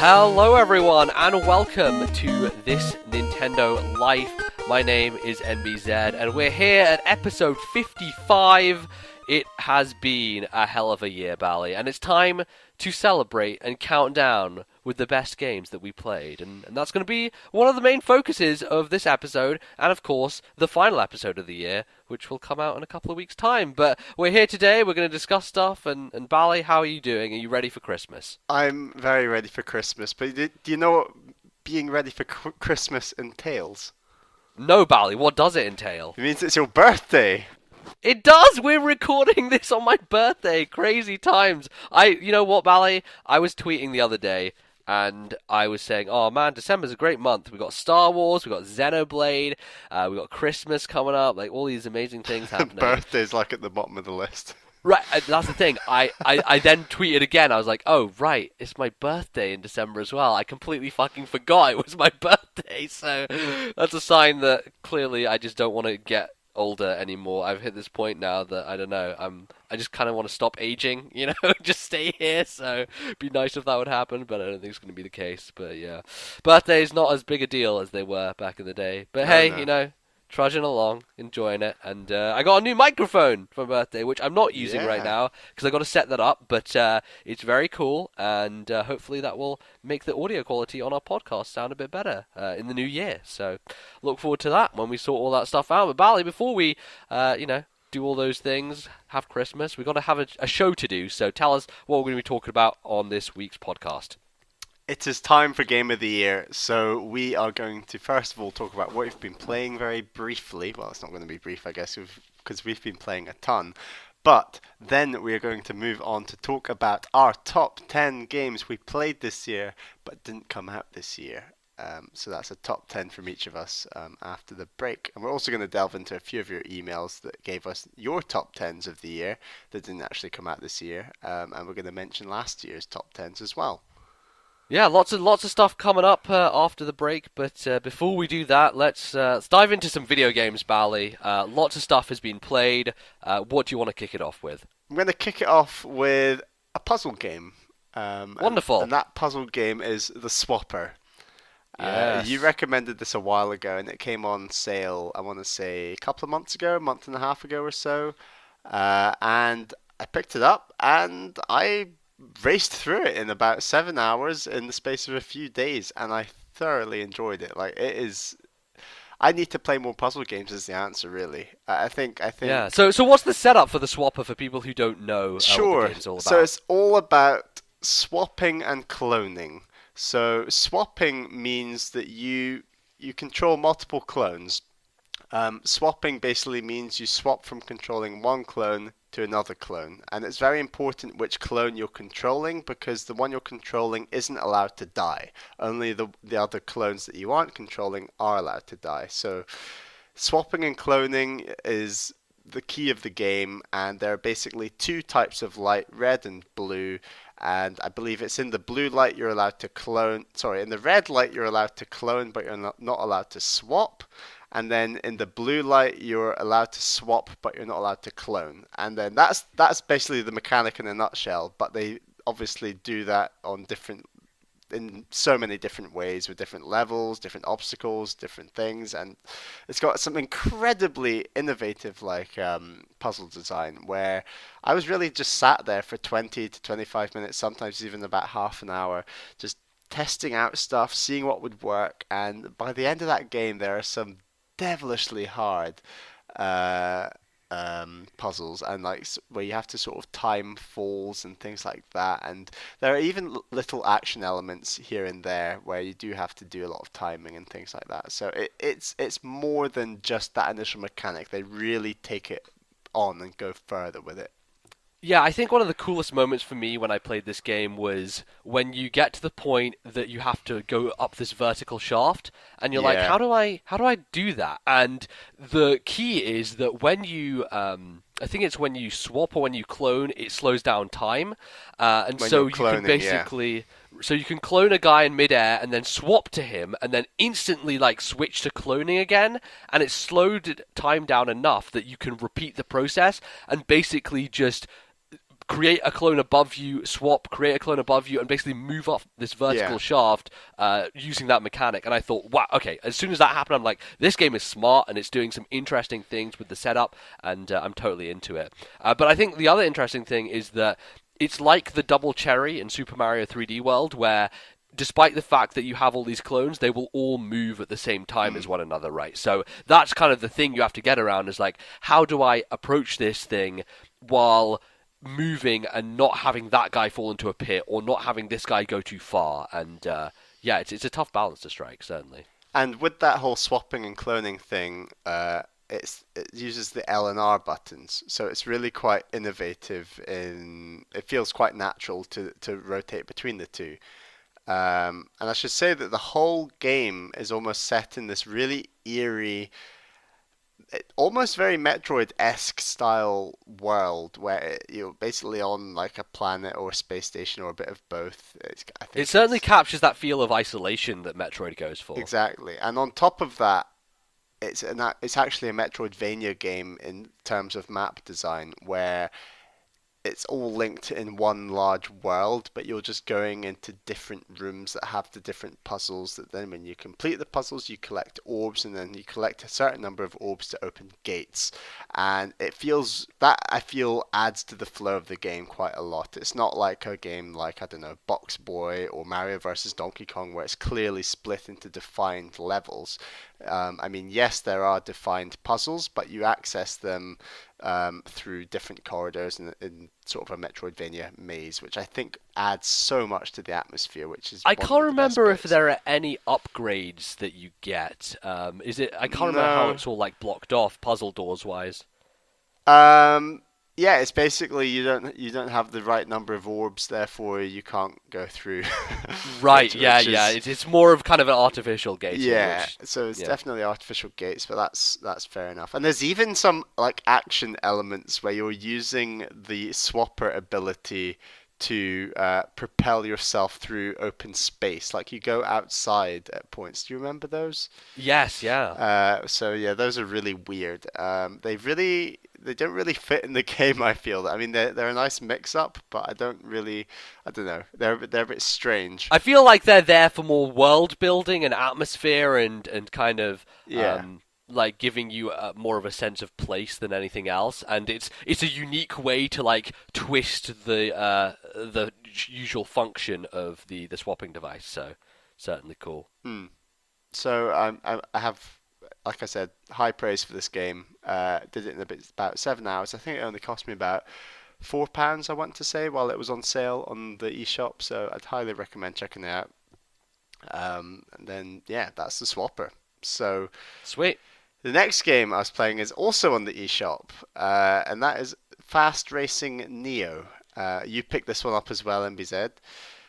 Hello everyone and welcome to This Nintendo Life. My name is NBZ and we're here at episode 55. It has been a hell of a year, Bally, and it's time to celebrate and count down with the best games that we played. And that's going to be one of the main focuses of this episode, and of course, the final episode of the year, which will come out in a couple of weeks' time. But we're here today, we're going to discuss stuff, and Bally, how are you doing? Are you ready for Christmas? I'm very ready for Christmas, but do you know what being ready for Christmas entails? No, Bally, what does it entail? It means it's your birthday. It does! We're recording this on my birthday! Crazy times! You know what, Bally? I was tweeting the other day, and I was saying, oh man, December's a great month. We got Star Wars, we got Xenoblade, we got Christmas coming up, like all these amazing things happening. Birthday's like at the bottom of the list. Right, that's the thing. I then tweeted again. I was like, oh, right, it's my birthday in December as well. I completely fucking forgot it was my birthday. So that's a sign that clearly I just don't want to get older anymore. I've hit this point now that I don't know. I just kind of want to stop aging, you know, just stay here. So it'd be nice if that would happen, but I don't think it's going to be the case. But yeah, birthday's not as big a deal as they were back in the day. But hey, you know, trudging along, enjoying it, and I got a new microphone for my birthday, which I'm not using right now because I got to set that up. But it's very cool, and hopefully that will make the audio quality on our podcast sound a bit better in the new year. So look forward to that when we sort all that stuff out. But Bally, before we, do all those things, have Christmas, we've got to have a show to do. So tell us what we're going to be talking about on this week's podcast. It is time for Game of the Year, so we are going to first of all talk about what we've been playing very briefly. Well, it's not going to be brief, I guess, because we've been playing a ton. But then we are going to move on to talk about our top 10 games we played this year, but didn't come out this year. So that's a top 10 from each of us after the break. And we're also going to delve into a few of your emails that gave us your top 10s of the year that didn't actually come out this year. And we're going to mention last year's top 10s as well. Yeah, lots of stuff coming up after the break, but before we do that, let's dive into some video games, Bally. Lots of stuff has been played. What do you want to kick it off with? I'm going to kick it off with a puzzle game. Wonderful. And that puzzle game is The Swapper. Yes. You recommended this a while ago, and it came on sale, I want to say, a couple of months ago, a month and a half ago or so. And I picked it up, and I raced through it in about 7 hours in the space of a few days, and I thoroughly enjoyed it. Like, it is... I need to play more puzzle games is the answer, really. I think. Yeah. So what's the setup for the Swapper for people who don't know what the game's all about? So it's all about swapping and cloning. So swapping means that you control multiple clones. Swapping basically means you swap from controlling one clone to another clone, and it's very important which clone you're controlling because the one you're controlling isn't allowed to die. Only the other clones that you aren't controlling are allowed to die. So swapping and cloning is the key of the game, and there are basically two types of light, red and blue. And I believe it's in the blue light you're allowed to clone. Sorry, in the red light you're allowed to clone, but you're not allowed to swap. And then in the blue light you're allowed to swap, but you're not allowed to clone. And then that's basically the mechanic in a nutshell. But they obviously do that in so many different ways with different levels, different obstacles, different things, and it's got some incredibly innovative puzzle design where I was really just sat there for 20 to 25 minutes, sometimes even about half an hour, just testing out stuff, seeing what would work, and by the end of that game there are some devilishly hard puzzles, and where you have to sort of time falls and things like that, and there are even little action elements here and there where you do have to do a lot of timing and things like that. So it's more than just that initial mechanic. They really take it on and go further with it. Yeah, I think one of the coolest moments for me when I played this game was when you get to the point that you have to go up this vertical shaft, and you're like, how do I do that? And the key is that when you, I think it's when you swap or when you clone, it slows down time, and so you can basically, so you can clone a guy in midair and then swap to him, and then instantly switch to cloning again, and it's slowed time down enough that you can repeat the process and basically just create a clone above you, swap, create a clone above you, and basically move up this vertical Yeah. shaft using that mechanic. And I thought, wow, okay, as soon as that happened, I'm like, this game is smart and it's doing some interesting things with the setup, and I'm totally into it. But I think the other interesting thing is that it's like the double cherry in Super Mario 3D World, where despite the fact that you have all these clones, they will all move at the same time as one another, right? So that's kind of the thing you have to get around, is like, how do I approach this thing while moving and not having that guy fall into a pit or not having this guy go too far? And yeah, it's a tough balance to strike, certainly. And with that whole swapping and cloning thing, it uses the L and R buttons, so it's really quite innovative. It feels quite natural to rotate between the two. And I should say that the whole game is almost set in this really eerie, almost very Metroid-esque style world where you're basically on like a planet or a space station or a bit of both. I think It certainly captures that feel of isolation that Metroid goes for. exactly. And on top of that, it's actually a Metroidvania game in terms of map design, where it's all linked in one large world, but you're just going into different rooms that have the different puzzles, that then when you complete the puzzles you collect orbs, and then you collect a certain number of orbs to open gates. And it feels that, I feel, adds to the flow of the game quite a lot. It's not like a game like, I don't know, Box Boy or Mario vs. Donkey Kong, where it's clearly split into defined levels. I mean, yes, there are defined puzzles, but you access them through different corridors in sort of a Metroidvania maze, which I think adds so much to the atmosphere, which is I one can't of the best remember if bits. there are any upgrades that you get. Is it? I can't remember how No. it's all like blocked off puzzle doors wise. Um, yeah, it's basically you don't have the right number of orbs, therefore you can't go through. Right? which, Yeah, which yeah. is It's more of kind of an artificial gating. Yeah, Which, so it's yeah. definitely artificial gates, but that's fair enough. And there's even some like action elements where you're using the swapper ability to propel yourself through open space. Like you go outside at points. Do you remember those? Yes. Yeah. So yeah, those are really weird. They don't really fit in the game. I feel. I mean, they're a nice mix up, but I don't know. They're a bit strange. I feel like they're there for more world building and atmosphere and kind of Yeah. like giving you more of a sense of place than anything else. And it's a unique way to like twist the usual function of the swapping device. So certainly cool. Hmm. So I have, like I said, high praise for this game. Did it in about 7 hours. I think it only cost me about £4, I want to say, while it was on sale on the eShop. So I'd highly recommend checking it out. And then yeah, that's the Swapper. So Sweet. the next game I was playing is also on the eShop, and that is Fast Racing Neo. You picked this one up as well, MBZ.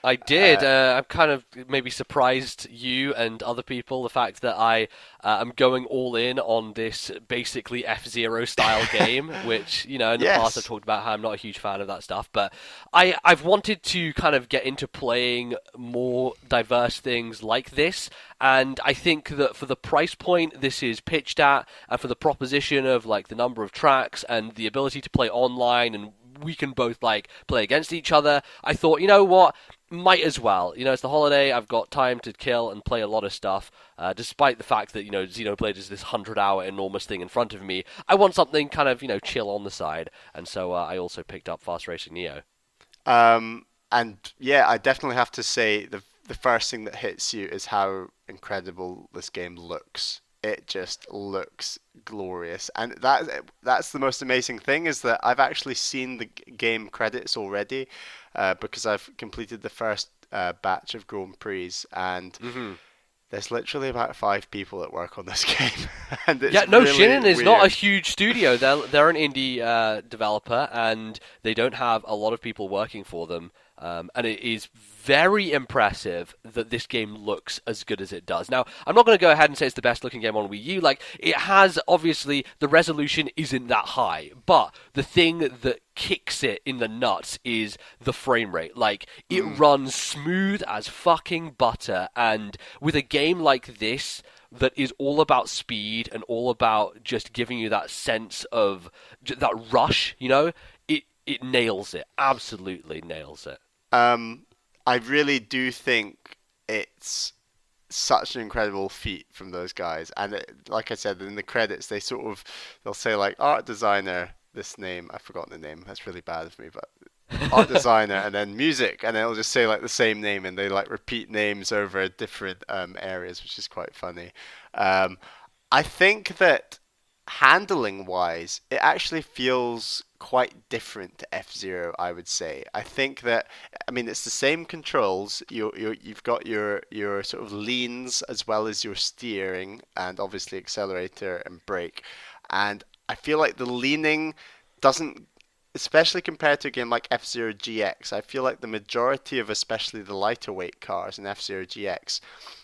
I did. Uh, I'm kind of maybe surprised you and other people the fact that I am going all in on this basically F-Zero style game, which, you know, in the past I've yes. talked about how I'm not a huge fan of that stuff, but I've wanted to kind of get into playing more diverse things like this, and I think that for the price point this is pitched at, and for the proposition of like the number of tracks and the ability to play online and we can both like play against each other, I thought, you know what, might as well. You know, it's the holiday, I've got time to kill and play a lot of stuff, despite the fact that, you know, Xenoblade is this 100-hour enormous thing in front of me. I want something kind of, you know, chill on the side, and so I also picked up Fast Racing Neo. And yeah, I definitely have to say the first thing that hits you is how incredible this game looks. It just looks glorious, and that's the most amazing thing, is that I've actually seen the game credits already, because I've completed the first batch of Grand Prix, and Hmm. there's literally about 5 people that work on this game, and it's Yeah, no, really Shinnen is not a weird. huge studio. They're an indie developer, and they don't have a lot of people working for them. And it is very impressive that this game looks as good as it does. Now, I'm not going to go ahead and say it's the best looking game on Wii U. Like, it has, obviously, the resolution isn't that high, but the thing that kicks it in the nuts is the frame rate. Like, it Mm, runs smooth as fucking butter, and with a game like this that is all about speed and all about just giving you that sense of that rush, you know, it nails it. Absolutely nails it. Um, I really do think it's such an incredible feat from those guys. And like I said, in the credits, they'll say like art designer, this name, I've forgotten the name. That's really bad of me, but art designer, and then music, and then it'll just say like the same name, and they like repeat names over different areas, which is quite funny. Um, I think that handling wise, it actually feels quite different to F-Zero, I would say. I think that, I mean, it's the same controls. You've got your sort of leans as well as your steering, and obviously accelerator and brake. And I feel like the leaning doesn't, especially compared to a game like F-Zero GX, I feel like the majority of especially the lighter weight cars in F-Zero GX,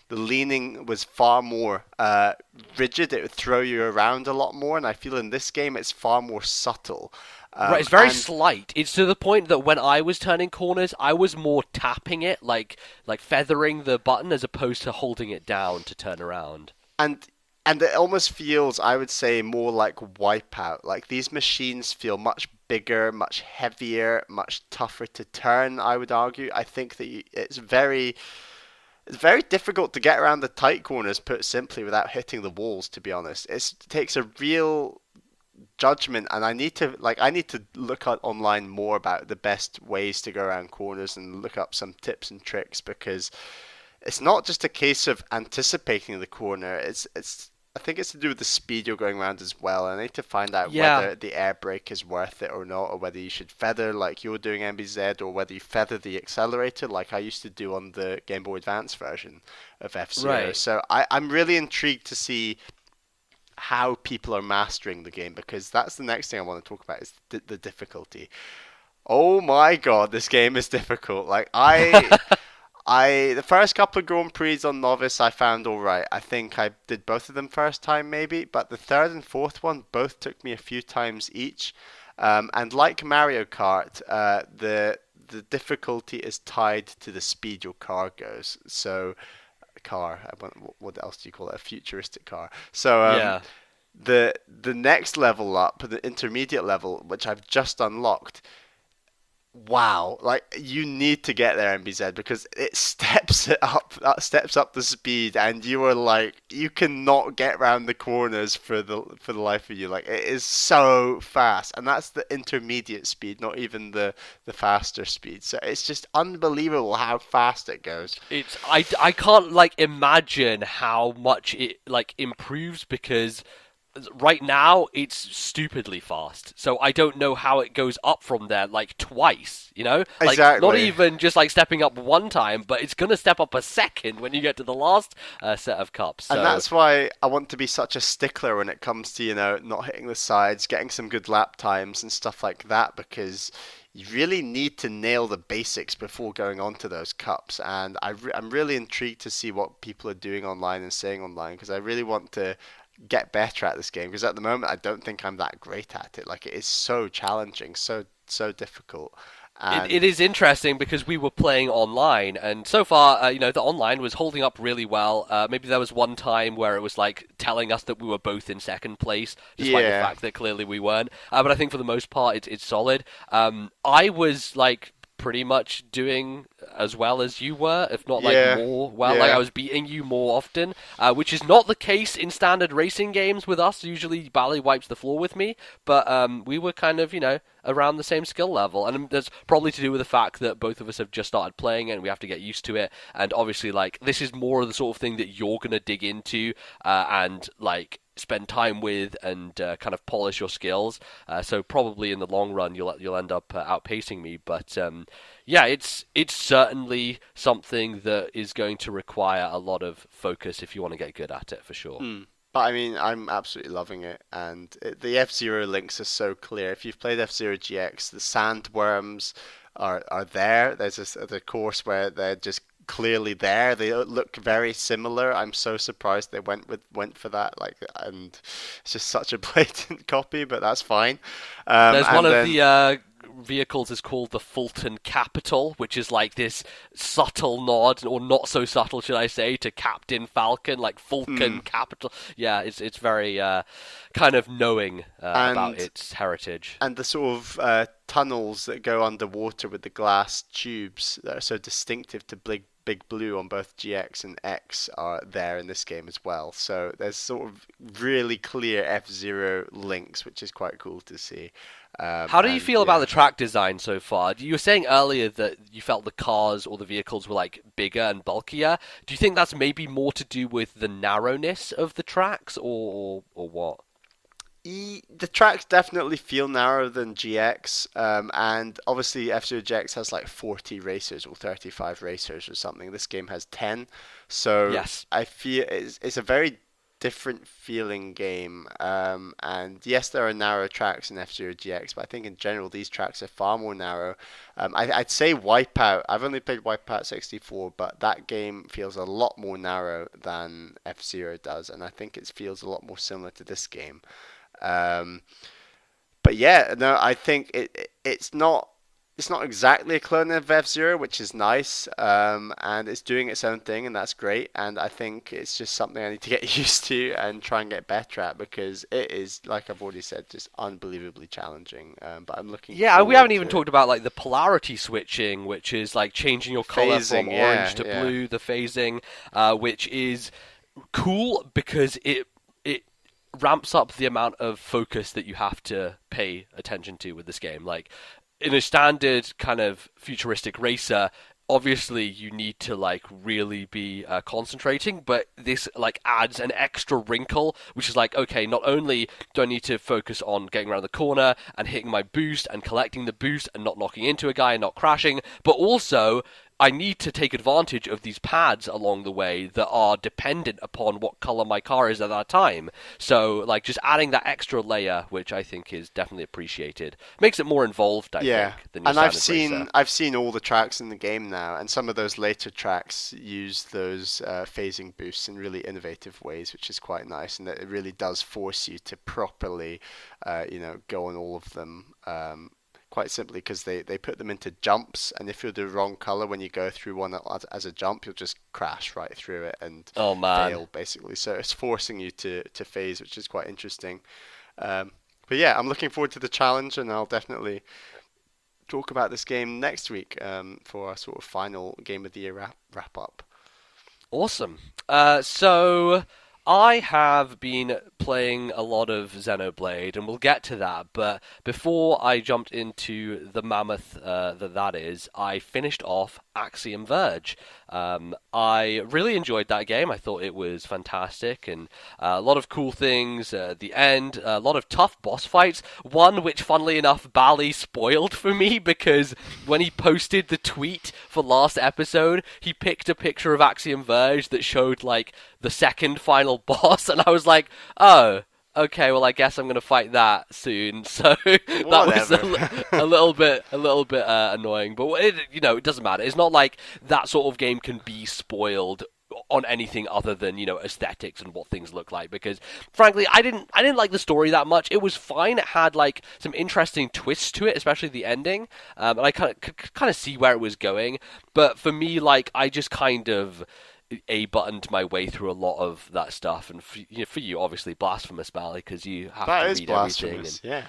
the leaning was far more rigid. It would throw you around a lot more, and I feel in this game it's far more subtle. Right, it's very slight. It's to the point that when I was turning corners, I was more tapping it, like feathering the button as opposed to holding it down to turn around. and and it almost feels, I would say, more like Wipeout. Like these machines feel much bigger, much heavier, much tougher to turn, I would argue. I think that it's very difficult to get around the tight corners, put simply, without hitting the walls, to be honest. It takes a real judgment, and I need to look up online more about the best ways to go around corners and look up some tips and tricks, because it's not just a case of anticipating the corner. It's I think it's to do with the speed you're going around as well. I need to find out Yeah. whether the air brake is worth it or not, or whether you should feather like you're doing MBZ, or whether you feather the accelerator like I used to do on the Game Boy Advance version of F-Zero. Right. So I'm really intrigued to see how people are mastering the game, because that's the next thing I want to talk about is the difficulty. Oh my god, this game is difficult. Like the first couple of Grand Prix on Novice I found alright. I think I did both of them first time maybe, but the third and fourth one both took me a few times each. And like Mario Kart, the difficulty is tied to the speed your car goes. So car, what else do you call it? A futuristic car. So Yeah. the next level up, the intermediate level, which I've just unlocked, wow, like you need to get there, MBZ, because it steps it up, steps up the speed, and you are like, you cannot get around the corners for the life of you. Like it is so fast, and that's the intermediate speed, not even the faster speed. So it's just unbelievable how fast it goes. I can't like imagine how much it like improves, because right now it's stupidly fast. So I don't know how it goes up from there like twice, you know? Like not Exactly. even just like stepping up one time, but it's going to step up a second when you get to the last set of cups. And So that's why I want to be such a stickler when it comes to, not hitting the sides, getting some good lap times and stuff like that, because you really need to nail the basics before going on to those cups. And I'm really intrigued to see what people are doing online and saying online, because I really want to get better at this game, because at the moment I don't think I'm that great at it. Like it is so challenging, so difficult. it And is interesting because we were playing online, and so far, the online was holding up really well. Maybe there was one time where it was like telling us that we were both in second place, despite the yeah, fact that clearly we weren't. But I think for the most part, it's solid. I was like pretty much doing as well as you were, if not like yeah, more well. Like I yeah. was beating you more often, which is not the case in standard racing games with us. Usually, Bally wipes the floor with me, but we were kind of, around the same skill level, and that's probably to do with the fact that both of us have just started playing it, and we have to get used to it. And obviously, like this is more of the sort of thing that you're gonna dig into, and like spend time with and kind of polish your skills. So probably in the long run, you'll end up outpacing me. But yeah, it's certainly something that is going to require a lot of focus if you want to get good at it, for sure. Mm. But I mean, I'm absolutely loving it, and the F-Zero links are so clear. If you've played F-Zero GX, the sandworms are there. The course where they're just clearly there. They look very similar. I'm so surprised they went for that. Like, and it's just such a blatant copy, but that's fine. There's one And of then the vehicles is called the Fulton Capital, which is like this subtle nod, or not so subtle, should I say, to Captain Falcon, like Fulton Capital. Yeah, it's very kind of knowing about And its heritage. and the sort of tunnels that go underwater with the glass tubes that are so distinctive to Big Blue on both GX and X are there in this game as well. So there's sort of really clear F-Zero links, which is quite cool to see. How do you And feel yeah. about the track design so far? You were saying earlier that you felt the cars or the vehicles were like bigger and bulkier. Do you think that's maybe more to do with the narrowness of the tracks, or what? The tracks definitely feel narrower than GX, and obviously F-Zero GX has like 40 racers or 35 racers or something. This game has 10, so Yes. I feel it's a very different feeling game. And yes, there are narrow tracks in F-Zero GX, but I think in general these tracks are far more narrow. I'd say Wipeout. I've only played Wipeout 64, but that game feels a lot more narrow than F-Zero does, and I think it feels a lot more similar to this game. Um, but yeah, no, I think it's not exactly a clone of F-Zero, which is nice, and it's doing its own thing, and that's great. And I think it's just something I need to get used to and try and get better at because it is, like I've already said, just unbelievably challenging. But I'm looking Yeah, we forward haven't even to talked about like the polarity switching, which is like changing your color from phasing. orange Yeah, to yeah, blue, the phasing, which is cool because it ramps up the amount of focus that you have to pay attention to with this game. Like in a standard kind of futuristic racer, obviously you need to like really be concentrating, but this like adds an extra wrinkle, which is like, okay, not only do I need to focus on getting around the corner and hitting my boost and collecting the boost and not knocking into a guy and not crashing, but also I need to take advantage of these pads along the way that are dependent upon what color my car is at that time. So, like, just adding that extra layer, which I think is definitely appreciated, makes it more involved, I yeah. think, than your And I've standard seen racer. I've seen all the tracks in the game now, and some of those later tracks use those phasing boosts in really innovative ways, which is quite nice, and that it really does force you to properly, go on all of them. Quite simply because they put them into jumps, and if you're the wrong color when you go through one as a jump, you'll just crash right through it and Oh, man. fail basically. So it's forcing you to phase, which is quite interesting. But yeah, I'm looking forward to the challenge, and I'll definitely talk about this game next week for our sort of final game of the year wrap up. Awesome. So I have been playing a lot of Xenoblade, and we'll get to that. But before I jumped into the mammoth that is, I finished off Axiom Verge. I really enjoyed that game. I thought it was fantastic, and a lot of cool things at the end. A lot of tough boss fights. One which, funnily enough, Bally spoiled for me because when he posted the tweet for last episode, he picked a picture of Axiom Verge that showed like the second final boss, and I was like, oh, okay, well, I guess I'm gonna fight that soon. So that was Whatever. a little bit annoying, but it doesn't matter. It's not like that sort of game can be spoiled on anything other than aesthetics and what things look like, because frankly I didn't like the story that much. It was fine. It had like some interesting twists to it, especially the ending, and I kind of see where it was going, but for me, like, I just kind of a buttoned my way through a lot of that stuff, and for you obviously blasphemous, Bally, because you have That to is read everything, blasphemous. Yeah.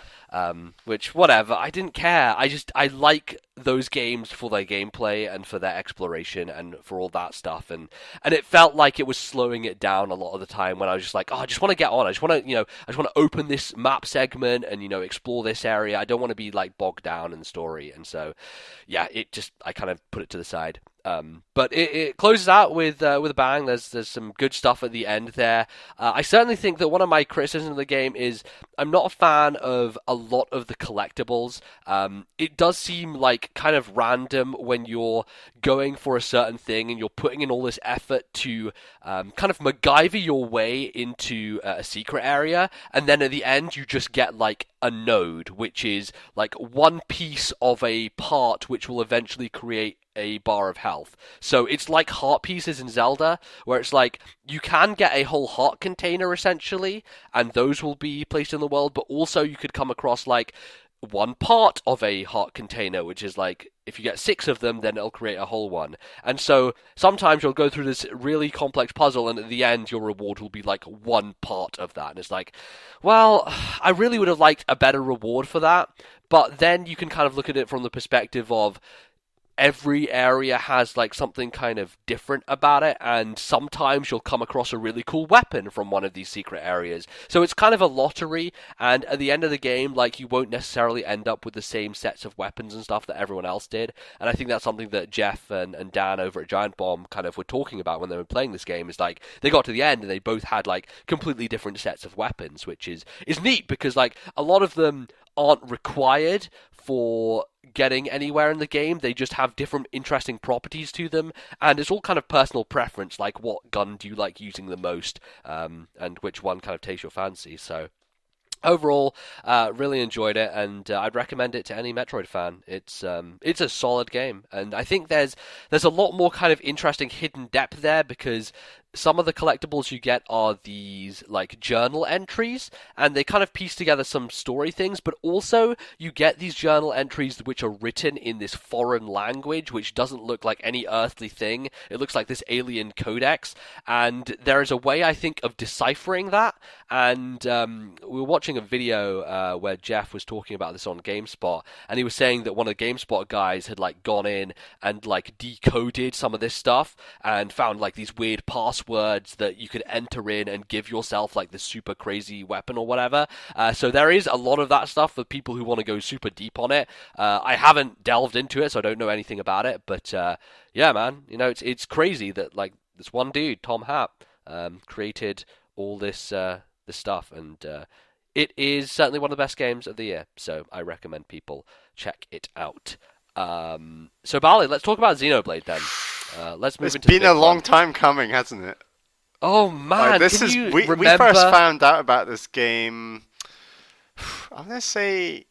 which, whatever, I didn't care. I like those games for their gameplay and for their exploration and for all that stuff, and it felt like it was slowing it down a lot of the time when I was just like, oh, I just want to get on. I just want to I just want to open this map segment and explore this area. I don't want to be like bogged down in the story, and so yeah, I kind of put it to the side. But it closes out with a bang. There's some good stuff at the end there. I certainly think that one of my criticisms of the game is I'm not a fan of a lot of the collectibles. It does seem like kind of random when you're going for a certain thing and you're putting in all this effort to kind of MacGyver your way into a secret area, and then at the end you just get like a node, which is like one piece of a part which will eventually create a bar of health. So it's like heart pieces in Zelda, where it's like you can get a whole heart container essentially, and those will be placed in the world, but also you could come across like one part of a heart container, which is like if you get six of them, then it'll create a whole one. And so sometimes you'll go through this really complex puzzle, and at the end, your reward will be like one part of that. And it's like, well, I really would have liked a better reward for that. But then you can kind of look at it from the perspective of every area has like something kind of different about it, and sometimes you'll come across a really cool weapon from one of these secret areas. So it's kind of a lottery, and at the end of the game, like, you won't necessarily end up with the same sets of weapons and stuff that everyone else did. And I think that's something that Jeff and Dan over at Giant Bomb kind of were talking about when they were playing this game, is like they got to the end and they both had like completely different sets of weapons, which is neat because like a lot of them aren't required for getting anywhere in the game. They just have different interesting properties to them, and it's all kind of personal preference, like what gun do you like using the most, and which one kind of takes your fancy. So overall, really enjoyed it, and I'd recommend it to any Metroid fan. It's a solid game, and I think there's a lot more kind of interesting hidden depth there, because some of the collectibles you get are these like journal entries, and they kind of piece together some story things, but also you get these journal entries which are written in this foreign language which doesn't look like any earthly thing. It looks like this alien codex, and there is a way, I think, of deciphering that. And we were watching a video where Jeff was talking about this on GameSpot, and he was saying that one of the GameSpot guys had like gone in and like decoded some of this stuff and found like these weird passwords that you could enter in and give yourself like this super crazy weapon or whatever. So there is a lot of that stuff for people who want to go super deep on it. I haven't delved into it, so I don't know anything about it, but yeah, man, you know, it's crazy that like this one dude, Tom Happ, created all this stuff, and it is certainly one of the best games of the year, so I recommend people check it out. So Bally, let's talk about Xenoblade then. Let's move It's into the been big a long one. time coming, hasn't it? Oh Like, man, this can is you we first remember? found out about this game. I'm gonna say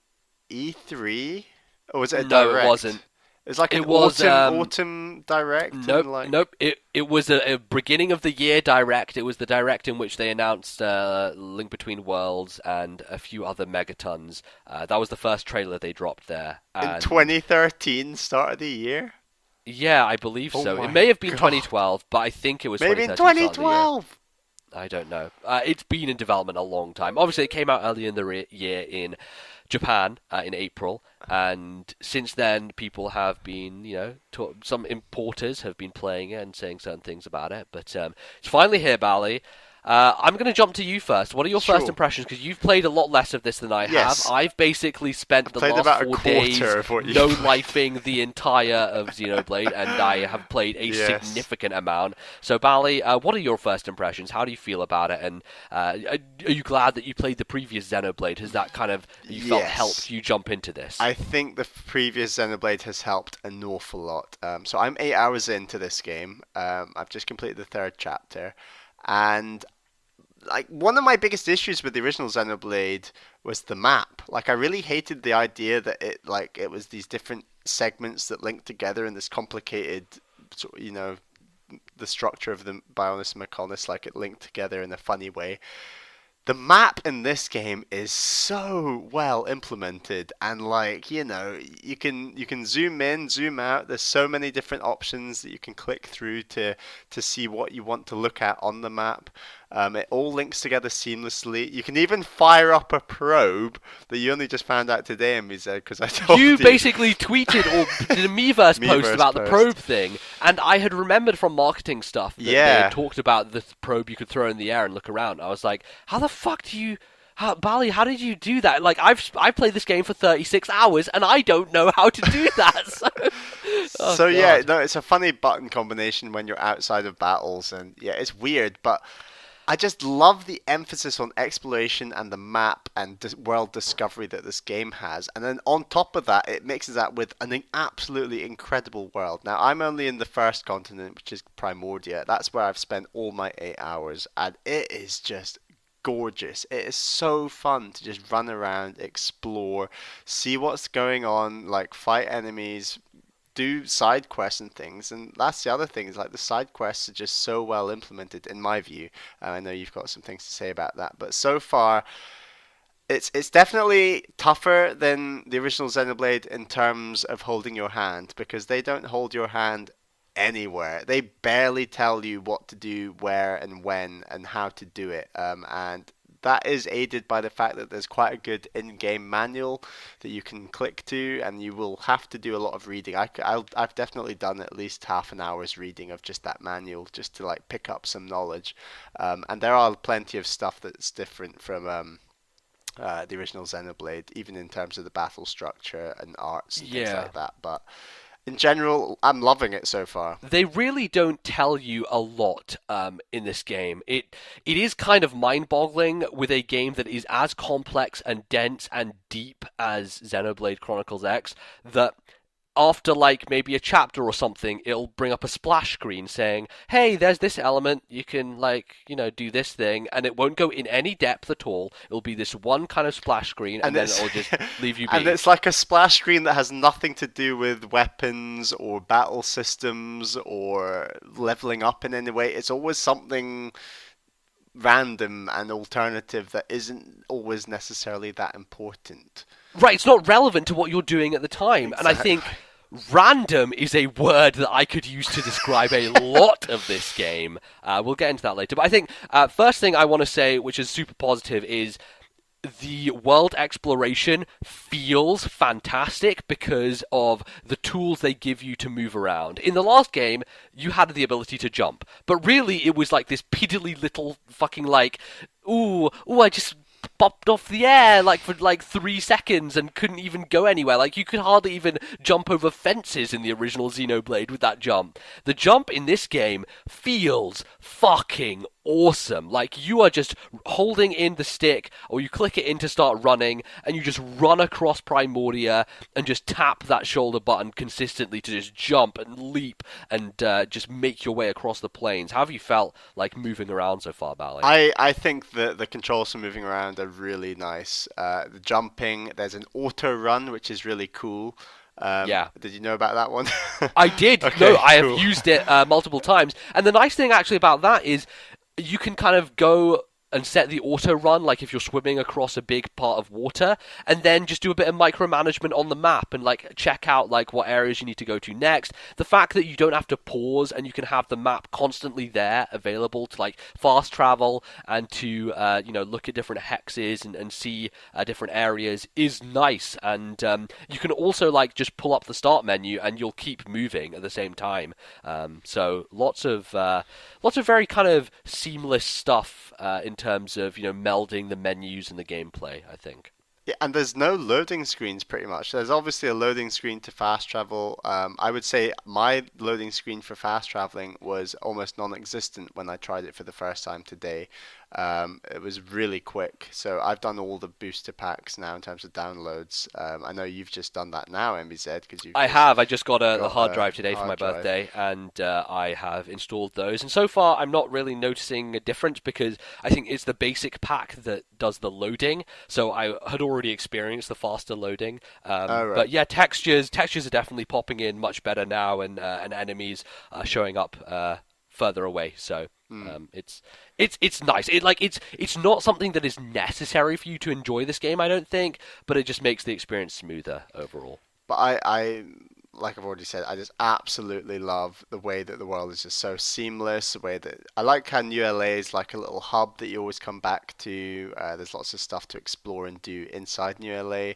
E3, or was it a No, it direct? wasn't. It's like an It was autumn direct, and nope, like nope. It was a beginning of the year direct. It was the direct in which they announced Link Between Worlds and a few other megatons. That was the first trailer they dropped there, in and 2013, start of the year. yeah, I believe Oh so. It my may have been god. 2012, but I think it was Maybe in 2013 start of the year. 2012. I don't know. It's been in development a long time. Obviously, it came out earlier in the year in Japan in April, and since then, people have been, you know, some importers have been playing it and saying certain things about it. But it's finally here, Bally. I'm going to jump to you first. What are your first Sure. impressions? Because you've played a lot less of this than I have. Yes. I've basically spent the Played last about a 4 days quarter of what you no-lifing the entire of Xenoblade, and I have played a Yes. significant amount. So, Bally, what are your first impressions? How do you feel about it? And are you glad that you played the previous Xenoblade? Has that kind of, you felt, Yes. helped you jump into this? I think the previous Xenoblade has helped an awful lot. So I'm 8 hours into this game. I've just completed the third chapter, and like one of my biggest issues with the original Xenoblade was the map. Like I really hated the idea that it was these different segments that linked together in this complicated, the structure of the Bionis and Mechonis, like it linked together in a funny way. The map in this game is so well implemented, and like you can zoom in, zoom out. There's so many different options that you can click through to see what you want to look at on the map. It all links together seamlessly. You can even fire up a probe that you only just found out today, MBZ, because I told you. You basically tweeted or did a Miiverse post Miiverse about the post. probe thing, and I had remembered from marketing stuff that they Yeah. had talked about the probe you could throw in the air and look around. I was like, how the fuck do you... Bally, how did you do that? Like, I've played this game for 36 hours, and I don't know how to do that. Oh, So yeah, God. no, it's a funny button combination when you're outside of battles, and yeah, it's weird, but I just love the emphasis on exploration and the map and world discovery that this game has. And then on top of that, it mixes that with an absolutely incredible world. Now, I'm only in the first continent, which is Primordia. That's where I've spent all my 8 hours, and it is just gorgeous. It is so fun to just run around, explore, see what's going on, like fight enemies, do side quests and things. And that's the other thing, is like the side quests are just so well implemented in my view. I know you've got some things to say about that, but so far It's definitely tougher than the original Xenoblade in terms of holding your hand because they don't hold your hand anywhere. They barely tell you what to do, where and when, and how to do it. And that is aided by the fact that there's quite a good in-game manual that you can click to, and you will have to do a lot of reading. I've definitely done at least half an hour's reading of just that manual just to like pick up some knowledge. And there are plenty of stuff that's different from the original Xenoblade, even in terms of the battle structure and arts and things Yeah. like that. But in general, I'm loving it so far. They really don't tell you a lot in this game. It is kind of mind-boggling with a game that is as complex and dense and deep as Xenoblade Chronicles X that after like maybe a chapter or something, it'll bring up a splash screen saying, "Hey, there's this element. You can like do this thing," and it won't go in any depth at all. It'll be this one kind of splash screen, and then it's it'll just leave you and be. it's like a splash screen that has nothing to do with weapons or battle systems or leveling up in any way. It's always something random and alternative that isn't always necessarily that important. Right, it's not relevant to what you're doing at the time, and I Exactly. think random is a word that I could use to describe a lot of this game. We'll get into that later. But I think first thing I want to say, which is super positive, is the world exploration feels fantastic because of the tools they give you to move around. In the last game, you had the ability to jump, but really it was like this piddly little fucking like, I just popped off the air like for like 3 seconds and couldn't even go anywhere. Like you could hardly even jump over fences in the original Xenoblade with that jump. The jump in this game feels fucking awesome. Like you are just holding in the stick or you click it in to start running and you just run across Primordia and just tap that shoulder button consistently to just jump and leap and just make your way across the plains. How have you felt like moving around so far, Bally? I think the controls for moving around are really nice. The jumping, there's an auto run which is really cool. Yeah. Did you know about that one? I did. Okay, No, I have cool. used it multiple times. And the nice thing actually about that is you can kind of go and set the auto run, like if you're swimming across a big part of water, and then just do a bit of micromanagement on the map and like check out like what areas you need to go to next. The fact that you don't have to pause and you can have the map constantly there available to like fast travel and to look at different hexes and see different areas is nice. And you can also like just pull up the start menu and you'll keep moving at the same time. So lots of very kind of seamless stuff in terms of melding the menus and the gameplay, I think. Yeah, and there's no loading screens pretty much. There's obviously a loading screen to fast travel. I would say my loading screen for fast traveling was almost non-existent when I tried it for the first time today. It was really quick. So I've done all the booster packs now in terms of downloads. I know you've just done that now, MBZ, because you've I just have. I just got the got hard a drive today for my hard drive. birthday, and I have installed those. And so far, I'm not really noticing a difference because I think it's the basic pack that does the loading. So I had already experienced the faster loading. All But right. yeah, textures are definitely popping in much better now, and enemies are showing up further away. So Hmm. it's nice. It's not something that is necessary for you to enjoy this game, I don't think, but it just makes the experience smoother overall. But like I've already said, I just absolutely love the way that the world is just so seamless. The way that I like how New LA is like a little hub that you always come back to. There's lots of stuff to explore and do inside New LA.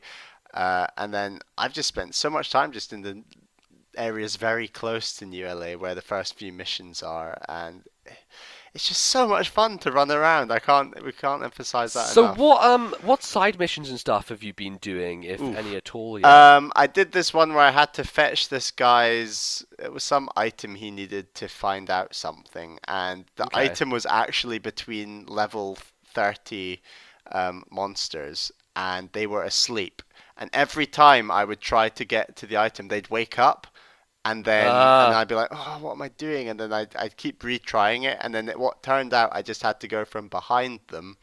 And then I've just spent so much time just in the areas very close to New LA where the first few missions are, and it's just so much fun to run around. We can't emphasize that So enough. what side missions and stuff have you been doing, if any Oof. at all, yet? I did this one where I had to fetch this guy's. It was some item he needed to find out something, and the Okay. item was actually between level 30 monsters, and they were asleep. And every time I would try to get to the item, they'd wake up, and Ah, I'd be like, oh, what am I doing? And then I'd keep retrying it, and then what turned out, I just had to go from behind them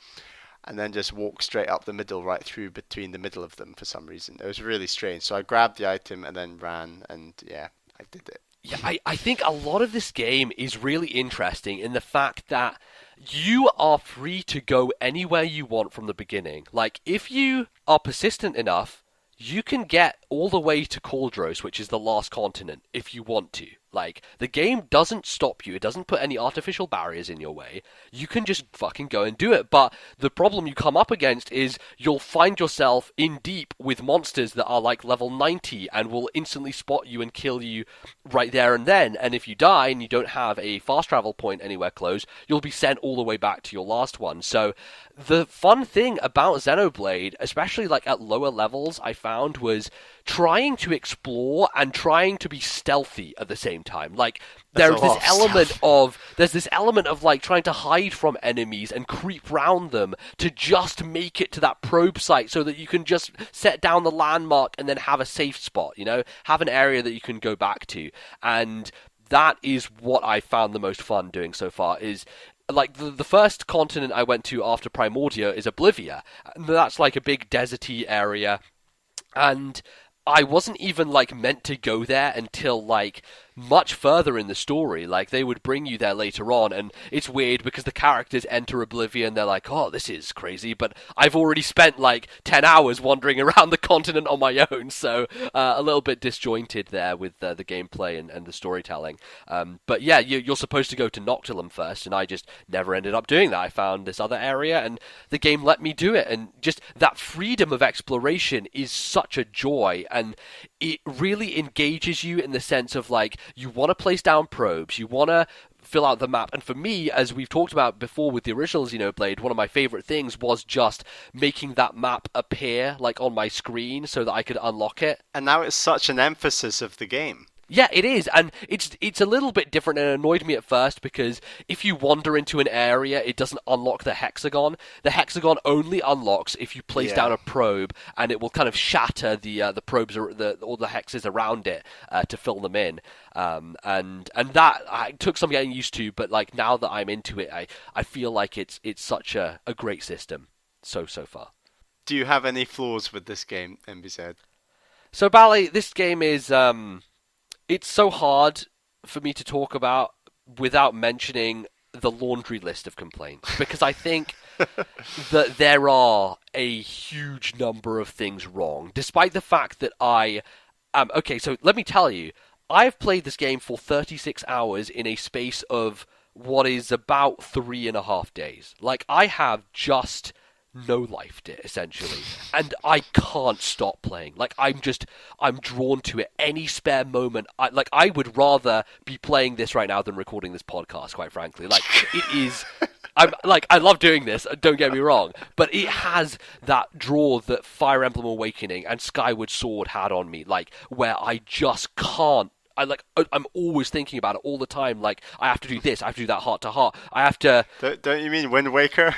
and then just walk straight up the middle, right through between the middle of them for some reason. It was really strange. So I grabbed the item and then ran, and yeah, I did it. yeah, I think a lot of this game is really interesting in the fact that You are free to go anywhere you want from the beginning. Like, if you are persistent enough, you can get all the way to Caldros, which is the last continent, if you want to. Like, the game doesn't stop you. It doesn't put any artificial barriers in your way. You can just fucking go and do it. But the problem you come up against is you'll find yourself in deep with monsters that are like level 90 and will instantly spot you and kill you right there and then. And if you die and you don't have a fast travel point anywhere close, you'll be sent all the way back to your last one. So the fun thing about Xenoblade, especially like at lower levels, I found was trying to explore and trying to be stealthy at the same time. Like, there's this element of like trying to hide from enemies and creep round them to just make it to that probe site so that you can just set down the landmark and then have a safe spot, you know, have an area that you can go back to. And that is what I found the most fun doing so far. Is like the first continent I went to after Primordia is Oblivia, and that's like a big deserty area, and I wasn't even like meant to go there until like much further in the story. Like, they would bring you there later on, and it's weird because the characters enter Oblivion and they're like, oh, this is crazy, but I've already spent like 10 hours wandering around the continent on my own, so a little bit disjointed there with the gameplay and the storytelling. But yeah, you're supposed to go to Noctilum first, and I just never ended up doing that. I found this other area and the game let me do it, and just that freedom of exploration is such a joy, and it really engages you in the sense of like, you want to place down probes, you want to fill out the map. And for me, as we've talked about before with the original Xenoblade, one of my favorite things was just making that map appear like on my screen so that I could unlock it. And now it's such an emphasis of the game. Yeah, it is, and it's a little bit different, and it annoyed me at first because if you wander into an area, it doesn't unlock the hexagon. The hexagon only unlocks if you place down a probe, and it will kind of shatter the probes or the hexes around it to fill them in. And that I took some getting used to, but like now that I'm into it, I feel like it's such a great system so far. Do you have any flaws with this game, MBZ? So Bally, this game is it's so hard for me to talk about without mentioning the laundry list of complaints, because I think that there are a huge number of things wrong, despite the fact that okay, so let me tell you, I've played this game for 36 hours in a space of what is about 3.5 days. Like, I have just no-lifed it, essentially, and I can't stop playing. Like, I'm drawn to it. Any spare moment, I would rather be playing this right now than recording this podcast, quite frankly. Like, it is, I love doing this, don't get me wrong, but it has that draw that Fire Emblem Awakening and Skyward Sword had on me, like, where I just can't. I'm always thinking about it all the time. Like, I have to do this, I have to do that heart to heart. I have to. Don't you mean Wind Waker?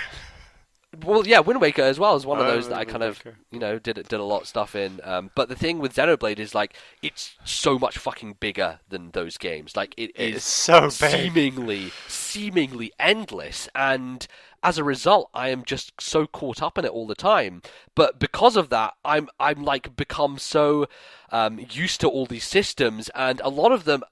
Well, yeah, Wind Waker as well is one of those that I Wind kind of, Waker. did a lot of stuff in. But the thing with Xenoblade is, like, it's so much fucking bigger than those games. Like, it is so big. seemingly endless, and as a result, I am just so caught up in it all the time. But because of that, I'm like become so used to all these systems, and a lot of them,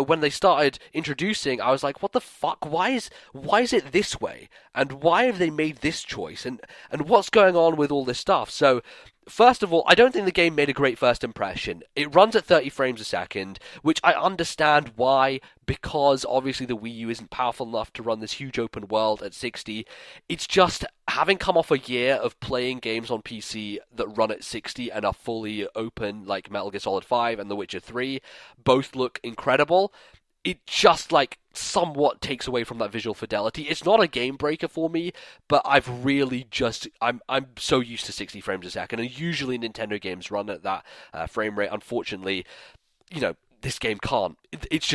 when they started introducing, I was like, what the fuck? Why is it this way? And why have they made this choice? And what's going on with all this stuff? So, first of all, I don't think the game made a great first impression. It runs at 30 frames a second, which I understand why, because obviously the Wii U isn't powerful enough to run this huge open world at 60. It's just, having come off a year of playing games on PC that run at 60 and are fully open, like Metal Gear Solid 5 and The Witcher 3, both look incredible. It just, like, somewhat takes away from that visual fidelity. It's not a game breaker for me, but I've really just, I'm so used to 60 frames a second, and usually Nintendo games run at that frame rate. Unfortunately, this game can't. It's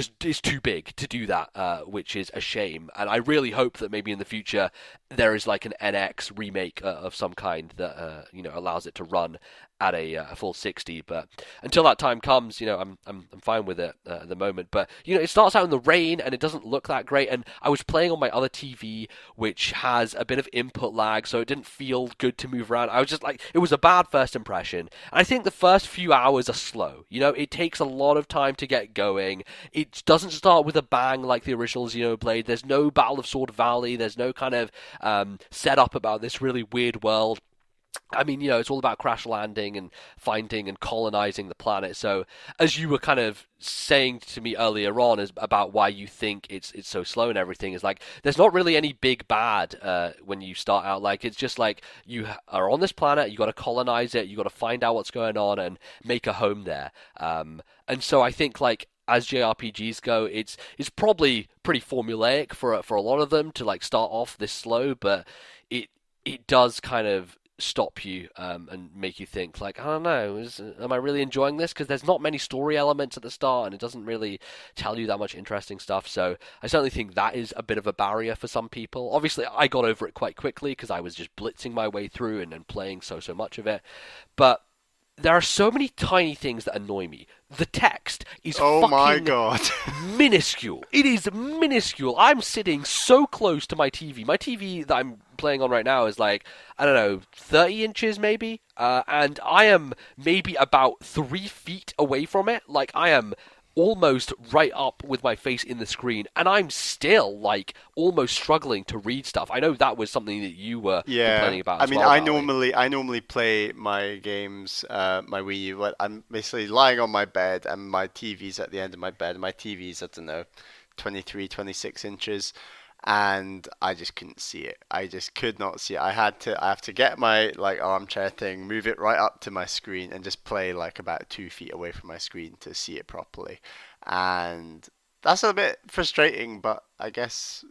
too big to do that, which is a shame. And I really hope that maybe in the future there is like an NX remake of some kind that allows it to run at a full 60. But until that time comes, I'm fine with it at the moment. But it starts out in the rain and it doesn't look that great. And I was playing on my other TV, which has a bit of input lag, so it didn't feel good to move around. I was just like, it was a bad first impression. And I think the first few hours are slow. It takes a lot of time to get going. it doesn't start with a bang like the original Xenoblade. There's no Battle of Sword Valley. There's no kind of setup about this really weird world. I mean, it's all about crash landing and finding and colonizing the planet. So, as you were kind of saying to me earlier on, is about why you think it's so slow and everything, is like there's not really any big bad when you start out. Like it's just like you are on this planet, you got to colonize it, you got to find out what's going on and make a home there. And so I think like as JRPGs go, it's probably pretty formulaic for a lot of them to like start off this slow, but it does kind of stop you and make you think like, I don't know, am I really enjoying this? Because there's not many story elements at the start and it doesn't really tell you that much interesting stuff. So I certainly think that is a bit of a barrier for some people. Obviously I got over it quite quickly because I was just blitzing my way through and playing so much of it, but there are so many tiny things that annoy me. The text is my God. minuscule. It is minuscule. I'm sitting so close to my TV. My TV that I'm playing on right now is like, I don't know, 30 inches maybe? And I am maybe about 3 feet away from it. Like, I am almost right up with my face in the screen, and I'm still like almost struggling to read stuff. I know that was something that you were complaining about. I mean, I normally play my games, my Wii U. But I'm basically lying on my bed, and my TV's at the end of my bed. My TV's, I don't know, 23, 26 inches. And I just couldn't see it. I just could not see it. I have to get my like armchair thing, move it right up to my screen, and just play like about 2 feet away from my screen to see it properly. And that's a bit frustrating, but I guess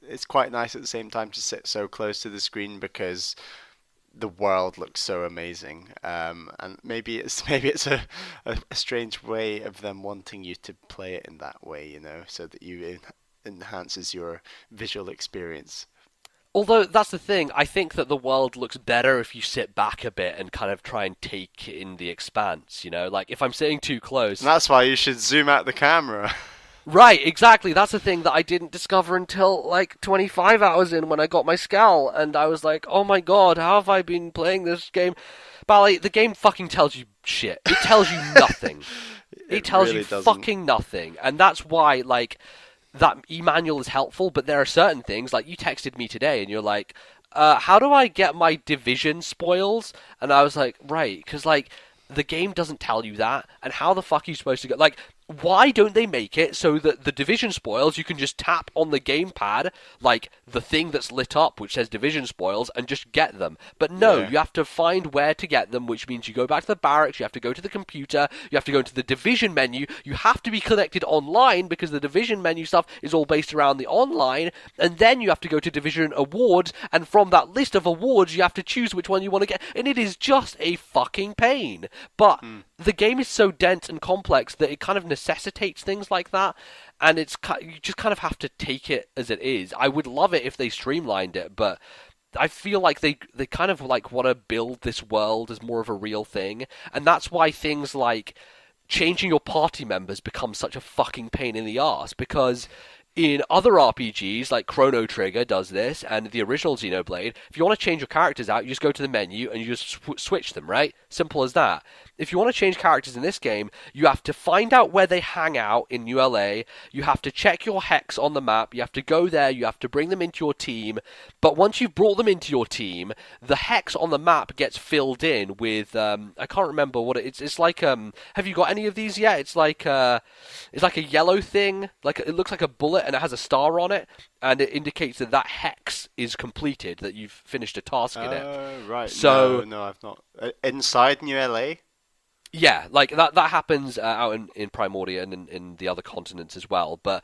it's quite nice at the same time to sit so close to the screen because the world looks so amazing. And maybe it's a strange way of them wanting you to play it in that way, so that you enhances your visual experience. Although that's the thing, I think that the world looks better if you sit back a bit and kind of try and take in the expanse, like if I'm sitting too close. And that's why you should zoom out the camera. Right, exactly. That's the thing that I didn't discover until like 25 hours in when I got my Scowl, and I was like, oh my god, how have I been playing this game? Bally, the game fucking tells you shit. It tells you nothing. It tells really you doesn't. Fucking nothing. And that's why, like, that e-manual is helpful, but there are certain things, like you texted me today and you're like, how do I get my Division spoils? And I was like, right, because like the game doesn't tell you that, and how the fuck are you supposed to get, like, why don't they make it so that the Division spoils you can just tap on the gamepad, like the thing that's lit up which says Division spoils, and just get them? But no, you have to find where to get them, which means you go back to the barracks, you have to go to the computer, you have to go into the Division menu, you have to be connected online because the Division menu stuff is all based around the online, and then you have to go to Division awards, and from that list of awards you have to choose which one you want to get, and it is just a fucking pain. But the game is so dense and complex that it kind of necessitates things like that, and you just kind of have to take it as it is. I would love it if they streamlined it, but I feel like they kind of like want to build this world as more of a real thing, and that's why things like changing your party members become such a fucking pain in the arse, because in other RPGs, like Chrono Trigger does this, and the original Xenoblade, if you want to change your characters out, you just go to the menu and you just switch them, right? Simple as that. If you want to change characters in this game, you have to find out where they hang out in New LA, you have to check your hex on the map, you have to go there, you have to bring them into your team, but once you've brought them into your team, the hex on the map gets filled in with, I can't remember what it's like, have you got any of these yet? It's like a yellow thing, like it looks like a bullet and it has a star on it, and it indicates that hex is completed, that you've finished a task in it. Right. So, no, I've not. Inside New LA? Yeah, like that happens out in Primordia and in the other continents as well. But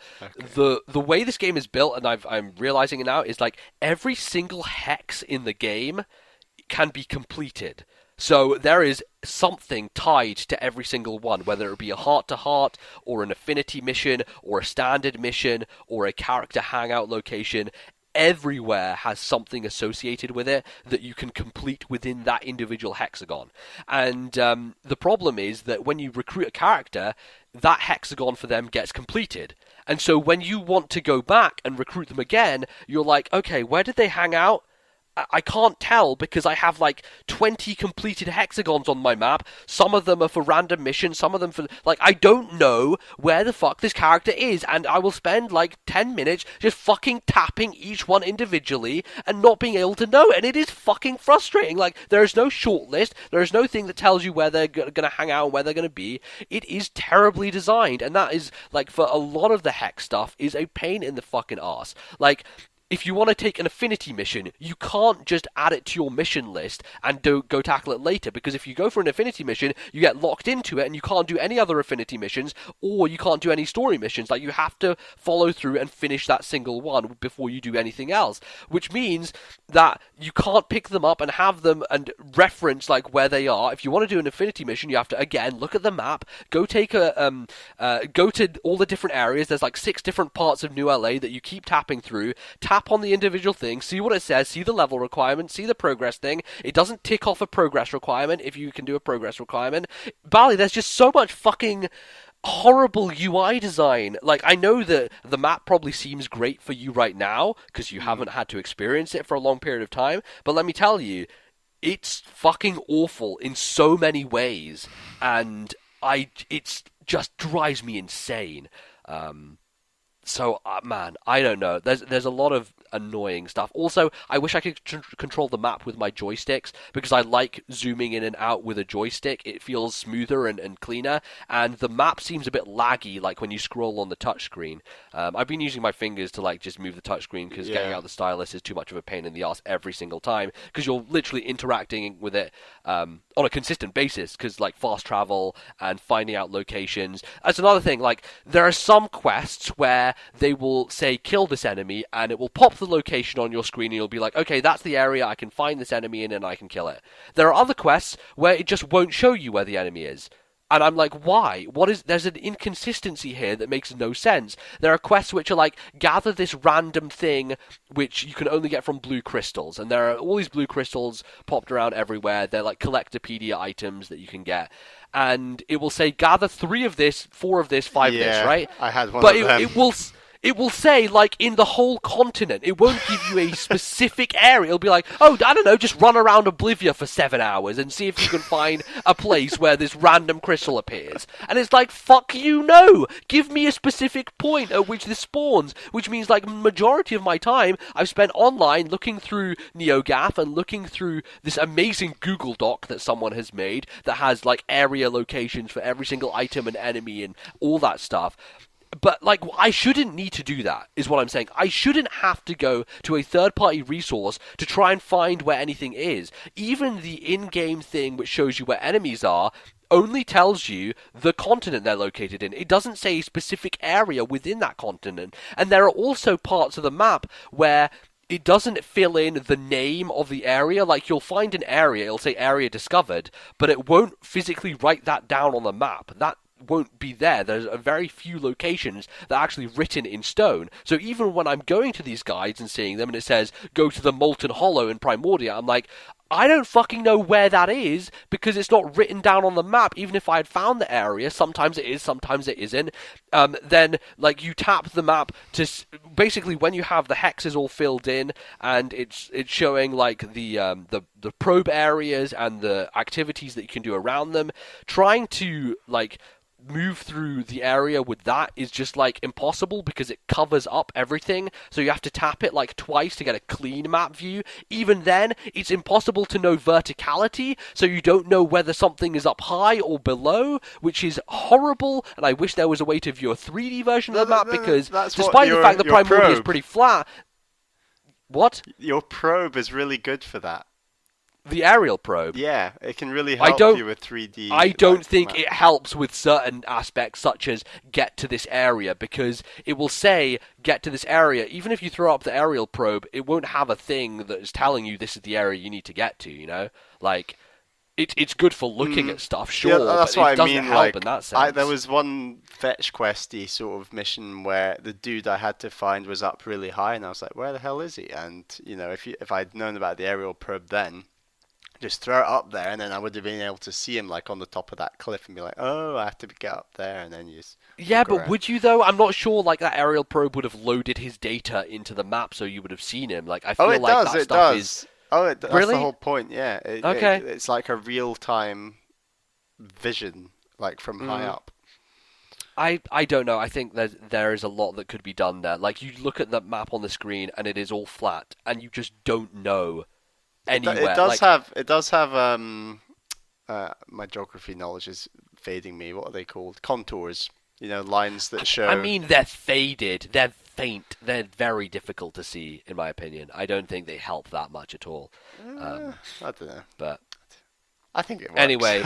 the way this game is built, and I'm realizing it now, is like every single hex in the game can be completed. So there is something tied to every single one, whether it be a heart-to-heart, or an affinity mission, or a standard mission, or a character hangout location. Everywhere has something associated with it that you can complete within that individual hexagon. And the problem is that when you recruit a character, that hexagon for them gets completed. And so when you want to go back and recruit them again, you're like, okay, where did they hang out? I can't tell because I have like 20 completed hexagons on my map. Some of them are for random missions, some of them for like I don't know where the fuck this character is, and I will spend like 10 minutes just fucking tapping each one individually and not being able to know, and it is fucking frustrating. Like there is no shortlist, there is no thing that tells you where they're gonna hang out, where they're gonna be. It is terribly designed, and that is like for a lot of the hex stuff is a pain in the fucking ass. Like if you want to take an affinity mission, you can't just add it to your mission list and go tackle it later, because if you go for an affinity mission, you get locked into it and you can't do any other affinity missions, or you can't do any story missions. Like, you have to follow through and finish that single one before you do anything else, which means that you can't pick them up and have them and reference, like, where they are. If you want to do an affinity mission, you have to, again, look at the map, go take go to all the different areas. There's, like, 6 different parts of New LA that you keep tapping through, tap on the individual thing, see what it says, see the level requirement, see the progress thing. It doesn't tick off a progress requirement if you can do a progress requirement. Bally, there's just so much fucking horrible UI design. Like, I know that the map probably seems great for you right now because you haven't had to experience it for a long period of time, but let me tell you, it's fucking awful in so many ways, and it's just drives me insane. So, man, I don't know. There's a lot of annoying stuff. Also, I wish I could control the map with my joysticks, because I like zooming in and out with a joystick. It feels smoother and cleaner, and the map seems a bit laggy, like when you scroll on the touchscreen. I've been using my fingers to like just move the touchscreen, because getting out the stylus is too much of a pain in the ass every single time, because you're literally interacting with it on a consistent basis, because like fast travel and finding out locations. That's another thing. Like, there are some quests where they will say kill this enemy, and it will pop the location on your screen, and you'll be like, okay, that's the area I can find this enemy in, and I can kill it. There are other quests where it just won't show you where the enemy is. And I'm like, why? There's an inconsistency here that makes no sense. There are quests which are like, gather this random thing which you can only get from blue crystals. And there are all these blue crystals popped around everywhere. They're like collectopedia items that you can get. And it will say, gather 3 of this, 4 of this, 5 of this, right? I had one but of them. It will say, like, in the whole continent. It won't give you a specific area. It'll be like, oh, I don't know, just run around Oblivia for 7 hours and see if you can find a place where this random crystal appears. And it's like, fuck you, no! Give me a specific point at which this spawns. Which means, like, majority of my time, I've spent online looking through NeoGAF and looking through this amazing Google Doc that someone has made that has, like, area locations for every single item and enemy and all that stuff. But, like, I shouldn't need to do that, is what I'm saying. I shouldn't have to go to a third-party resource to try and find where anything is. Even the in-game thing which shows you where enemies are only tells you the continent they're located in. It doesn't say a specific area within that continent. And there are also parts of the map where it doesn't fill in the name of the area. Like, you'll find an area, it'll say area discovered, but it won't physically write that down on the map. That won't be there. There's a very few locations that are actually written in stone. So even when I'm going to these guides and seeing them and it says, go to the Molten Hollow in Primordia, I'm like, I don't fucking know where that is, because it's not written down on the map. Even if I had found the area, sometimes it is, sometimes it isn't. Then, like, you tap the map to basically, when you have the hexes all filled in and it's showing like the probe areas and the activities that you can do around them, trying to like move through the area with that is just like impossible, because it covers up everything. So you have to tap it like twice to get a clean map view. Even then, it's impossible to know verticality, so you don't know whether something is up high or below, which is horrible. And I wish there was a way to view a 3D version of the map, because despite the fact that Primordia is pretty flat. What? Your probe is really good for that. The aerial probe. Yeah, it can really help you with 3D. I don't think it helps with certain aspects, such as get to this area, because it will say get to this area. Even if you throw up the aerial probe, it won't have a thing that is telling you this is the area you need to get to, you know? Like, it's good for looking at stuff, sure, that's but what it doesn't I mean. help Like, in that sense. there was one fetch questy sort of mission where the dude I had to find was up really high, and I was like, where the hell is he? And, you know, if I'd known about the aerial probe then, just throw it up there, and then I would have been able to see him like on the top of that cliff and be like, oh, I have to get up there, and then you just but would you though? I'm not sure. Like, that aerial probe would have loaded his data into the map, so you would have seen him. Like, I feel like that stuff is. Oh, that's the Really? whole point. Yeah, Okay. it's like a real-time vision, like from high Mm. up. I don't know. I think there is a lot that could be done there. Like you look at the map on the screen and it is all flat, and you just don't know It anywhere. does Like have my geography knowledge is fading me. What are they called? Contours. Lines that I show. mean, they're faded, they're faint, they're very difficult to see, in my opinion. I don't think they help that much at all. I don't know. But I think it works. anyway,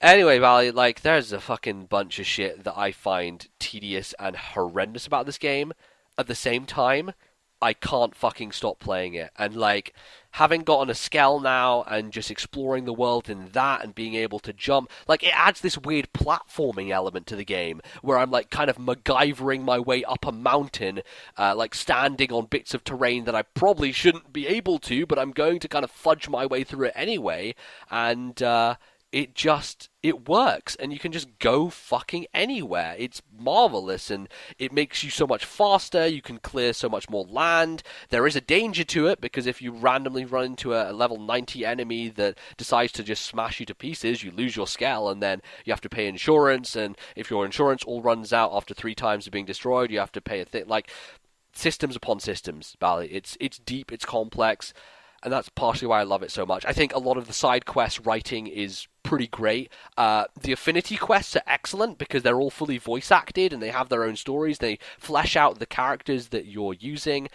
anyway, Valley, like, there's a fucking bunch of shit that I find tedious and horrendous about this game. At the same time, I can't fucking stop playing it. And, like, having gotten a Skell now and just exploring the world in that and being able to jump, like, it adds this weird platforming element to the game where I'm, like, kind of MacGyvering my way up a mountain, like, standing on bits of terrain that I probably shouldn't be able to, but I'm going to kind of fudge my way through it anyway. And, it works, and you can just go fucking anywhere. It's marvelous, and it makes you so much faster. You can clear so much more land. There is a danger to it, because if you randomly run into a level 90 enemy that decides to just smash you to pieces, you lose your Skell, and then you have to pay insurance, and if your insurance all runs out after 3 times of being destroyed, you have to pay a thing. Like, systems upon systems, Bally. It's deep, it's complex, and that's partially why I love it so much. I think a lot of the side quest writing is pretty great. The affinity quests are excellent because they're all fully voice acted and they have their own stories. They flesh out the characters that you're using.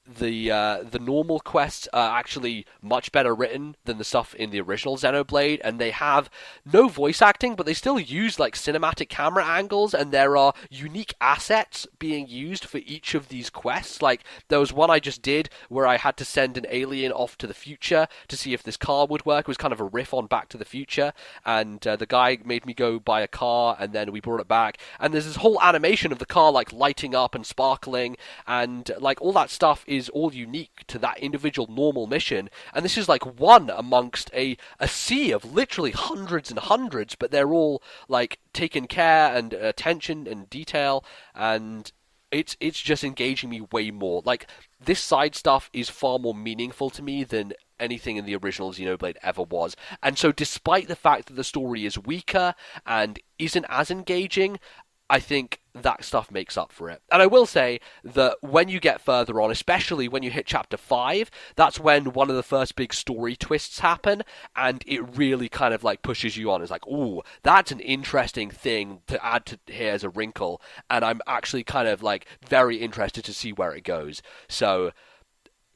The normal quests are actually much better written than the stuff in the original Xenoblade, and they have no voice acting, but they still use like cinematic camera angles, and there are unique assets being used for each of these quests. Like there was one I just did where I had to send an alien off to the future to see if this car would work. It was kind of a riff on Back to the Future, and the guy made me go buy a car, and then we brought it back, and there's this whole animation of the car like lighting up and sparkling, and like all that stuff is all unique to that individual normal mission, and this is like one amongst a sea of literally hundreds and hundreds, but they're all like taken care and attention and detail, and it's just engaging me way more. Like this side stuff is far more meaningful to me than anything in the original Xenoblade ever was. And so despite the fact that the story is weaker and isn't as engaging, I think that stuff makes up for it. And I will say that when you get further on, especially when you hit chapter 5, that's when one of the first big story twists happen, and it really kind of like pushes you on. It's like, ooh, that's an interesting thing to add to here as a wrinkle, and I'm actually kind of like very interested to see where it goes. So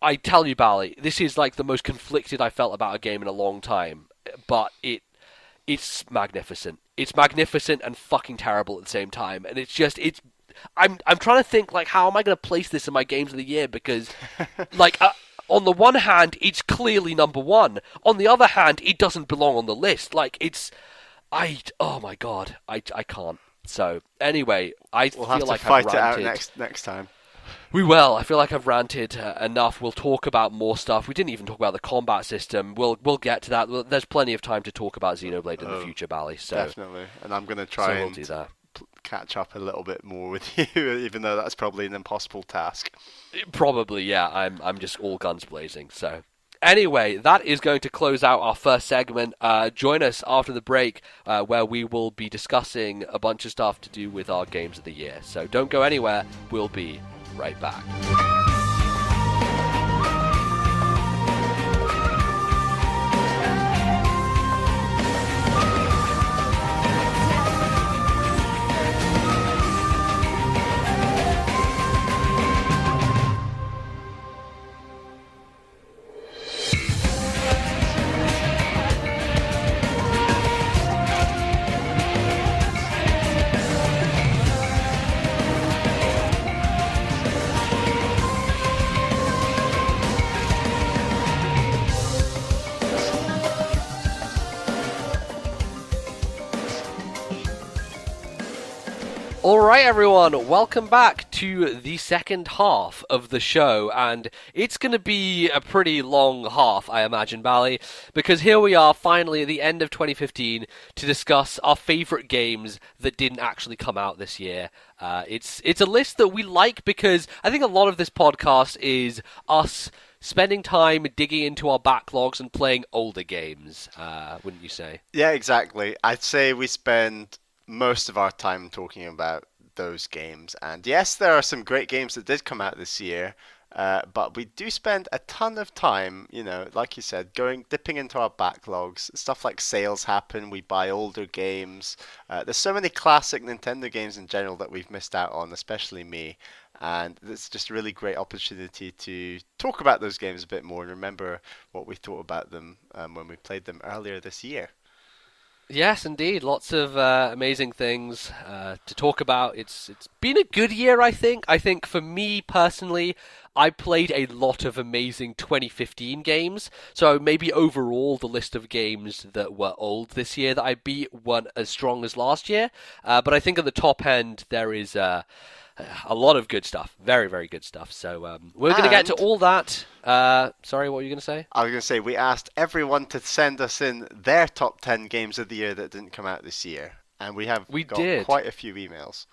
I tell you, Bally, this is like the most conflicted I felt about a game in a long time, but it's magnificent. It's magnificent and fucking terrible at the same time, and I'm trying to think like how am I going to place this in my games of the year, because like on the one hand it's clearly number one, on the other hand it doesn't belong on the list. Like oh my god, I can't. So anyway, We'll have feel to like fight I've it out ranted. next time. We will. I feel like I've ranted enough. We'll talk about more stuff. We didn't even talk about the combat system. We'll get to that. There's plenty of time to talk about Xenoblade in the future, Bally. So Definitely, and I'm going to so try we'll and do that. catch up a little bit more with you, even though that's probably an impossible task. Probably, yeah. I'm just all guns blazing. So anyway, that is going to close out our first segment. Join us after the break, where we will be discussing a bunch of stuff to do with our games of the year. So don't go anywhere. We'll be right back. Alright everyone, welcome back to the second half of the show, and it's going to be a pretty long half, I imagine, Bally, because here we are finally at the end of 2015 to discuss our favourite games that didn't actually come out this year. It's a list that we like because I think a lot of this podcast is us spending time digging into our backlogs and playing older games, wouldn't you say? Yeah, exactly. I'd say we spend most of our time talking about those games. And yes, there are some great games that did come out this year, but we do spend a ton of time, like you said, dipping into our backlogs. Stuff like sales happen, we buy older games. There's so many classic Nintendo games in general that we've missed out on, especially me. And it's just a really great opportunity to talk about those games a bit more and remember what we thought about them when we played them earlier this year. Yes, indeed. Lots of amazing things to talk about. It's been a good year, I think. I think for me personally, I played a lot of amazing 2015 games. So maybe overall, the list of games that were old this year that I beat weren't as strong as last year. But I think at the top end, there is a lot of good stuff. Very, very good stuff. So we're going to get to And all that. Sorry, what were you going to say? I was going to say, we asked everyone to send us in their top 10 games of the year that didn't come out this year. And we got did. quite a few emails.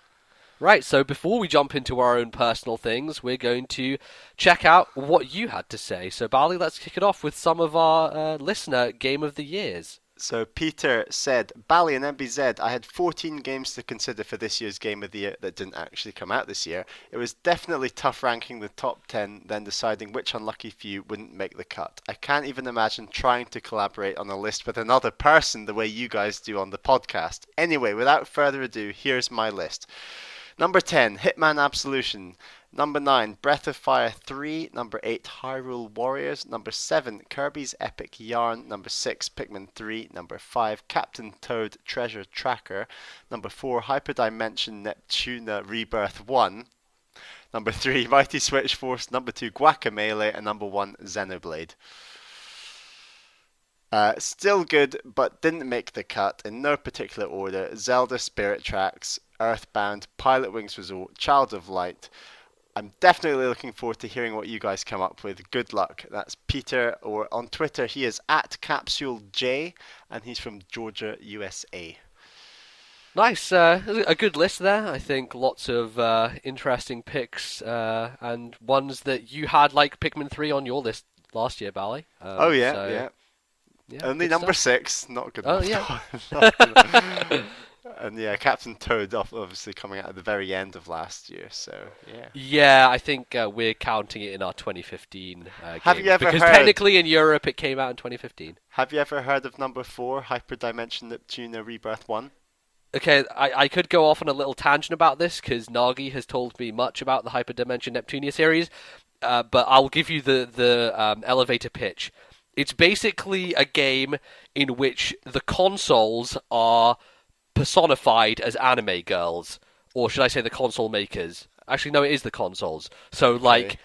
Right, so before we jump into our own personal things, we're going to check out what you had to say. So, Bally, let's kick it off with some of our listener Game of the Years. So Peter said, Bally and MBZ, I had 14 games to consider for this year's Game of the Year that didn't actually come out this year. It was definitely tough ranking the top 10, then deciding which unlucky few wouldn't make the cut. I can't even imagine trying to collaborate on a list with another person the way you guys do on the podcast. Anyway, without further ado, here's my list. Number 10, Hitman Absolution. Number 9, Breath of Fire 3. Number 8, Hyrule Warriors. Number 7, Kirby's Epic Yarn. Number 6, Pikmin 3. Number 5, Captain Toad Treasure Tracker. Number 4, Hyperdimension Neptuna Rebirth 1. Number 3, Mighty Switch Force. Number 2, Guacamelee. And number 1, Xenoblade. Still good, but didn't make the cut in no particular order. Zelda Spirit Tracks, Earthbound, Pilot Wings Resort, Child of Light. I'm definitely looking forward to hearing what you guys come up with. Good luck. That's Peter, or on Twitter he is at CapsuleJ, and he's from Georgia, USA. Nice, a good list there. I think lots of interesting picks and ones that you had, like Pikmin 3, on your list last year, Bally. Oh yeah, yeah. Yeah, Only number 6, not good Oh enough. yeah. And yeah, Captain Toad obviously coming out at the very end of last year, so yeah. Yeah, I think we're counting it in our 2015 Have games, you ever because heard? technically in Europe it came out in 2015. Have you ever heard of number 4, Hyperdimension Neptuna Rebirth 1? Okay, I could go off on a little tangent about this because Nagi has told me much about the Hyperdimension Neptunia series, but I'll give you the elevator pitch. It's basically a game in which the consoles are personified as anime girls, or should I say the console makers? Actually, no, it is the consoles. So, like,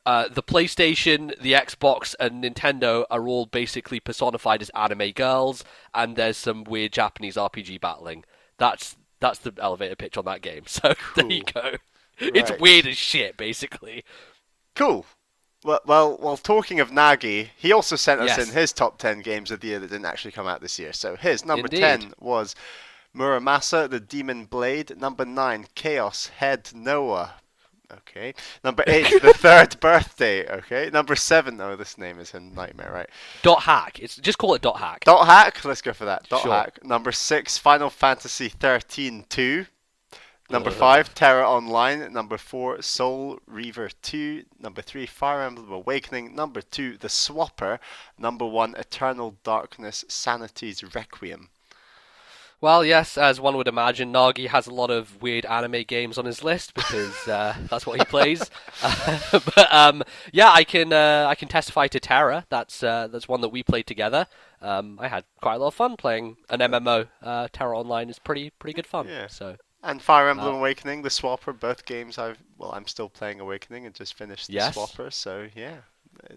the PlayStation, the Xbox, and Nintendo are all basically personified as anime girls, and there's some weird Japanese RPG battling. That's the elevator pitch on that game. So Cool. there you go. It's Right. weird as shit, basically. Cool. Well, talking of Nagi, he also sent us Yes. in his top 10 games of the year that didn't actually come out this year. So his number Indeed. 10 was Muramasa, the Demon Blade. Number 9, Chaos Head Noah. Okay. Number 8, The Third Birthday. Okay. Number 7, oh, this name is a nightmare, right? Dot hack. It's just call it dot hack. Dot Hack, let's go for that. Dot Sure. Hack. Number 6, Final Fantasy 13 2. Number 5, Terra Online. Number 4, Soul Reaver 2. Number 3, Fire Emblem Awakening. Number 2, The Swapper. Number 1, Eternal Darkness Sanity's Requiem. Well, yes, as one would imagine, Nagi has a lot of weird anime games on his list because that's what he plays. But yeah, I can testify to Terra. That's one that we played together. I had quite a lot of fun playing an MMO. Terra Online is pretty good fun. Yeah. So And Fire Emblem Awakening, The Swapper, both games I'm still playing Awakening and just finished The Yes. Swapper, so yeah.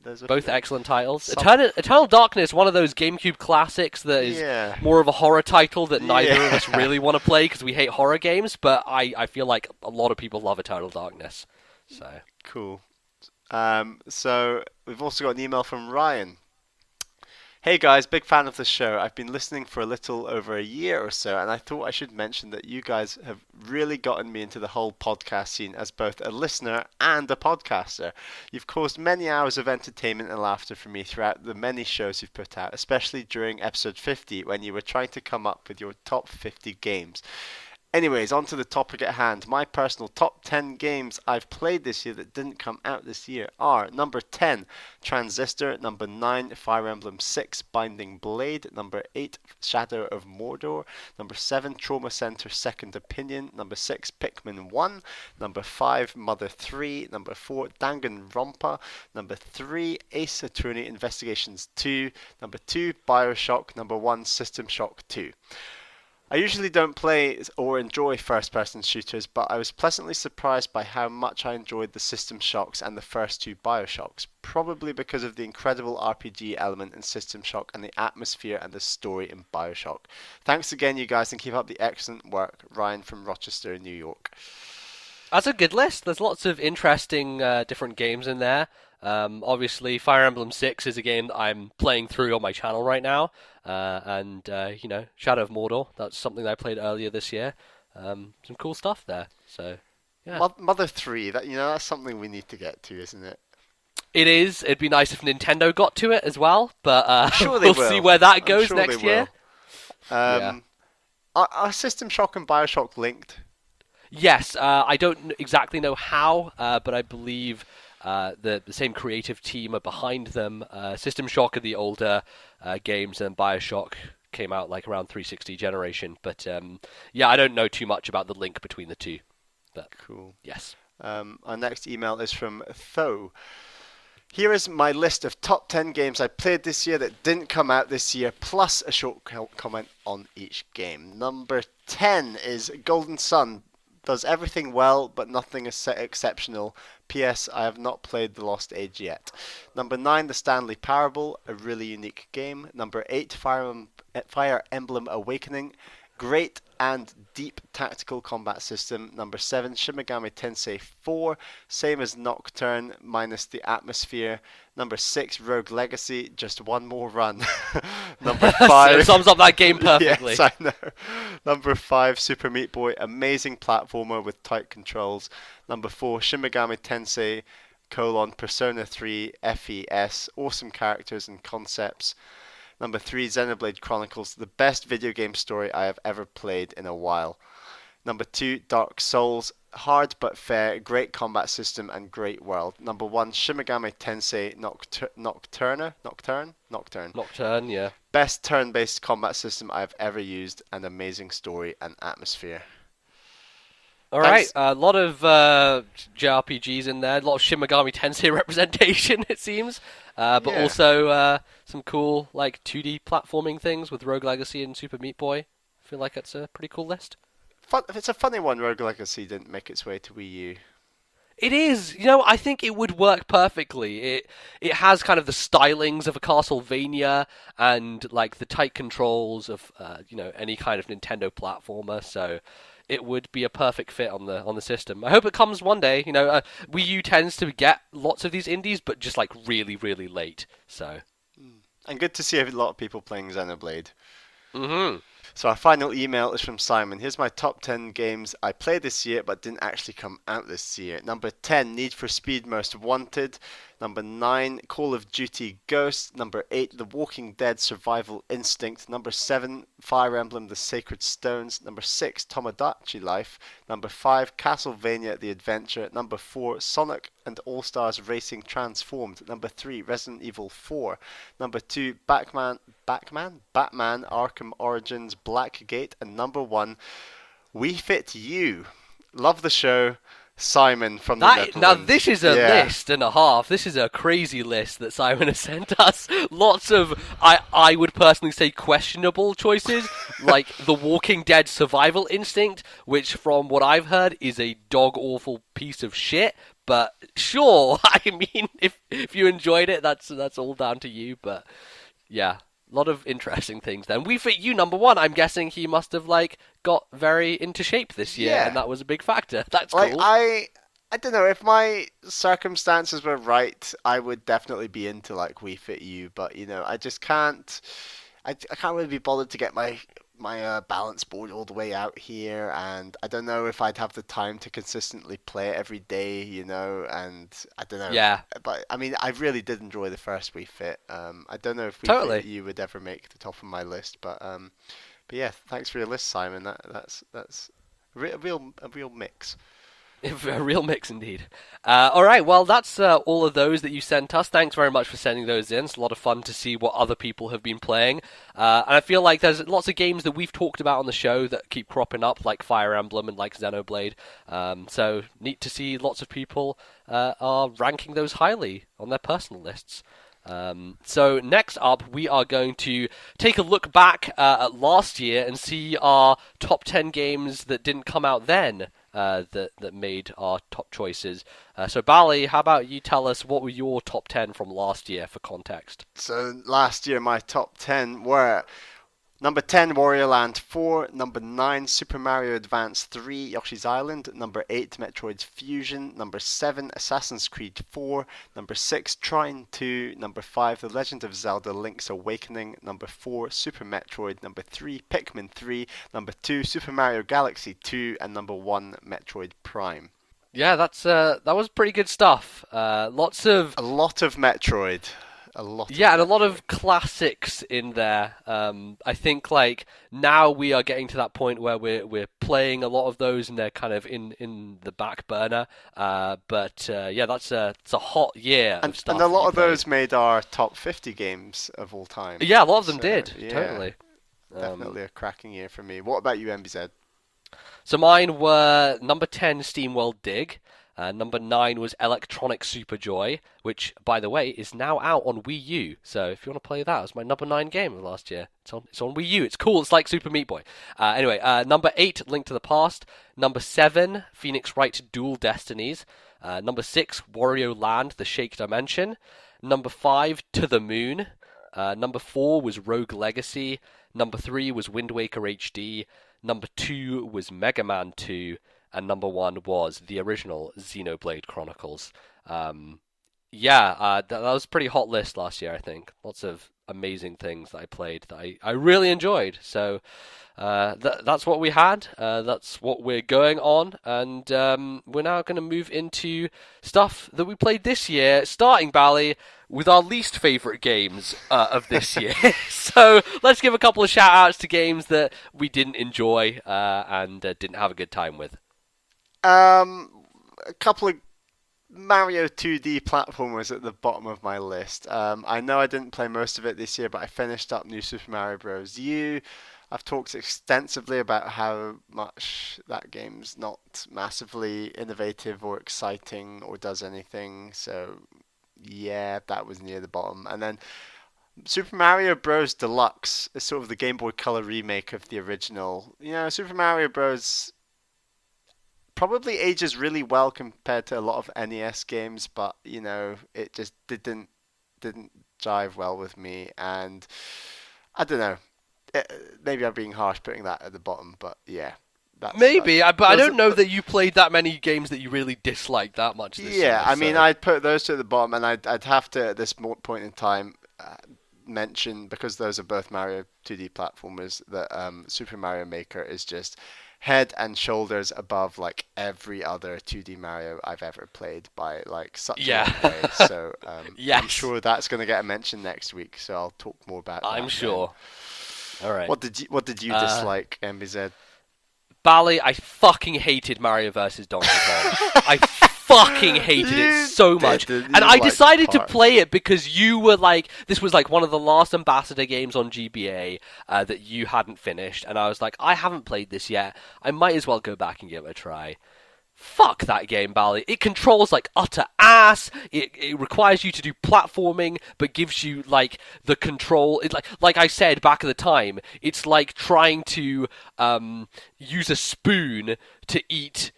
There's both excellent titles. Some- Eternal Darkness, one of those GameCube classics that is Yeah. more of a horror title that neither of us Yeah. really want to play because we hate horror games. But I feel like a lot of people love Eternal Darkness. So Cool. So we've also got an email from Ryan. Hey guys, big fan of the show. I've been listening for a little over a year or so, and I thought I should mention that you guys have really gotten me into the whole podcast scene as both a listener and a podcaster. You've caused many hours of entertainment and laughter for me throughout the many shows you've put out, especially during episode 50 when you were trying to come up with your top 50 games. Anyways, on to the topic at hand. My personal top 10 games I've played this year that didn't come out this year are number 10, Transistor, number 9, Fire Emblem 6, Binding Blade, number 8, Shadow of Mordor, number 7, Trauma Center Second Opinion, number 6, Pikmin 1, number 5, Mother 3, number 4, Danganronpa, number 3, Ace Attorney Investigations 2, number 2, Bioshock, number 1, System Shock 2. I usually don't play or enjoy first-person shooters, but I was pleasantly surprised by how much I enjoyed the System Shocks and the first two Bioshocks, probably because of the incredible RPG element in System Shock and the atmosphere and the story in Bioshock. Thanks again, you guys, and keep up the excellent work. Ryan from Rochester, New York. That's a good list. There's lots of interesting different games in there. Obviously, Fire Emblem 6 is a game that I'm playing through on my channel right now. And Shadow of Mordor, that's something that I played earlier this year. Some cool stuff there. So, yeah. Mother 3, that's something we need to get to, isn't it? It is. It'd be nice if Nintendo got to it as well, but sure we'll see where that goes sure next year. Yeah. Are System Shock and Bioshock linked? Yes, I don't exactly know how, but I believe the same creative team are behind them. System Shock are the older games, and Bioshock came out like around 360 generation. But I don't know too much about the link between the two. But cool. Yes. Our next email is from Tho. Here is my list of top 10 games I played this year that didn't come out this year, plus a short comment on each game. Number 10 is Golden Sun. Does everything well, but nothing is exceptional. P.S. I have not played The Lost Age yet. Number 9, The Stanley Parable, a really unique game. Number 8, Fire Emblem Awakening, great and deep tactical combat system. Number 7, Shin Megami Tensei 4, same as Nocturne, minus the atmosphere. Number 6, Rogue Legacy, just one more run. Number 5... sums up that game perfectly. Yes, I know. Number 5, Super Meat Boy, amazing platformer with tight controls. Number 4, Shin Megami Tensei, Persona 3, FES, awesome characters and concepts. Number 3, Xenoblade Chronicles, the best video game story I have ever played in a while. Number 2, Dark Souls, hard but fair, great combat system and great world. Number 1, Shin Megami Tensei Nocturne, yeah. Best turn-based combat system I've ever used, and amazing story and atmosphere. Alright, a lot of JRPGs in there, a lot of Shin Megami Tensei representation, it seems. But also some cool 2D platforming things with Rogue Legacy and Super Meat Boy. I feel like it's a pretty cool list. It's a funny one, Rogue Legacy didn't make its way to Wii U. It is. I think it would work perfectly. It has kind of the stylings of a Castlevania and the tight controls of any kind of Nintendo platformer. So it would be a perfect fit on the system. I hope it comes one day. Wii U tends to get lots of these indies, but just really, really late. So. And good to see a lot of people playing Xenoblade. Mm-hmm. So our final email is from Simon. Here's my top 10 games I played this year but didn't actually come out this year. Number 10, Need for Speed Most Wanted. Number 9, Call of Duty Ghosts. Number 8, The Walking Dead Survival Instinct. Number 7, Fire Emblem The Sacred Stones. Number 6, Tomodachi Life. Number 5, Castlevania The Adventure. Number 4, Sonic and All-Stars Racing Transformed. Number 3, Resident Evil 4. Number 2, Batman Arkham Origins Blackgate. And number 1, We Fit You. Love the show. Simon from the Netherlands. Now this is a list and a half. This is a crazy list that Simon has sent us. Lots of, I would personally say, questionable choices, like The Walking Dead Survival Instinct, which from what I've heard is a dog-awful piece of shit. But sure, I mean, if you enjoyed it, that's all down to you. But yeah, a lot of interesting things then. We Fit You, number 1. I'm guessing he must have got very into shape this year, and that was a big factor. That's cool. I don't know if my circumstances were right, I would definitely be into like Wii Fit U, but I just can't. I can't really be bothered to get my balance board all the way out here, and I don't know if I'd have the time to consistently play it every day, and I don't know. Yeah, But I mean, I really did enjoy the first Wii Fit. I don't know if Wii Fit totally. U would ever make the top of my list, but yeah, thanks for your list, Simon. That's a real mix. A real mix indeed. All right, well, that's all of those that you sent us. Thanks very much for sending those in. It's a lot of fun to see what other people have been playing. And I feel like there's lots of games that we've talked about on the show that keep cropping up, like Fire Emblem and like Xenoblade. So neat to see lots of people are ranking those highly on their personal lists. So next up, we are going to take a look back at last year and see our top 10 games that didn't come out then that made our top choices. So Bally, how about you tell us what were your top 10 from last year for context? So last year, my top 10 were number 10, Wario Land 4. Number 9, Super Mario Advance 3, Yoshi's Island. Number 8, Metroid Fusion. Number 7, Assassin's Creed 4. Number 6, Trine 2. Number 5, The Legend of Zelda Link's Awakening. Number 4, Super Metroid. Number 3, Pikmin 3. Number 2, Super Mario Galaxy 2. And number 1, Metroid Prime. Yeah, that was pretty good stuff. Lots of A lot of Metroid. A lot. Yeah, Of and a lot Metroid. of classics in there. I think like now we are getting to that point where we're playing a lot of those and they're kind of in the back burner. But yeah, it's a hot year of And stuff a that lot you of played. those made our top 50 games of all time. Yeah, a lot of them So, did yeah, totally. Um, definitely a cracking year for me. What about you, MBZ? so mine were number 10, SteamWorld Dig. Number 9 was Electronic Super Joy, which, by the way, is now out on Wii U. So if you want to play that, it was my number 9 game of last year. It's on Wii U. It's cool. It's like Super Meat Boy. Anyway, number 8, Link to the Past. Number 7, Phoenix Wright Dual Destinies. Number 6, Wario Land, The Shake Dimension. Number 5, To the Moon. Number 4 was Rogue Legacy. Number 3 was Wind Waker HD. Number 2 was Mega Man 2. And number 1 was the original Xenoblade Chronicles. That was a pretty hot list last year, I think. Lots of amazing things that I played that I really enjoyed. So that's what we had. That's what we're going on. And we're now going to move into stuff that we played this year, starting, Bally, with our least favourite games of this year. So let's give a couple of shout-outs to games that we didn't enjoy and didn't have a good time with. A couple of Mario 2D platformers at the bottom of my list. I know I didn't play most of it this year, but I finished up New Super Mario Bros. U. I've talked extensively about how much that game's not massively innovative or exciting or does anything. So, yeah, that was near the bottom. And then Super Mario Bros. Deluxe is sort of the Game Boy Color remake of the original. Super Mario Bros. Probably ages really well compared to a lot of NES games, but it just didn't jive well with me, and I don't know. Maybe I'm being harsh putting that at the bottom, but yeah, that's Maybe, but I those don't know that you played that many games that you really disliked that much this year. yeah. I mean, So. I'd put those two at the bottom, and I'd have to at this point in time mention, because those are both Mario 2D platformers, that Super Mario Maker is just head and shoulders above like every other 2D Mario I've ever played by like such a Yeah. long way. So I'm Yes. sure that's going to get a mention next week. So I'll talk more about that I'm then. sure. All right. What did you dislike, MBZ? Bally, I fucking hated Mario vs. Donkey Kong. I fucking hated You it so much. did, And you I liked decided to parts. play it because you were like, this was like one of the last Ambassador games on GBA that you hadn't finished. And I was like, I haven't played this yet. I might as well go back and give it a try. Fuck that game, Bally. It controls like utter ass. It requires you to do platforming, but gives you like the control. It like I said back at the time, it's like trying to use a spoon to eat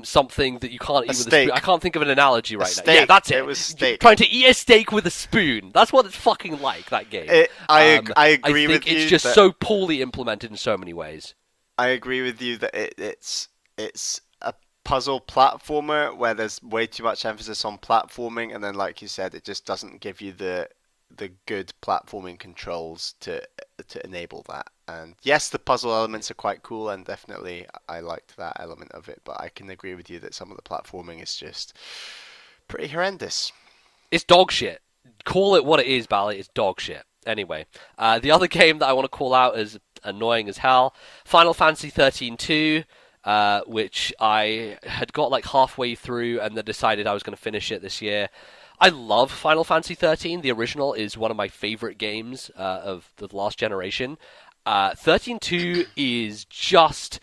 something that you can't eat with a steak. spoon. I can't think of an analogy right now. Steak. Yeah, that's it. It was steak. Trying to eat a steak with a spoon. That's what it's fucking like, that game. I agree I think with you. it's just that, so poorly implemented in so many ways. I agree with you that it's a puzzle platformer where there's way too much emphasis on platforming, and then, like you said, it just doesn't give you the good platforming controls to enable that. And yes, the puzzle elements are quite cool, and definitely I liked that element of it. But I can agree with you that some of the platforming is just pretty horrendous. It's dog shit. Call it what it is, Bally. It's dog shit. Anyway, the other game that I want to call out is annoying as hell. Final Fantasy 13-2, which I had got like halfway through and then decided I was going to finish it this year. I love Final Fantasy 13. The original is one of my favorite games of the last generation. 13-2 is just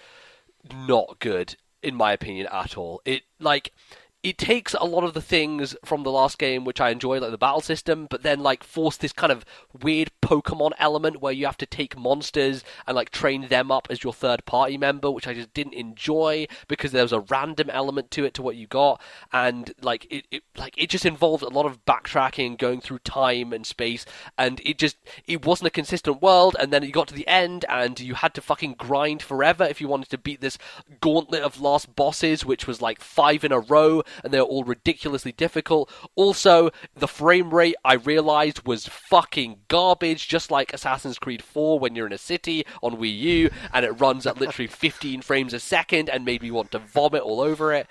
not good, in my opinion, at all. It takes a lot of the things from the last game, which I enjoy, like the battle system, but then like force this kind of weird Pokemon element where you have to take monsters and like train them up as your third party member, which I just didn't enjoy because there was a random element to it to what you got, and like it just involved a lot of backtracking, going through time and space, and it wasn't a consistent world. And then you got to the end and you had to fucking grind forever if you wanted to beat this gauntlet of last bosses, which was like 5 in a row, and they're all ridiculously difficult. Also, the frame rate, I realized, was fucking garbage, just like Assassin's Creed 4 when you're in a city on Wii U, and it runs at literally 15 frames a second and made me want to vomit all over it.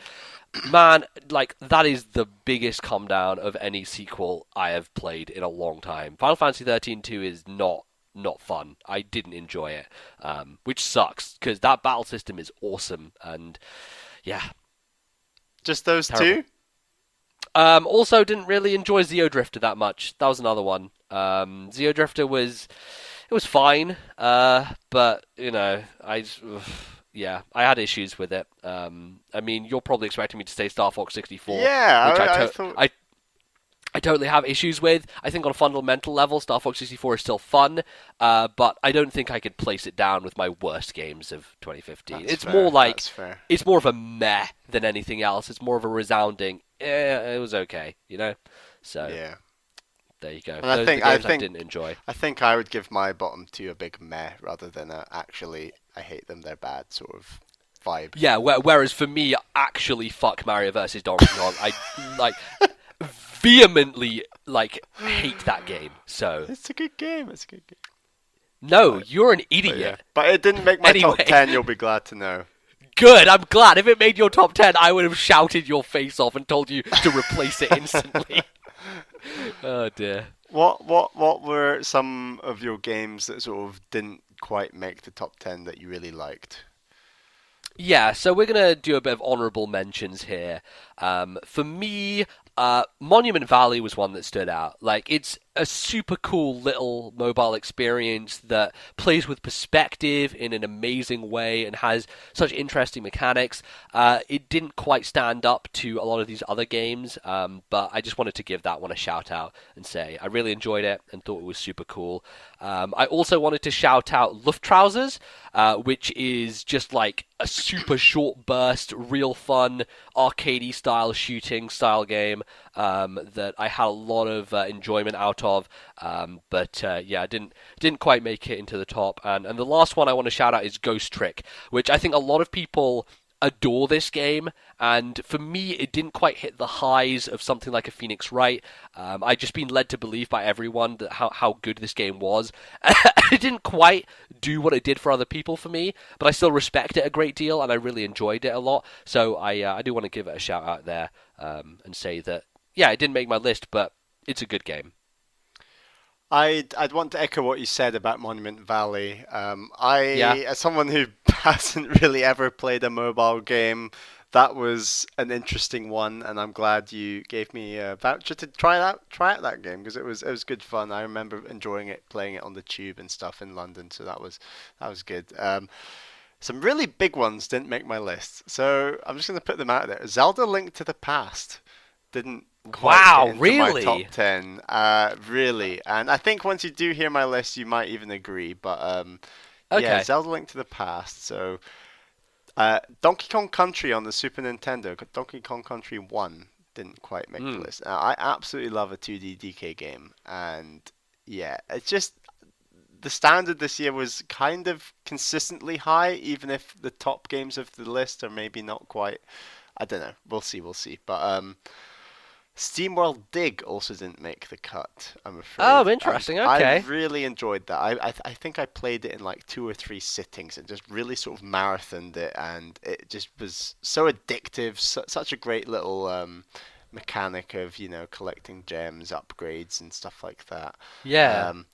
Man, like, that is the biggest come down of any sequel I have played in a long time. Final Fantasy 13-2 is not fun. I didn't enjoy it, which sucks, because that battle system is awesome, and yeah. Just those Terrible. two? Also, didn't really enjoy Xeodrifter that much. That was another one. Xeodrifter was fine, but you know, yeah, I had issues with it. I mean, you're probably expecting me to say Star Fox 64, Yeah, which I thought. I totally have issues with. I think on a fundamental level, Star Fox 64 is still fun, but I don't think I could place it down with my worst games of 2015. That's It's fair, more like, that's fair. it's more of a meh than anything else. It's more of a resounding, it was okay, you know? So, Yeah. there you go. And Those are the games I didn't enjoy. I think I would give my bottom two a big meh rather than a actually I hate them, they're bad sort of vibe. Yeah, whereas for me, actually, fuck Mario vs. Donkey Kong. I, like, vehemently, like, hate that game, so... It's a good game. It's a good game. No, you're an But, idiot. yeah. But it didn't make my Anyway. top 10, you'll be glad to know. Good, I'm glad. If it made your top 10, I would have shouted your face off and told you to replace it instantly. Oh dear. What were some of your games that sort of didn't quite make the top 10 that you really liked? Yeah, so we're going to do a bit of honourable mentions here. For me, Monument Valley was one that stood out. Like, it's a super cool little mobile experience that plays with perspective in an amazing way and has such interesting mechanics. It didn't quite stand up to a lot of these other games, but I just wanted to give that one a shout out and say I really enjoyed it and thought it was super cool. I also wanted to shout out Luftrausers, which is just like a super short burst, real fun, arcadey style shooting style game that I had a lot of enjoyment out of. But yeah, didn't quite make it into the top. And the last one I want to shout out is Ghost Trick, which I think a lot of people adore this game, and for me it didn't quite hit the highs of something like a Phoenix Wright. I'd just been led to believe by everyone that how good this game was. It didn't quite do what it did for other people for me, but I still respect it a great deal and I really enjoyed it a lot. So I do want to give it a shout out there, and say that yeah, it didn't make my list, but it's a good game. I'd want to echo what you said about Monument Valley. Yeah. As someone who hasn't really ever played a mobile game, that was an interesting one, and I'm glad you gave me a voucher to try out that game because it was good fun. I remember enjoying it, playing it on the tube and stuff in London, so that was good. Some really big ones didn't make my list, so I'm just going to put them out there. Zelda: Link to the Past didn't quite Wow, get into my really? top 10. Really. And I think once you do hear my list, you might even agree. But yeah, Okay. Zelda Link to the Past. So Donkey Kong Country on the Super Nintendo, Donkey Kong Country 1 didn't quite make the list. Now, I absolutely love a 2D DK game. And yeah, it's just the standard this year was kind of consistently high, even if the top games of the list are maybe not quite I don't know. We'll see. But SteamWorld Dig also didn't make the cut, I'm afraid. Oh, interesting. I Okay. really enjoyed that. I think I played it in like 2 or 3 sittings and just really sort of marathoned it, and it just was so addictive. Such a great little mechanic of collecting gems, upgrades, and stuff like that. Yeah. Um,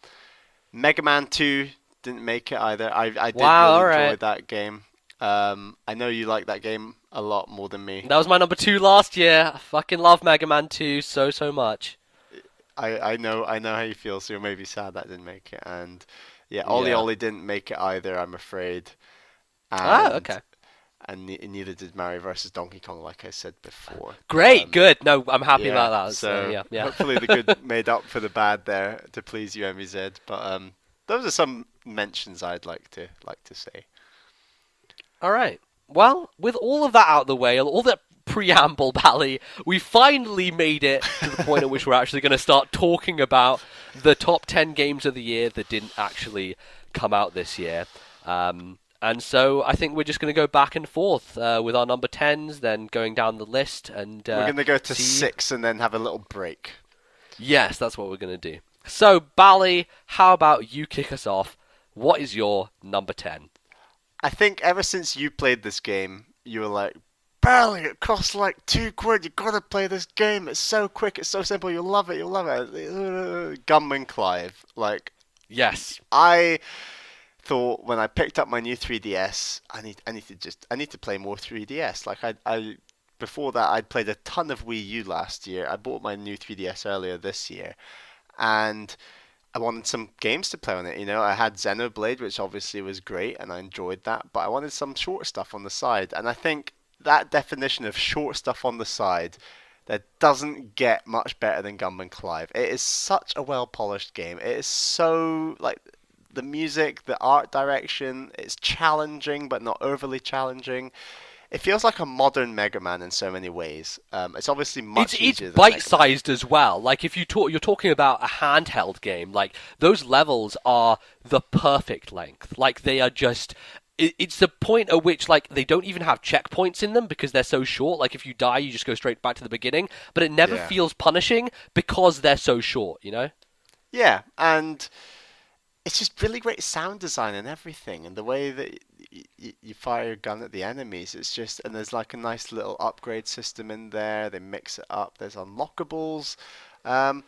Mega Man 2 didn't make it either. I did Wow. really All enjoy right. that game. I know you like that game a lot more than me. That was my number two last year. I fucking love Mega Man 2 so much. I know how you feel, so you're maybe sad that didn't make it. And yeah, Ollie Yeah. Ollie didn't make it either, I'm afraid. Ah, And okay. neither did Mario versus Donkey Kong, like I said before. Great. Good. No, I'm happy Yeah, about that. So so yeah, yeah. hopefully the good made up for the bad there to please you, MVZ. But those are some mentions I'd like to say. All right. Well, with all of that out of the way, all that preamble, Bally, we finally made it to the point at which we're actually going to start talking about the top 10 games of the year that didn't actually come out this year. And so I think we're just going to go back and forth with our number 10s, then going down the list and We're going to go to see. 6 and then have a little break. Yes, that's what we're going to do. So, Bally, how about you kick us off? What is your number 10? I think ever since you played this game, you were like, Barely, it costs like £2. You gotta play this game. It's so quick. It's so simple. You'll love it. You'll love it. Gunman Clive. Like Yes. I thought when I picked up my new 3DS, I need to play more 3DS. Like I before that I'd played a ton of Wii U last year. I bought my new 3DS earlier this year, and I wanted some games to play on it. I had Xenoblade, which obviously was great, and I enjoyed that. But I wanted some short stuff on the side, and I think that definition of short stuff on the side, that doesn't get much better than Gunman Clive. It is such a well polished game. It is so like the music, the art direction. It's challenging, but not overly challenging. It feels like a modern Mega Man in so many ways. It's obviously much It's easier than Mega Man. bite-sized as well. Like if you're talking about a handheld game, like those levels are the perfect length. Like they are just it's the point at which like they don't even have checkpoints in them because they're so short. Like if you die, you just go straight back to the beginning, but it never Yeah. feels punishing because they're so short, you know? Yeah, and it's just really great sound design and everything, and the way that you fire your gun at the enemies. It's just, and there's like a nice little upgrade system in there. They mix it up. There's unlockables. Um,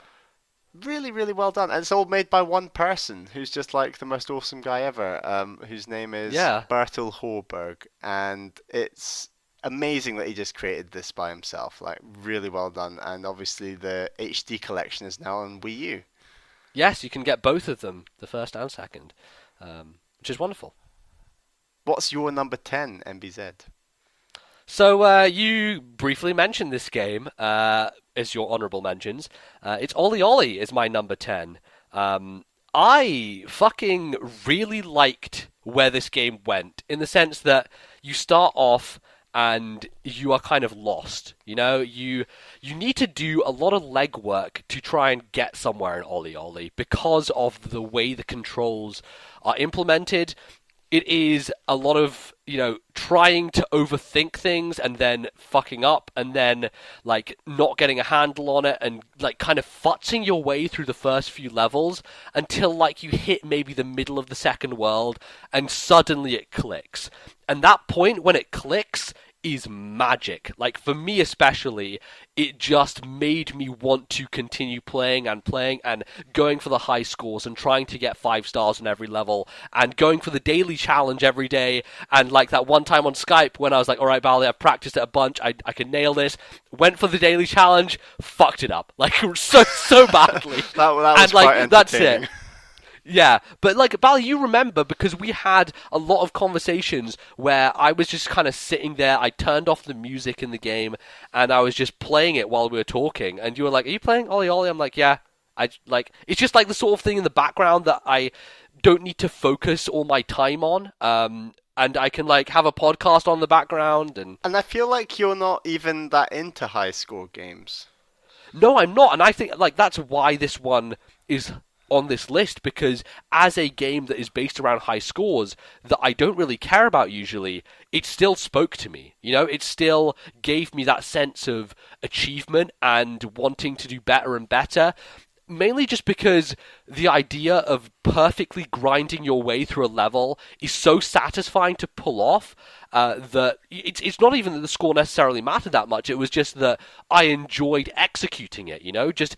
Really, really well done. And it's all made by one person who's just like the most awesome guy ever, whose name is Yeah. Bertil Horberg. And it's amazing that he just created this by himself. Like, really well done. And obviously, the HD collection is now on Wii U. Yes, you can get both of them, the first and second, which is wonderful. What's your number 10, MBZ? So you briefly mentioned this game as your honourable mentions. It's Ollie Ollie is my number 10. I fucking really liked where this game went in the sense that you start off and you are kind of lost. You need to do a lot of legwork to try and get somewhere in Ollie Ollie because of the way the controls are implemented. It is a lot of, trying to overthink things and then fucking up and then, like, not getting a handle on it and, like, kind of futzing your way through the first few levels until, like, you hit maybe the middle of the second world and suddenly it clicks. And that point when it clicks is magic. Like, for me especially, it just made me want to continue playing and going for the high scores and trying to get 5 stars on every level and going for the daily challenge every day. And like that one time on Skype when I was like, all right, Bally, I've practiced it a bunch, I can nail this, went for the daily challenge, fucked it up like so badly. That was And quite like that's entertaining. it. Yeah, but like Bally, you remember because we had a lot of conversations where I was just kind of sitting there. I turned off the music in the game and I was just playing it while we were talking. And you were like, "Are you playing Ollie Ollie?" I'm like, "Yeah." I like it's just like the sort of thing in the background that I don't need to focus all my time on. And I can like have a podcast on the background and And I feel like you're not even that into high score games. no, I'm not. And I think like that's why this one is on this list because as a game that is based around high scores that I don't really care about usually, it still spoke to me. You know, it still gave me that sense of achievement and wanting to do better and better. Mainly just because the idea of perfectly grinding your way through a level is so satisfying to pull off that it's not even that the score necessarily mattered that much. It was just that I enjoyed executing it, you know, just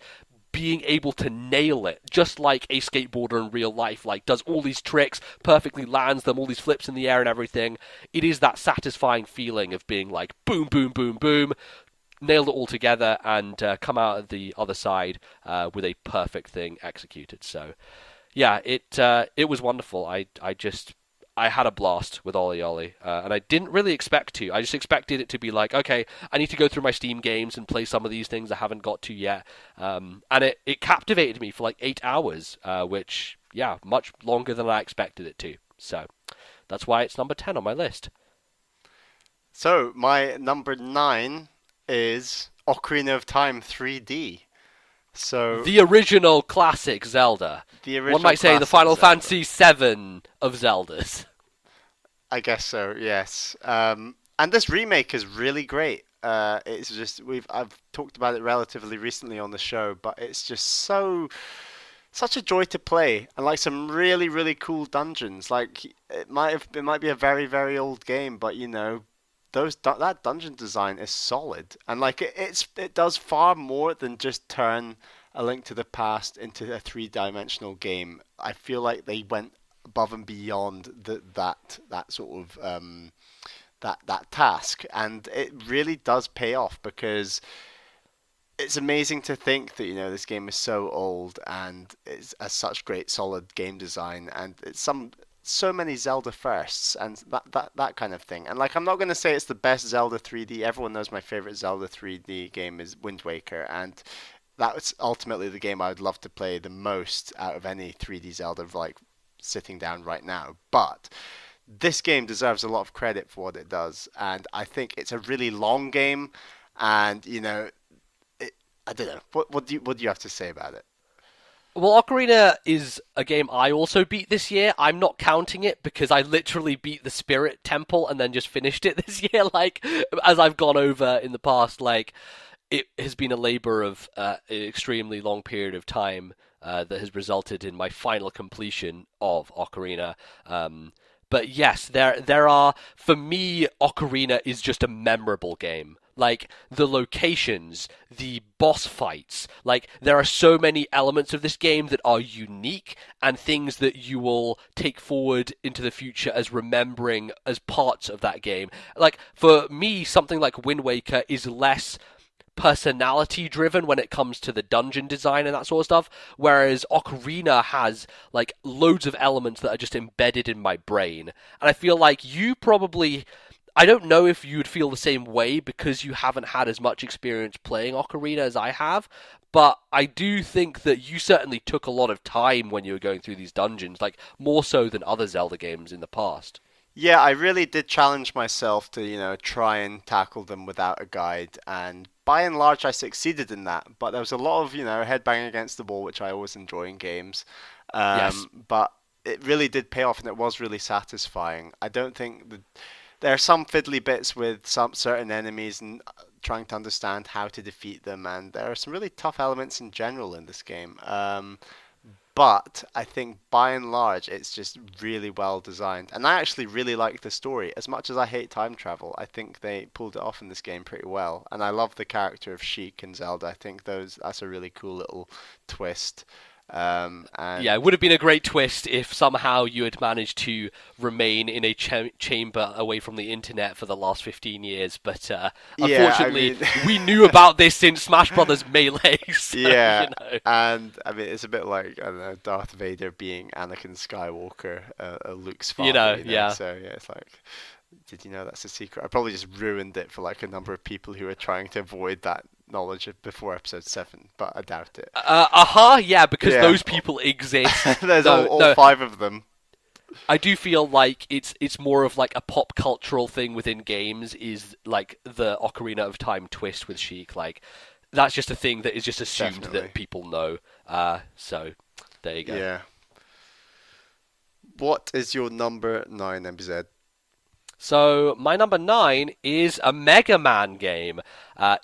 being able to nail it, just like a skateboarder in real life, like does all these tricks, perfectly lands them, all these flips in the air and everything. It is that satisfying feeling of being like boom, boom, boom, boom, nailed it all together and come out of the other side with a perfect thing executed. So, yeah, it was wonderful. I had a blast with Ollie Ollie, and I didn't really expect to. I just expected it to be like, okay, I need to go through my Steam games and play some of these things I haven't got to yet. And it captivated me for like 8 hours, which, yeah, much longer than I expected it to. So that's why it's number 10 on my list. So my number 9 is Ocarina of Time 3D. So the original classic Zelda. the original One might say the classic Final Zelda. Fantasy VII of Zeldas. I guess so, yes. And this remake is really great. It's just I've talked about it relatively recently on the show, but it's just such a joy to play, and like some really really cool dungeons. Like it might be a very very old game, but you know that dungeon design is solid, and like it does far more than just turn A Link to the Past into a three-dimensional game. I feel like they went above and beyond that sort of that task, and it really does pay off because it's amazing to think that this game is so old and it's has such great solid game design, and it's so many Zelda firsts and that kind of thing. And like, I'm not going to say it's the best Zelda 3D. Everyone knows my favorite Zelda 3D game is Wind Waker, and that's ultimately the game I would love to play the most out of any 3D Zelda, like sitting down right now. But this game deserves a lot of credit for what it does, and I think it's a really long game, and I don't know. What do you have to say about it? Well, Ocarina is a game I also beat this year. I'm not counting it because I literally beat the Spirit Temple and then just finished it this year. Like, as I've gone over in the past, like, it has been a labor of an extremely long period of time that has resulted in my final completion of Ocarina. But yes, there are, for me, Ocarina is just a memorable game. Like, the locations, the boss fights, like, there are so many elements of this game that are unique and things that you will take forward into the future as remembering as parts of that game. Like, for me, something like Wind Waker is less personality driven when it comes to the dungeon design and that sort of stuff, whereas Ocarina has like loads of elements that are just embedded in my brain. And I feel like you probably, I don't know if you'd feel the same way because you haven't had as much experience playing Ocarina as I have, but I do think that you certainly took a lot of time when you were going through these dungeons, like more so than other Zelda games in the past. Yeah, I really did challenge myself to, try and tackle them without a guide, and by and large I succeeded in that. But there was a lot of, headbanging against the wall, which I always enjoy in games. Yes. But it really did pay off, and it was really satisfying. I don't think that there are some fiddly bits with some certain enemies and trying to understand how to defeat them, and there are some really tough elements in general in this game. But I think by and large it's just really well designed. And I actually really like the story. As much as I hate time travel, I think they pulled it off in this game pretty well. And I love the character of Sheik and Zelda. I think that's a really cool little twist. And Yeah, it would have been a great twist if somehow you had managed to remain in a chamber away from the internet for the last 15 years, but unfortunately, we knew about this in Smash Brothers Melee, so, yeah, you know. and I mean it's a bit like, I don't know, Darth Vader being Anakin Skywalker, Luke's father. Yeah. So yeah, it's like, did you know that's a secret? I probably just ruined it for like a number of people who are trying to avoid that knowledge before episode 7, but I doubt it. Yeah, because Yeah. those people exist. There's No, all no, 5 of them. I do feel like it's more of like a pop cultural thing within games, is like the Ocarina of Time twist with Sheik. Like, that's just a thing that is just assumed Definitely. that people know. So There you go. Yeah. What is your number 9, MBZ? So my number 9 is a Mega Man game.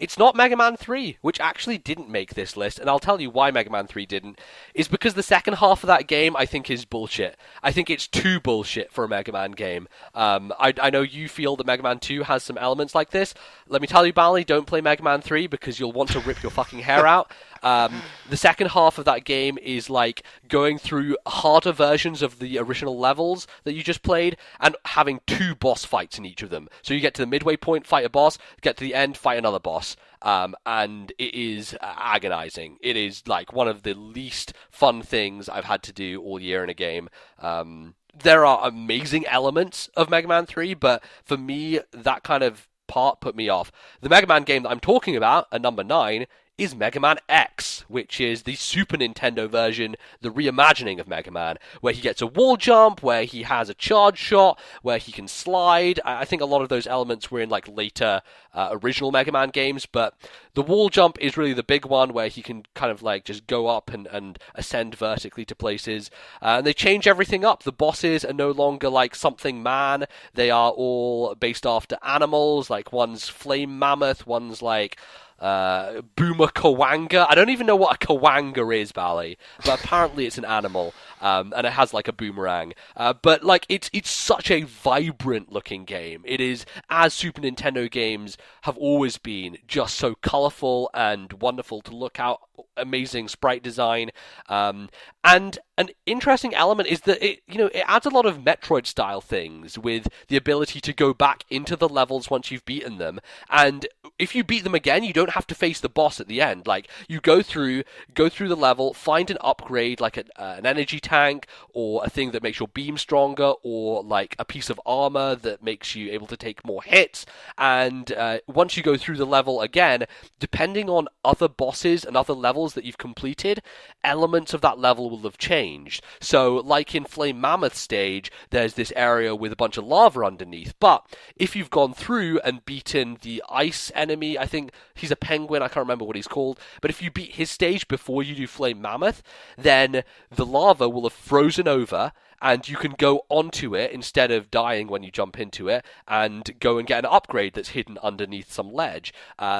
It's not Mega Man 3, which actually didn't make this list, and I'll tell you why Mega Man 3 didn't. Is because the second half of that game I think is bullshit. I think it's too bullshit for a Mega Man game. I know you feel that Mega Man 2 has some elements like this. Let me tell you, Bally, don't play Mega Man 3 because you'll want to rip your fucking hair out. The second half of that game is like going through harder versions of the original levels that you just played and having 2 boss fights in each of them. So you get to the midway point, fight a boss, get to the end, fight another boss. And it is agonizing. It is like one of the least fun things I've had to do all year in a game. There are amazing elements of Mega Man 3, but for me, that kind of part put me off. The Mega Man game that I'm talking about, at number 9, is Mega Man X, which is the Super Nintendo version, the reimagining of Mega Man, where he gets a wall jump, where he has a charge shot, where he can slide. I think a lot of those elements were in like later original Mega Man games, but the wall jump is really the big one, where he can kind of like just go up and ascend vertically to places. And they change everything up. The bosses are no longer like something man. They are all based after animals, like one's Flame Mammoth, one's like Boomer Kawanga. I don't even know what a Kawanga is, Bally, but apparently it's an animal, and it has like a boomerang. But like it's such a vibrant looking game. It is, as Super Nintendo games have always been, just so colorful and wonderful to look at. Amazing sprite design, and an interesting element is that it adds a lot of Metroid style things with the ability to go back into the levels once you've beaten them, and if you beat them again, you don't have to face the boss at the end. Like, you go through the level, find an upgrade like an energy tank, or a thing that makes your beam stronger, or like a piece of armor that makes you able to take more hits, and once you go through the level again, depending on other bosses and other levels that you've completed, elements of that level will have changed. So, like in Flame Mammoth stage, there's this area with a bunch of lava underneath, but if you've gone through and beaten the ice enemy, I think he's a penguin, I can't remember what he's called, but if you beat his stage before you do Flame Mammoth, then the lava will have frozen over, and you can go onto it instead of dying when you jump into it, and go and get an upgrade that's hidden underneath some ledge.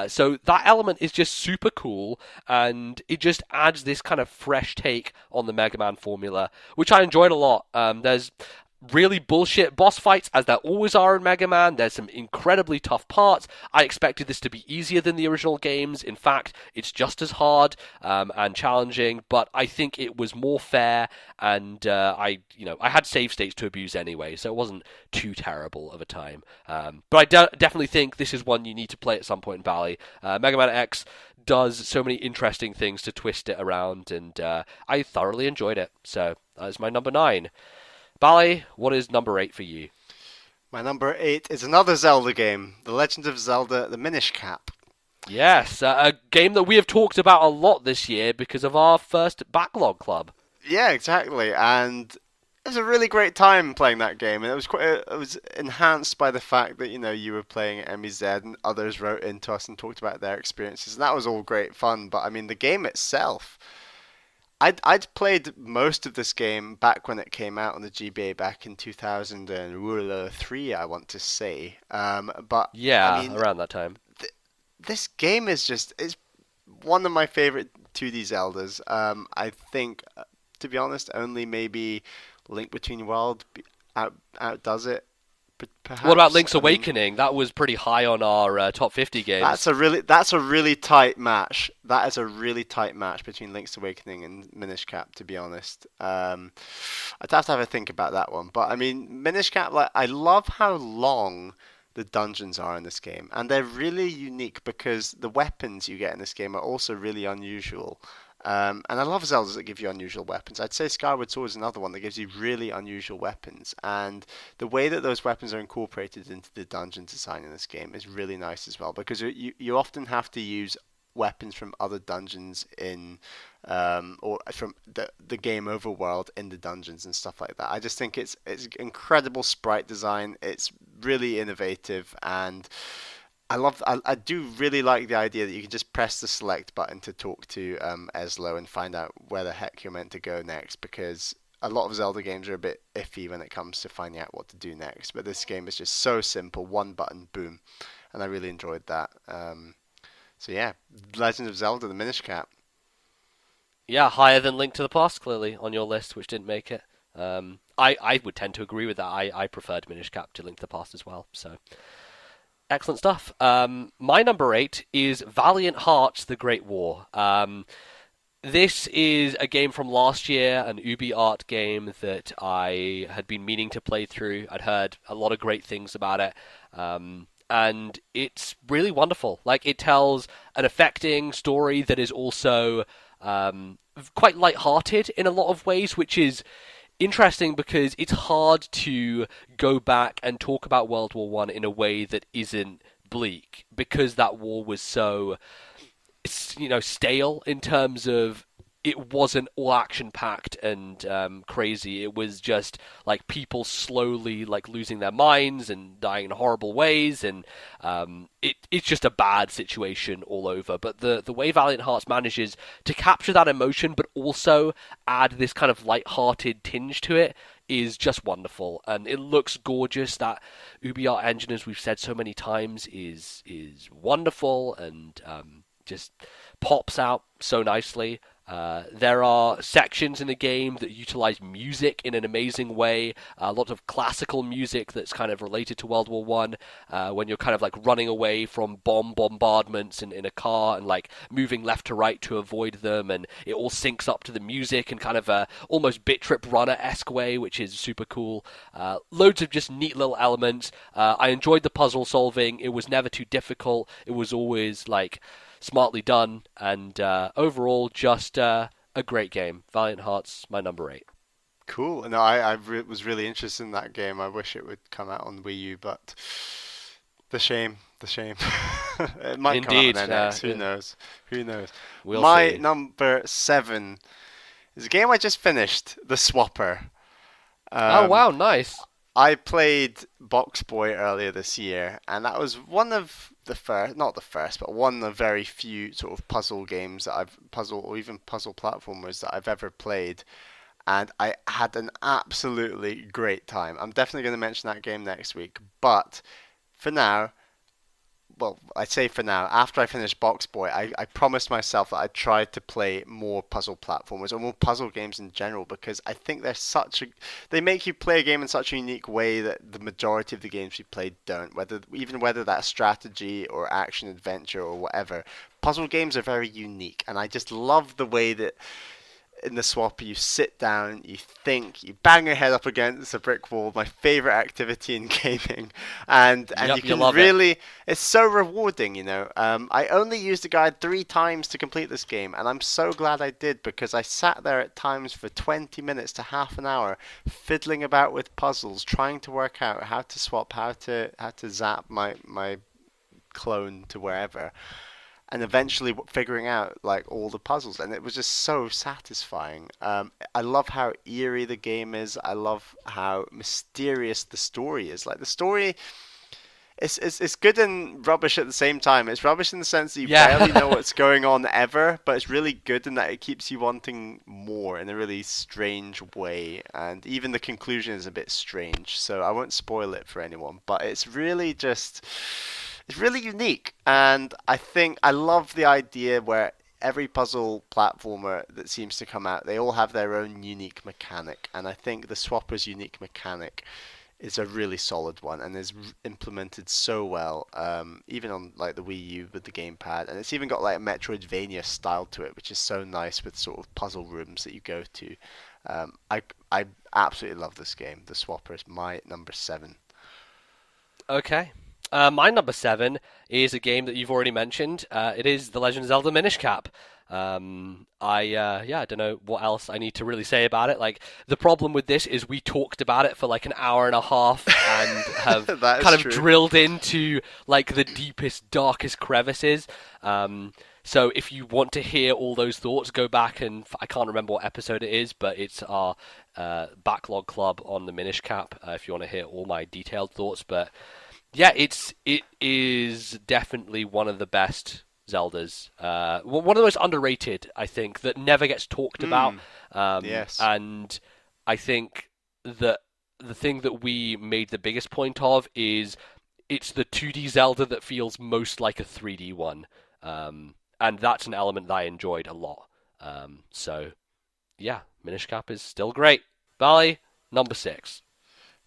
So that element is just super cool, and it just adds this kind of fresh take on the Mega Man formula, which I enjoyed a lot. There's really bullshit boss fights, as there always are in Mega Man. There's some incredibly tough parts. I expected this to be easier than the original games. In fact, it's just as hard and challenging, but I think it was more fair, and I had save states to abuse anyway, so it wasn't too terrible of a time. But I definitely think this is one you need to play at some point in Bally. Mega Man X does so many interesting things to twist it around, and I thoroughly enjoyed it. So that's my number 9. Bally, what is number 8 for you? My number 8 is another Zelda game, The Legend of Zelda: The Minish Cap. Yes, a game that we have talked about a lot this year because of our first backlog club. Yeah, exactly, and it was a really great time playing that game, and it was enhanced by the fact that you were playing at MEZ and others wrote into us and talked about their experiences, and that was all great fun. But I mean, the game itself, I'd played most of this game back when it came out on the GBA back in 2003, I want to say. But Yeah, I mean, around that time. this game is it's one of my favorite 2D Zeldas. I think, to be honest, only maybe Link Between Worlds outdoes it. Perhaps. What about Link's Awakening? That was pretty high on our top 50 games. That's a really tight match. That is a really tight match between Link's Awakening and Minish Cap, to be honest. I'd have to have a think about that one. But I mean, Minish Cap, like, I love how long the dungeons are in this game, and they're really unique because the weapons you get in this game are also really unusual. And I love Zeldas that give you unusual weapons. I'd say Skyward Sword is another one that gives you really unusual weapons. And the way that those weapons are incorporated into the dungeon design in this game is really nice as well. Because you often have to use weapons from other dungeons or from the game overworld in the dungeons and stuff like that. I just think it's incredible sprite design. It's really innovative, and I do really like the idea that you can just press the select button to talk to Eslo and find out where the heck you're meant to go next, because a lot of Zelda games are a bit iffy when it comes to finding out what to do next. But this game is just so simple, one button, boom, and I really enjoyed that. So yeah, Legend of Zelda: The Minish Cap. Yeah, higher than Link to the Past, clearly, on your list, which didn't make it. I would tend to agree with that. I preferred Minish Cap to Link to the Past as well. So excellent stuff. My number 8 is Valiant Hearts: The Great War. This is a game from last year, an Ubi Art game that I had been meaning to play through. I'd heard a lot of great things about it. And it's really wonderful. Like, it tells an affecting story that is also quite light-hearted in a lot of ways, which is interesting because it's hard to go back and talk about World War One in a way that isn't bleak, because that war was so, stale in terms of it wasn't all action packed and crazy. It was just like people slowly like losing their minds and dying in horrible ways, and it's just a bad situation all over. But the way Valiant Hearts manages to capture that emotion, but also add this kind of light-hearted tinge to it, is just wonderful, and it looks gorgeous. That Ubi Art engine, as we've said so many times, is wonderful and just pops out so nicely. There are sections in the game that utilize music in an amazing way. A lot of classical music that's kind of related to World War One. When you're kind of like running away from bombardments in a car and like moving left to right to avoid them, and it all syncs up to the music in kind of a almost Bit Trip Runner-esque way, which is super cool. Loads of just neat little elements. I enjoyed the puzzle solving. It was never too difficult. It was always like smartly done, and overall just a great game. Valiant Hearts, my number 8. Cool. No, was really interested in that game. I wish it would come out on Wii U, but the shame, the shame. It might come out Indeed. on NX. Who knows? Who knows? We'll My see. number 7 is a game I just finished, The Swapper. Oh Um, wow, nice. I played Box Boy earlier this year, and that was one of the first, not the first, but one of the very few sort of puzzle games that or even puzzle platformers that I've ever played. And I had an absolutely great time. I'm definitely going to mention that game next week, but for now, well, I say for now, after I finish Box Boy, I promised myself that I'd try to play more puzzle platformers or more puzzle games in general, because I think they make you play a game in such a unique way that the majority of the games you play don't, whether that's strategy or action adventure or whatever. Puzzle games are very unique, and I just love the way that in the Swapper you sit down, you think, you bang your head up against a brick wall, my favorite activity in gaming, and Yep, you you can love it. really, it's so rewarding. I only used the guide 3 times to complete this game, and I'm so glad I did, because I sat there at times for 20 minutes to half an hour fiddling about with puzzles, trying to work out how to swap, how to zap my clone to wherever, and eventually figuring out like all the puzzles, and it was just so satisfying. I love how eerie the game is. I love how mysterious the story is. Like the story, it's good and rubbish at the same time. It's rubbish in the sense that you barely know Yeah. what's going on ever, but it's really good in that it keeps you wanting more in a really strange way. And even the conclusion is a bit strange, so I won't spoil it for anyone. But it's really unique, and I think I love the idea where every puzzle platformer that seems to come out, they all have their own unique mechanic, and I think the Swapper's unique mechanic is a really solid one and is implemented so well, even on like the Wii U with the gamepad, and it's even got like a Metroidvania style to it, which is so nice with sort of puzzle rooms that you go to. I absolutely love this game. The Swapper is my number 7. Okay. My number 7 is a game that you've already mentioned. It is The Legend of Zelda Minish Cap. I don't know what else I need to really say about it. Like, the problem with this is we talked about it for like an hour and a half and have That is kind of true. drilled into like the deepest, darkest crevices. So if you want to hear all those thoughts, go back and I can't remember what episode it is, but it's our backlog club on the Minish Cap. If you want to hear all my detailed thoughts, but Yeah, it is definitely one of the best Zeldas. One of the most underrated, I think, that never gets talked about. Mm, yes. And I think that the thing that we made the biggest point of is it's the 2D Zelda that feels most like a 3D one. And that's an element that I enjoyed a lot. So yeah, Minish Cap is still great. Bally, number 6.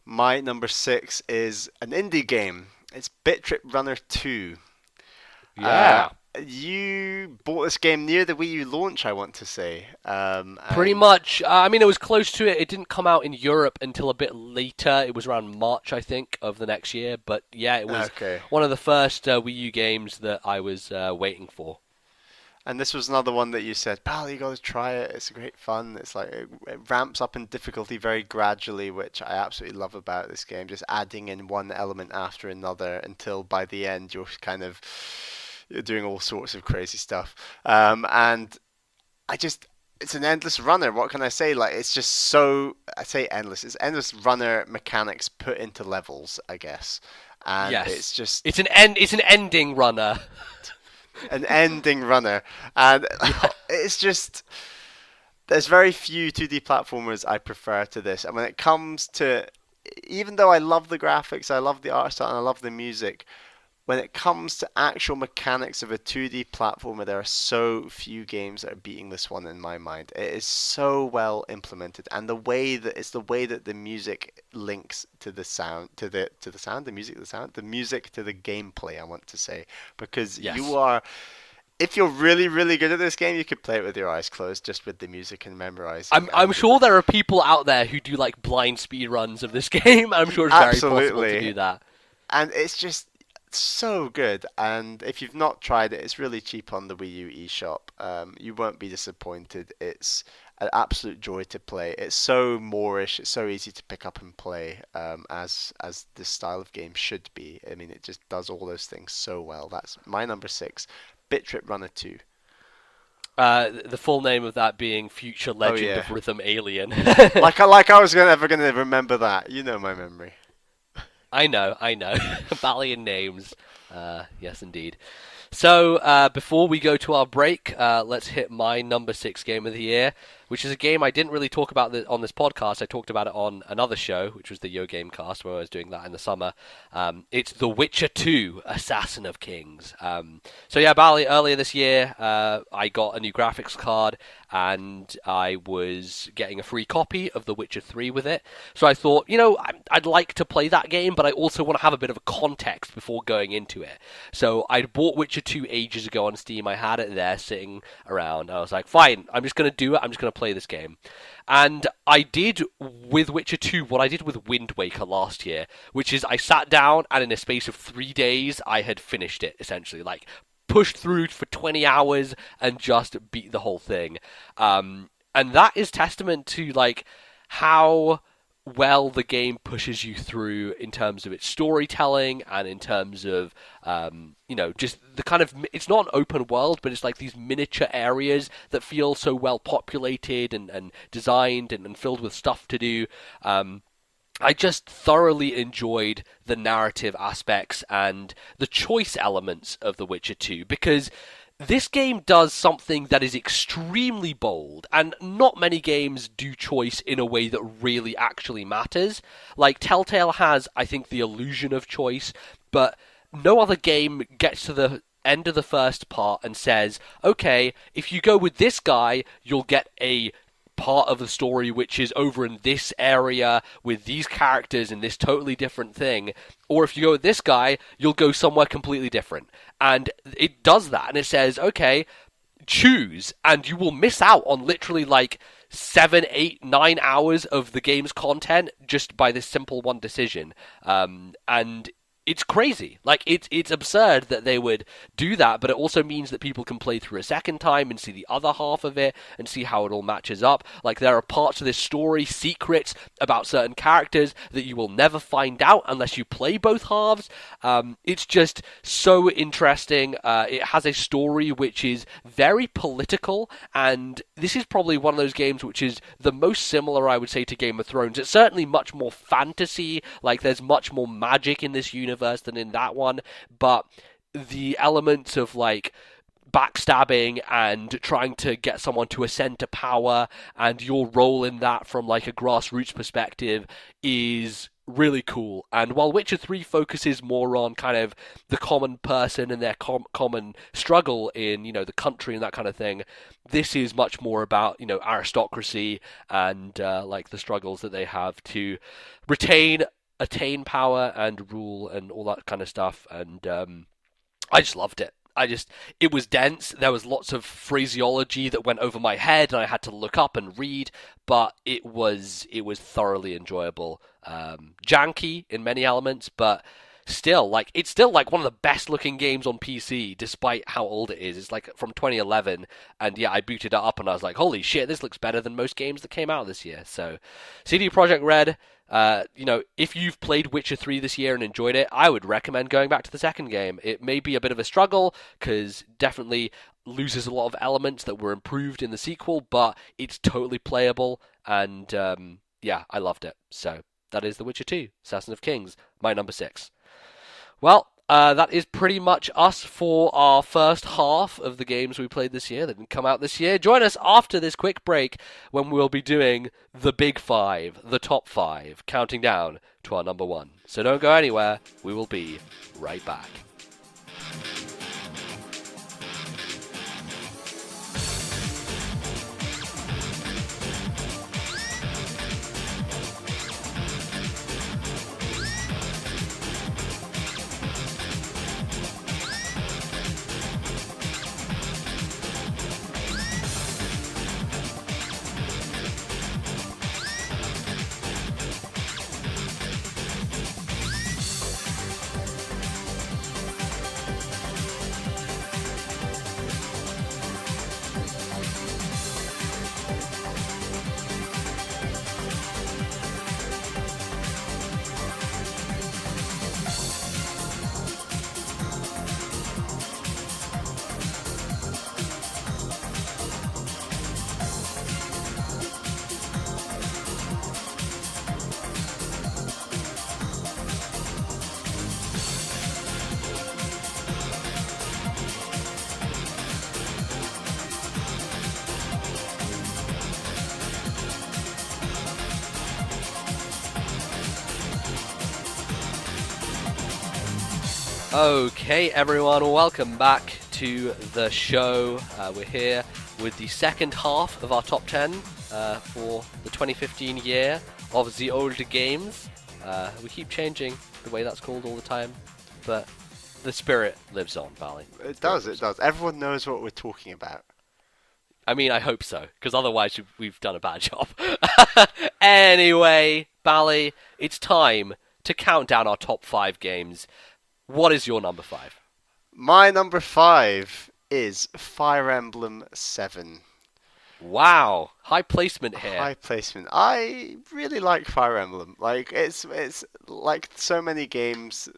My number 6 is an indie game. It's Bit Trip Runner 2. Uh, Yeah. you bought this game near the Wii U launch, I want to say. Pretty And much. I mean, it was close to it. It didn't come out in Europe until a bit later. It was around March, I think, of the next year. But yeah, it was okay. one of the first Wii U games that I was waiting for. And this was another one that you said, pal, you got to try it. It's great fun. It's like it ramps up in difficulty very gradually, which I absolutely love about this game. Just adding in one element after another until by the end you're doing all sorts of crazy stuff. And I just it's an endless runner. What can I say? Like it's just so I say endless. It's endless runner mechanics put into levels, I guess. And it's Yes, just it's an end. It's an ending runner. an ending runner, and Yeah. it's just there's very few 2D platformers I prefer to this. And when it comes to, even though I love the graphics, I love the art style, and I love the music, when it comes to actual mechanics of a 2D platformer, there are so few games that are beating this one in my mind. It is so well implemented, and the way that the music links to the sound, to the sound, the music, to the sound, the music to the gameplay. I want to say because Yes. if you're really really good at this game, you could play it with your eyes closed, just with the music and memorizing. I'm And sure there are people out there who do like blind speed runs of this game. I'm sure it's very possible to absolutely, do that. and it's just so good. And if you've not tried it, it's really cheap on the Wii U eShop. You won't be disappointed. It's an absolute joy to play. It's so Moorish. It's so easy to pick up and play, as this style of game should be. I mean, it just does all those things so well. That's my number 6, Bit Trip Runner 2. The full name of that being Future Oh Legend yeah, of Rhythm Alien. like I was ever gonna remember that. You know my memory. I know. Bally names. Yes, indeed. So, before we go to our break, let's hit my number 6 game of the year, which is a game I didn't really talk about on this podcast. I talked about it on another show, which was the Yo Game Cast, where I was doing that in the summer. It's The Witcher 2, Assassin of Kings. So yeah, Bally, earlier this year, I got a new graphics card, and I was getting a free copy of The Witcher 3 with it. So I thought, I'd like to play that game, but I also want to have a bit of a context before going into it. So I'd bought Witcher 2 ages ago on Steam. I had it there sitting around. I was like, fine, I'm just going to do it. I'm just going to play this game. And I did with Witcher 2 what I did with Wind Waker last year, which is I sat down and in a space of 3 days, I had finished it, essentially. Like, pushed through for 20 hours and just beat the whole thing. And that is testament to, like, how well the game pushes you through in terms of its storytelling and in terms of just the kind of, it's not an open world, but it's like these miniature areas that feel so well populated and designed and filled with stuff to do. I just thoroughly enjoyed the narrative aspects and the choice elements of The Witcher 2 because this game does something that is extremely bold, and not many games do choice in a way that really actually matters. Like, Telltale has, I think, the illusion of choice, but no other game gets to the end of the first part and says, okay, if you go with this guy, you'll get a part of the story which is over in this area with these characters and this totally different thing, or if you go with this guy, you'll go somewhere completely different. And it does that, and it says, okay, choose, and you will miss out on literally like 7, 8, 9 hours of the game's content just by this simple one decision. And it's crazy. Like, it's absurd that they would do that, but it also means that people can play through a second time and see the other half of it and see how it all matches up. Like, there are parts of this story, secrets about certain characters that you will never find out unless you play both halves. It's just so interesting. It has a story which is very political, and this is probably one of those games which is the most similar, I would say, to Game of Thrones. It's certainly much more fantasy, like there's much more magic in this universe, universe than in that one, but the elements of like backstabbing and trying to get someone to ascend to power and your role in that from like a grassroots perspective is really cool. And while Witcher 3 focuses more on kind of the common person and their common struggle in, you know, the country and that kind of thing, this is much more about, you know, aristocracy and like the struggles that they have to attain power and rule and all that kind of stuff. And I just loved it. It was dense. There was lots of phraseology that went over my head, and I had to look up and read. But it was thoroughly enjoyable. Janky in many elements, but still, like it's still like one of the best looking games on PC, despite how old it is. It's like from 2011, and yeah, I booted it up, and I was like, holy shit, this looks better than most games that came out this year. So, CD Projekt Red. You know, if you've played Witcher 3 this year and enjoyed it, I would recommend going back to the second game. It may be a bit of a struggle, because definitely loses a lot of elements that were improved in the sequel, but it's totally playable, and yeah, I loved it. So, that is The Witcher 2, Assassin of Kings, my number 6. Well, that is pretty much us for our first half of the games we played this year that didn't come out this year. Join us after this quick break when we'll be doing the big 5, the top 5, counting down to our number 1. So don't go anywhere. We will be right back. Okay, everyone, welcome back to the show. We're here with the second half of our top 10 for the 2015 year of the old games. We keep changing the way that's called all the time, but the spirit lives on, Bally. It does. Everyone knows what we're talking about. I mean, I hope so, because otherwise we've done a bad job. Anyway, Bally, it's time to count down our top 5 games. What is your number 5? My number 5 is Fire Emblem 7. Wow, high placement here. High placement. I really like Fire Emblem. Like it's like so many games,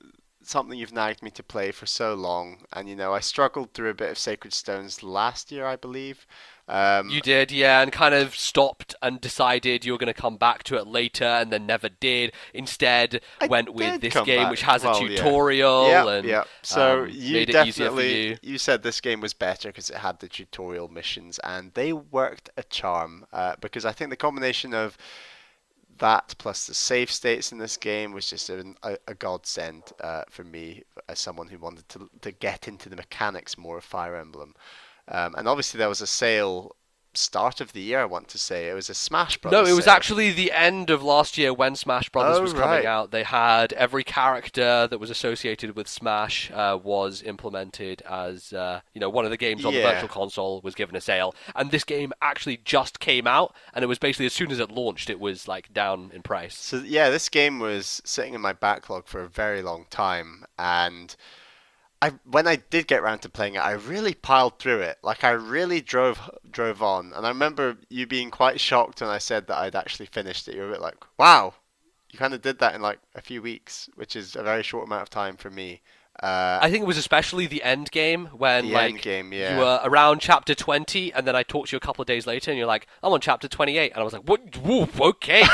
something you've nagged me to play for so long, and you know I struggled through a bit of Sacred Stones last year, I believe. You did, yeah, and kind of stopped and decided you were going to come back to it later, and then never did. Instead, went with this game, back. which has a Well, tutorial, and yeah. So you made it definitely easier for you. you said this game was better because it had the tutorial missions, and they worked a charm. Because I think the combination of that plus the save states in this game was just a godsend for me as someone who wanted to get into the mechanics more of Fire Emblem. And obviously there was a sale start of the year, I want to say. It was a Smash Brothers No, it was sale. actually the end of last year when Smash Brothers was coming out. They had every character that was associated with Smash was implemented as one of the games on the Virtual Console was given a sale. And this game actually just came out, and it was basically as soon as it launched, it was like down in price. So yeah, this game was sitting in my backlog for a very long time, and when I did get around to playing it, I really piled through it. Like I really drove on, and I remember you being quite shocked when I said that I'd actually finished it. You were a bit like, "Wow, you kind of did that in like a few weeks," which is a very short amount of time for me. I think it was especially the end game when you were around chapter 20, and then I talked to you a couple of days later, and you're like, "I'm on chapter 28," and I was like, "What? Whoa, okay,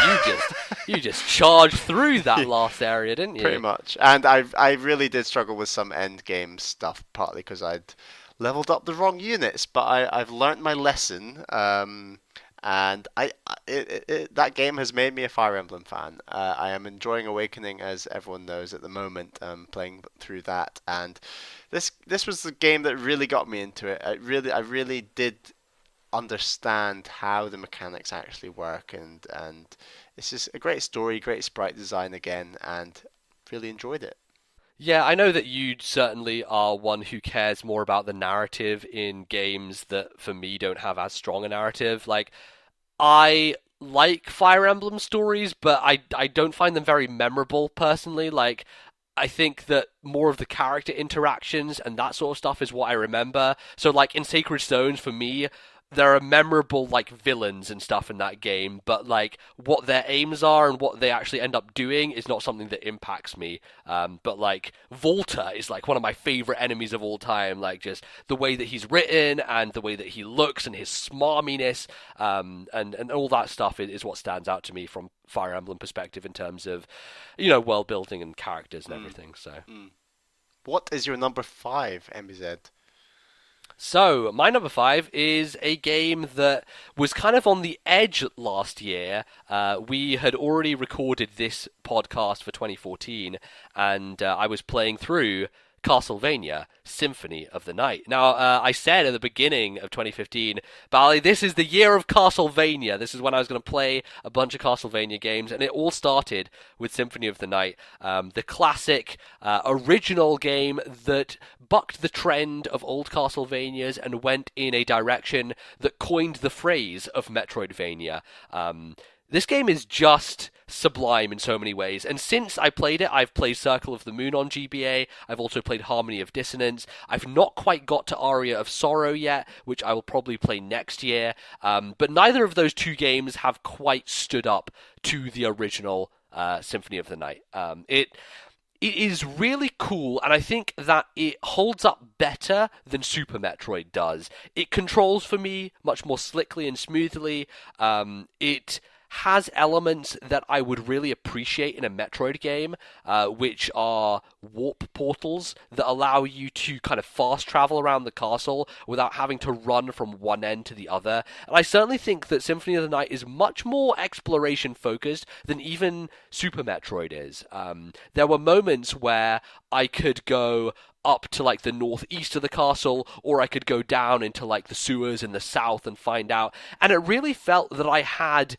you You just charged through that last area, didn't Pretty you? much. And I really did struggle with some end game stuff, partly because I'd leveled up the wrong units, but I've learnt my lesson. And that game has made me a Fire Emblem fan. I am enjoying Awakening, as everyone knows at the moment, playing through that. And this was the game that really got me into it. I really did understand how the mechanics actually work, and it's just a great story, great sprite design again, and really enjoyed it. Yeah, I know that you certainly are one who cares more about the narrative in games that, for me, don't have as strong a narrative. Like, I like Fire Emblem stories, but I don't find them very memorable personally. Like, I think that more of the character interactions and that sort of stuff is what I remember. So, like, in Sacred Stones, for me, there are memorable, like, villains and stuff in that game, but, like, what their aims are and what they actually end up doing is not something that impacts me. But, like, Volta is, like, one of my favorite enemies of all time. Like, just the way that he's written and the way that he looks and his smarminess, and all that stuff is what stands out to me from Fire Emblem perspective in terms of, world building and characters and everything, so... What is your number 5, MBZ? So, my number 5 is a game that was kind of on the edge last year. We had already recorded this podcast for 2014, and I was playing through Castlevania Symphony of the Night. Now, I said at the beginning of 2015, Bally, this is the year of Castlevania. This is when I was going to play a bunch of Castlevania games, and it all started with Symphony of the Night, the classic, original game that bucked the trend of old Castlevanias and went in a direction that coined the phrase of Metroidvania. This game is just sublime in so many ways, and since I played it, I've played Circle of the Moon on GBA, I've also played Harmony of Dissonance, I've not quite got to Aria of Sorrow yet, which I will probably play next year, but neither of those two games have quite stood up to the original Symphony of the Night. It is really cool, and I think that it holds up better than Super Metroid does. It controls for me much more slickly and smoothly. It has elements that I would really appreciate in a Metroid game, which are warp portals that allow you to kind of fast travel around the castle without having to run from one end to the other. And I certainly think that Symphony of the Night is much more exploration focused than even Super Metroid is. There were moments where I could go up to like the northeast of the castle, or I could go down into like the sewers in the south and find out. And it really felt that I had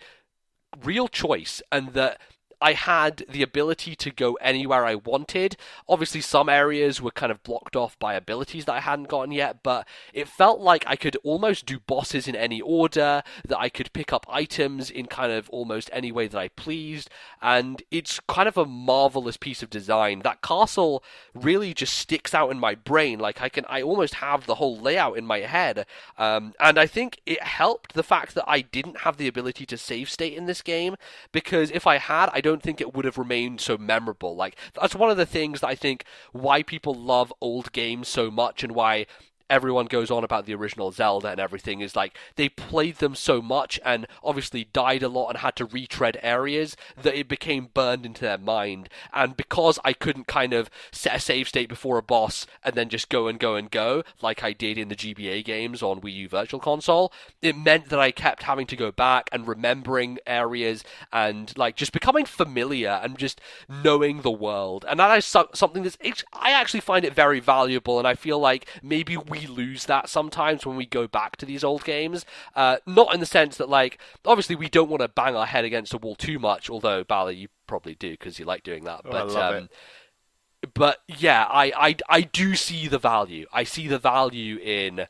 real choice and that I had the ability to go anywhere I wanted. Obviously, some areas were kind of blocked off by abilities that I hadn't gotten yet, but it felt like I could almost do bosses in any order, that I could pick up items in kind of almost any way that I pleased, and it's kind of a marvelous piece of design. That castle really just sticks out in my brain. Like, I almost have the whole layout in my head, and I think it helped the fact that I didn't have the ability to save state in this game, because if I had, I don't think it would have remained so memorable. Like, that's one of the things that I think why people love old games so much and why everyone goes on about the original Zelda and everything is like they played them so much and obviously died a lot and had to retread areas that it became burned into their mind. And because I couldn't kind of set a save state before a boss and then just go and go and go like I did in the GBA games on Wii U Virtual Console, it meant that I kept having to go back and remembering areas and like just becoming familiar and just knowing the world. And that is something that's I actually find it very valuable, and I feel like maybe we lose that sometimes when we go back to these old games. Not in the sense that, like, obviously we don't want to bang our head against a wall too much, although, Bally, you probably do because you like doing that. Oh, I love it. But yeah, I do see the value. I see the value in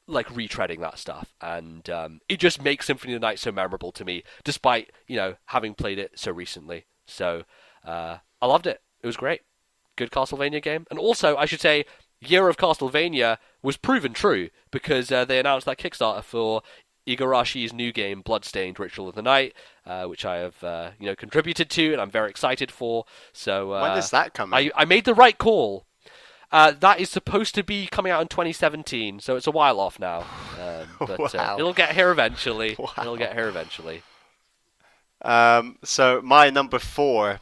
like retreading that stuff, and it just makes Symphony of the Night so memorable to me, despite, having played it so recently. So I loved it. It was great. Good Castlevania game. And also, I should say, Year of Castlevania was proven true because they announced that Kickstarter for Igarashi's new game, Bloodstained Ritual of the Night, which I have contributed to and I'm very excited for. So when is that coming? I made the right call. That is supposed to be coming out in 2017, so it's a while off now. But Wow. it'll get here eventually. Wow. It'll get here eventually. So my number 4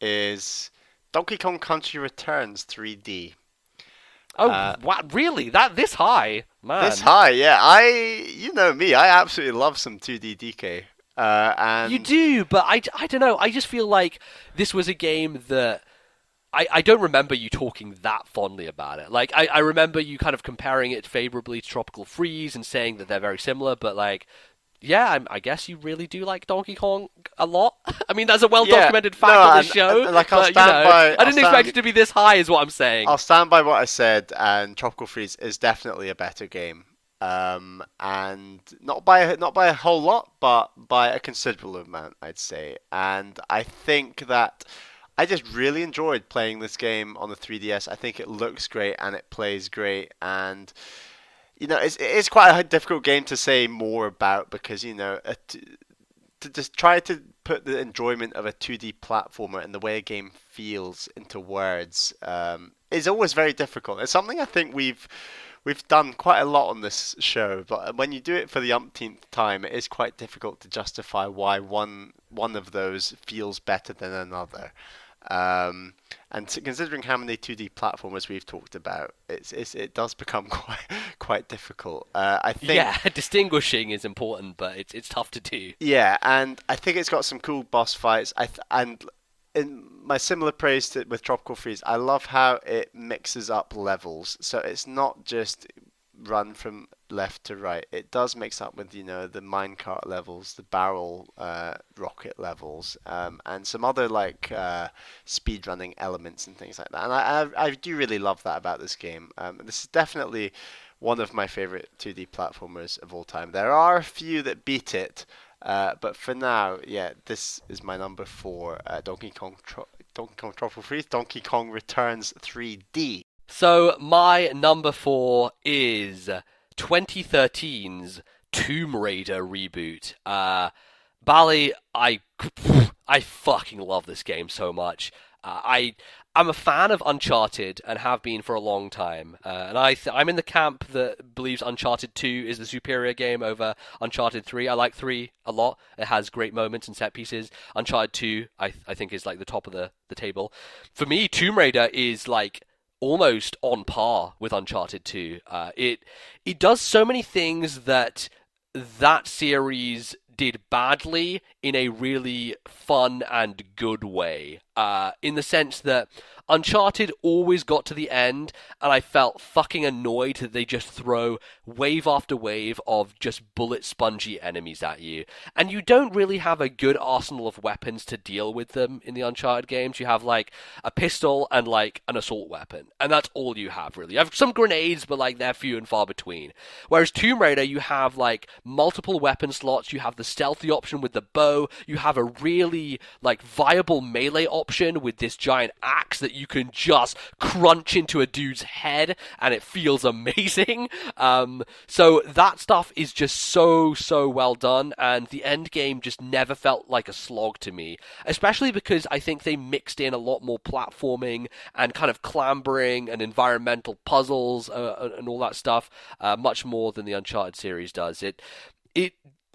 is Donkey Kong Country Returns 3D. Oh, Uh, what? Really? That this high, this man? high, yeah. You know me, I absolutely love some 2D DK. You And do, but I don't know. I just feel like this was a game that I don't remember you talking that fondly about it. Like, I remember you kind of comparing it favorably to Tropical Freeze and saying that they're very similar, but like, yeah, I guess you really do like Donkey Kong a lot. I mean, that's a yeah, well-documented fact no, on this and show, like but you know, I didn't expect it to be this high, is what I'm saying. I'll stand by what I said, and Tropical Freeze is definitely a better game. And not by a whole lot, but by a considerable amount, I'd say. And I think that I just really enjoyed playing this game on the 3DS. I think it looks great and it plays great, and it's quite a difficult game to say more about because to just try to put the enjoyment of a 2D platformer and the way a game feels into words is always very difficult. It's something I think we've done quite a lot on this show, but when you do it for the umpteenth time, it is quite difficult to justify why one of those feels better than another. Um, and considering how many 2D platformers we've talked about, it does become quite difficult. I think. Yeah, distinguishing is important, but it's tough to do. Yeah, and I think it's got some cool boss fights. And in my similar praise with Tropical Freeze, I love how it mixes up levels. So it's not just run from left to right. It does mix up with the minecart levels, the barrel rocket levels, and some other like speed running elements and things like that. And I do really love that about this game. This is definitely one of my favorite 2D platformers of all time. There are a few that beat it, but for now, yeah, this is my number 4, Donkey Kong Tropical Freeze, Donkey Kong Returns 3D. So my number 4 is 2013's Tomb Raider reboot. Bally, I fucking love this game so much. I'm a fan of Uncharted and have been for a long time, and I'm in the camp that believes Uncharted 2 is the superior game over Uncharted 3. I like 3 a lot. It has great moments and set pieces. Uncharted 2, I think, is like the top of the table. For me, Tomb Raider is like almost on par with Uncharted 2. It does so many things that series did badly in a really fun and good way. In the sense that Uncharted always got to the end, and I felt fucking annoyed that they just throw wave after wave of just bullet spongy enemies at you. And you don't really have a good arsenal of weapons to deal with them in the Uncharted games. You have like a pistol and like an assault weapon, and that's all you have really. You have some grenades, but like they're few and far between. Whereas Tomb Raider, you have like multiple weapon slots, you have the stealthy option with the bow, you have a really like viable melee option with this giant axe that you can just crunch into a dude's head and it feels amazing. So that stuff is just so well done, and the end game just never felt like a slog to me, especially because I think they mixed in a lot more platforming and kind of clambering and environmental puzzles and all that stuff, much more than the Uncharted series does. It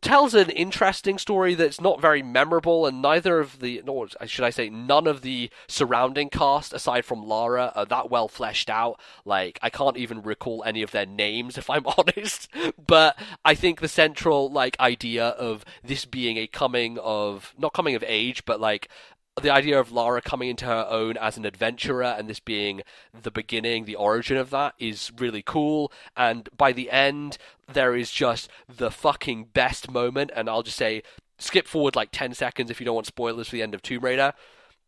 tells an interesting story that's not very memorable, and nor should I say, none of the surrounding cast, aside from Lara, are that well fleshed out. Like, I can't even recall any of their names, if I'm honest. But I think the central, like, idea of this being not coming of age, but like, the idea of Lara coming into her own as an adventurer and this being the beginning, the origin of that is really cool. And by the end, there is just the fucking best moment. And I'll just say, skip forward like 10 seconds if you don't want spoilers for the end of Tomb Raider.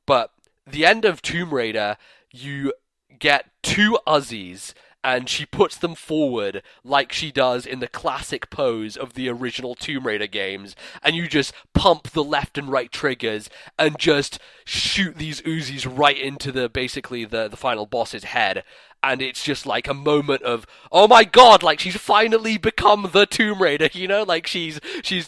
But the end of Tomb Raider, you get 2 Uzzies, and she puts them forward like she does in the classic pose of the original Tomb Raider games, and you just pump the left and right triggers and just shoot these Uzis right into basically the final boss's head. And it's just like a moment of, oh my god, like she's finally become the Tomb Raider, like she's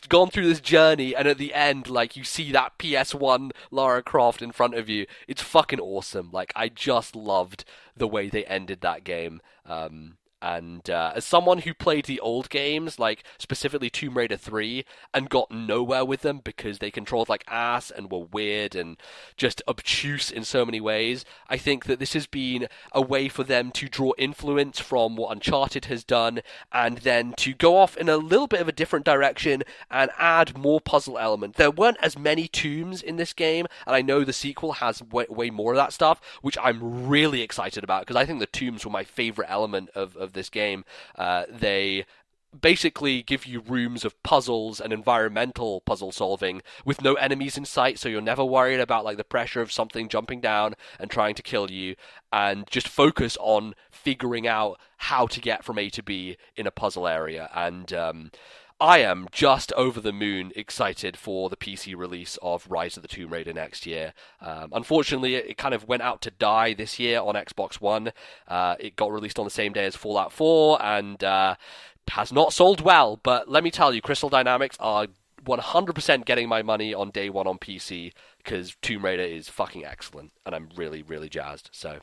gone through this journey, and at the end, like you see that PS1 Lara Croft in front of you. It's fucking awesome. Like, I just loved the way they ended that game. And as someone who played the old games, like specifically Tomb Raider 3, and got nowhere with them because they controlled like ass and were weird and just obtuse in so many ways, I think that this has been a way for them to draw influence from what Uncharted has done and then to go off in a little bit of a different direction and add more puzzle element. There weren't as many tombs in this game, and I know the sequel has way more of that stuff, which I'm really excited about because I think the tombs were my favorite element of this game. They basically give you rooms of puzzles and environmental puzzle solving with no enemies in sight, so you're never worried about like the pressure of something jumping down and trying to kill you, and just focus on figuring out how to get from A to B in a puzzle area. And I am just over the moon excited for the PC release of Rise of the Tomb Raider next year. Unfortunately, it kind of went out to die this year on Xbox One. It got released on the same day as Fallout 4 and has not sold well. But let me tell you, Crystal Dynamics are 100% getting my money on day one on PC because Tomb Raider is fucking excellent, and I'm really, really jazzed. So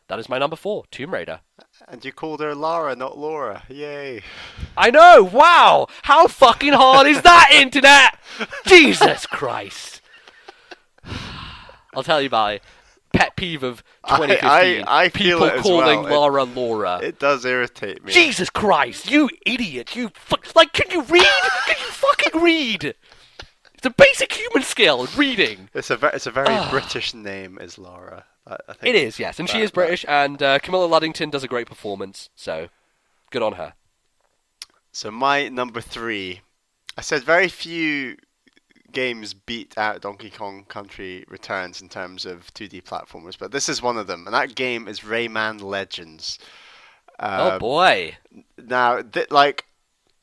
that is my number 4, Tomb Raider. And you called her Lara, not Laura. Yay. I know, wow! How fucking hard is that, internet? Jesus Christ. I'll tell you, Bally. Pet peeve of 2015. I feel people it as calling well. Lara Laura. It does irritate me. Jesus Christ, you idiot! You like, can you read? Can you fucking read? It's a basic human skill, reading. It's a very British name, is Lara. I think It is, yes, and she is British, and Camilla Luddington does a great performance, so good on her. So my number 3, I said very few games beat out Donkey Kong Country Returns in terms of 2D platformers, but this is one of them, and that game is Rayman Legends. Oh boy! Now,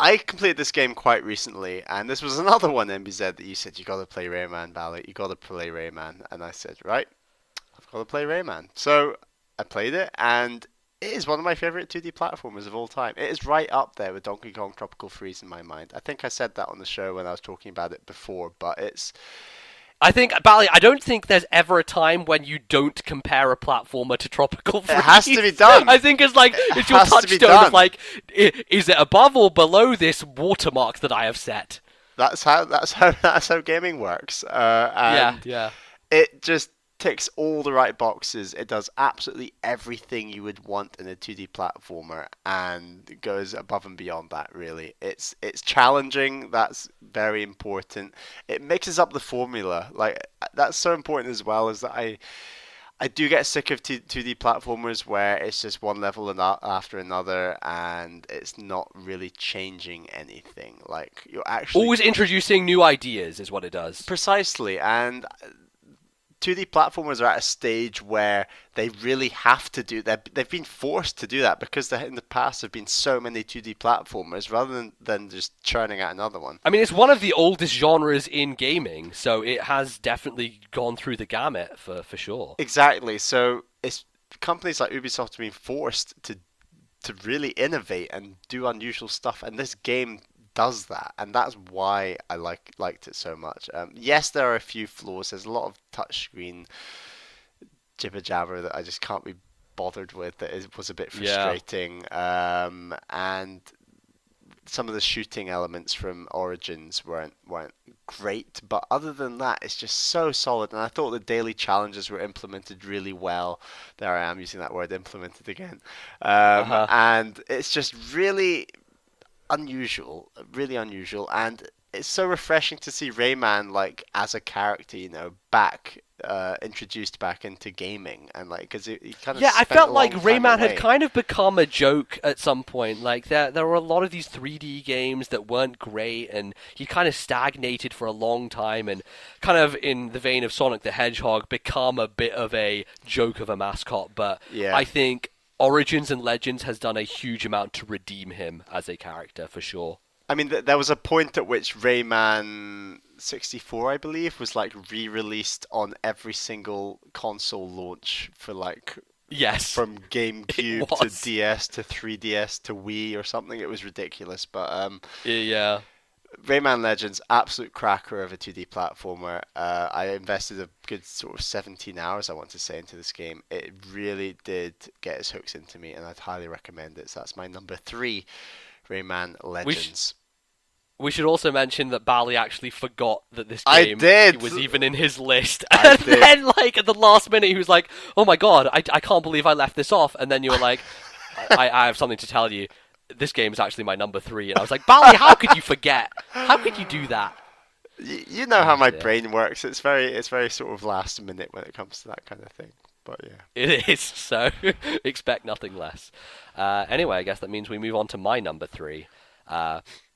I completed this game quite recently, and this was another one, MBZ, that you said you got to play Rayman, Bally. You got to play Rayman, and I said, right, I've got to play Rayman. So I played it, and it is one of my favorite 2D platformers of all time. It is right up there with Donkey Kong Tropical Freeze in my mind. I think I said that on the show when I was talking about it before, but it's... I think, Bally, I don't think there's ever a time when you don't compare a platformer to Tropical Freeze. It has to be done. I think it's like, it's your touchstone of like, is it above or below this watermark that I have set? That's how gaming works. Yeah. It just ticks all the right boxes. It does absolutely everything you would want in a 2D platformer, and it goes above and beyond that, really. It's challenging. That's very important. It mixes up the formula. Like, that's so important as well, is that I do get sick of 2D platformers where it's just one level after another and it's not really changing anything. Like, you're actually... Always introducing new ideas is what it does. Precisely, and 2D platformers are at a stage where they really have to do that. They've been forced to do that because in the past have been so many 2D platformers rather than just churning out another one. I mean, it's one of the oldest genres in gaming, so it has definitely gone through the gamut for sure. Exactly. So it's companies like Ubisoft have been forced to really innovate and do unusual stuff, and this game does that, and that's why I liked it so much. Yes, there are a few flaws. There's a lot of touchscreen jibber jabber that I just can't be bothered with. That was a bit frustrating. And some of the shooting elements from Origins weren't great, but other than that, it's just so solid. And I thought the daily challenges were implemented really well. There I am using that word, implemented again. And it's just really unusual, and it's so refreshing to see Rayman like as a character, back introduced back into gaming, and like because he kind of I felt like away. Rayman had kind of become a joke at some point. Like there were a lot of these 3D games that weren't great, and he kind of stagnated for a long time, and kind of in the vein of Sonic the Hedgehog, become a bit of a joke of a mascot. But I think Origins and Legends has done a huge amount to redeem him as a character, for sure. I mean, there was a point at which Rayman 64, I believe, was like re-released on every single console launch for like... Yes. From GameCube to DS to 3DS to Wii or something. It was ridiculous, but... Rayman Legends, absolute cracker of a 2D platformer. I invested a good sort of 17 hours, I want to say, into this game. It really did get its hooks into me, and I'd highly recommend it. So that's my number 3, Rayman Legends. We should also mention that Bally actually forgot that this I game did. was even in his list. I And did. then, like, at the last minute, he was like, oh my god, I can't believe I left this off. And then you were like, I have something to tell you. This game is actually my number 3. And I was like, Bally, how could you forget? How could you do that? You know how my dear. brain works. It's very sort of last minute when it comes to that kind of thing. But yeah. It is, so expect nothing less. Anyway, I guess that means we move on to my number 3.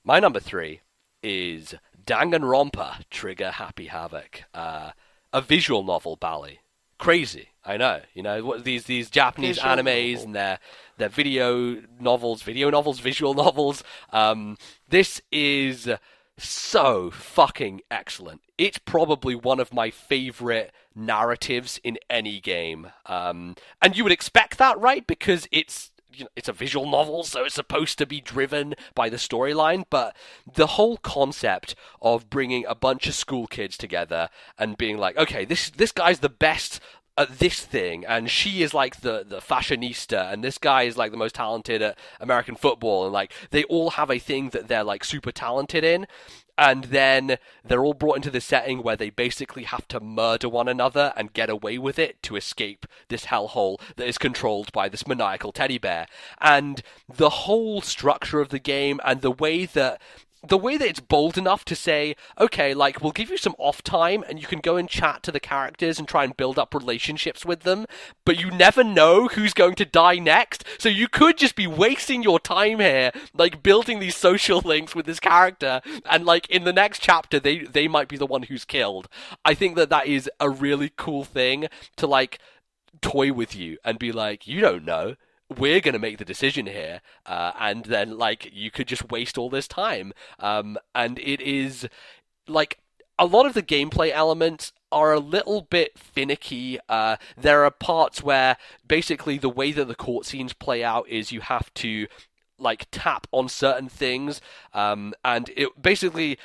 My number 3 is Danganronpa Trigger Happy Havoc, a visual novel, Bally. Crazy, I know. You know what these Japanese Visual animes novel. and their video novels, visual novels. This is so fucking excellent. It's probably one of my favorite narratives in any game. And you would expect that, right? Because it's it's a visual novel, so it's supposed to be driven by the storyline, but the whole concept of bringing a bunch of school kids together and being like, okay, this guy's the best at this thing, and she is like the fashionista, and this guy is like the most talented at American football, and like they all have a thing that they're like super talented in, and then they're all brought into this setting where they basically have to murder one another and get away with it to escape this hellhole that is controlled by this maniacal teddy bear. And the whole structure of the game and the way that it's bold enough to say, okay, like, we'll give you some off time and you can go and chat to the characters and try and build up relationships with them, but you never know who's going to die next, so you could just be wasting your time here, like, building these social links with this character, and, like, in the next chapter, they might be the one who's killed. I think that is a really cool thing to, like, toy with you and be like, you don't know. We're going to make the decision here, and then, like, you could just waste all this time. And it is, like, a lot of the gameplay elements are a little bit finicky. There are parts where, basically, the way that the cutscenes play out is you have to, like, tap on certain things, and it basically,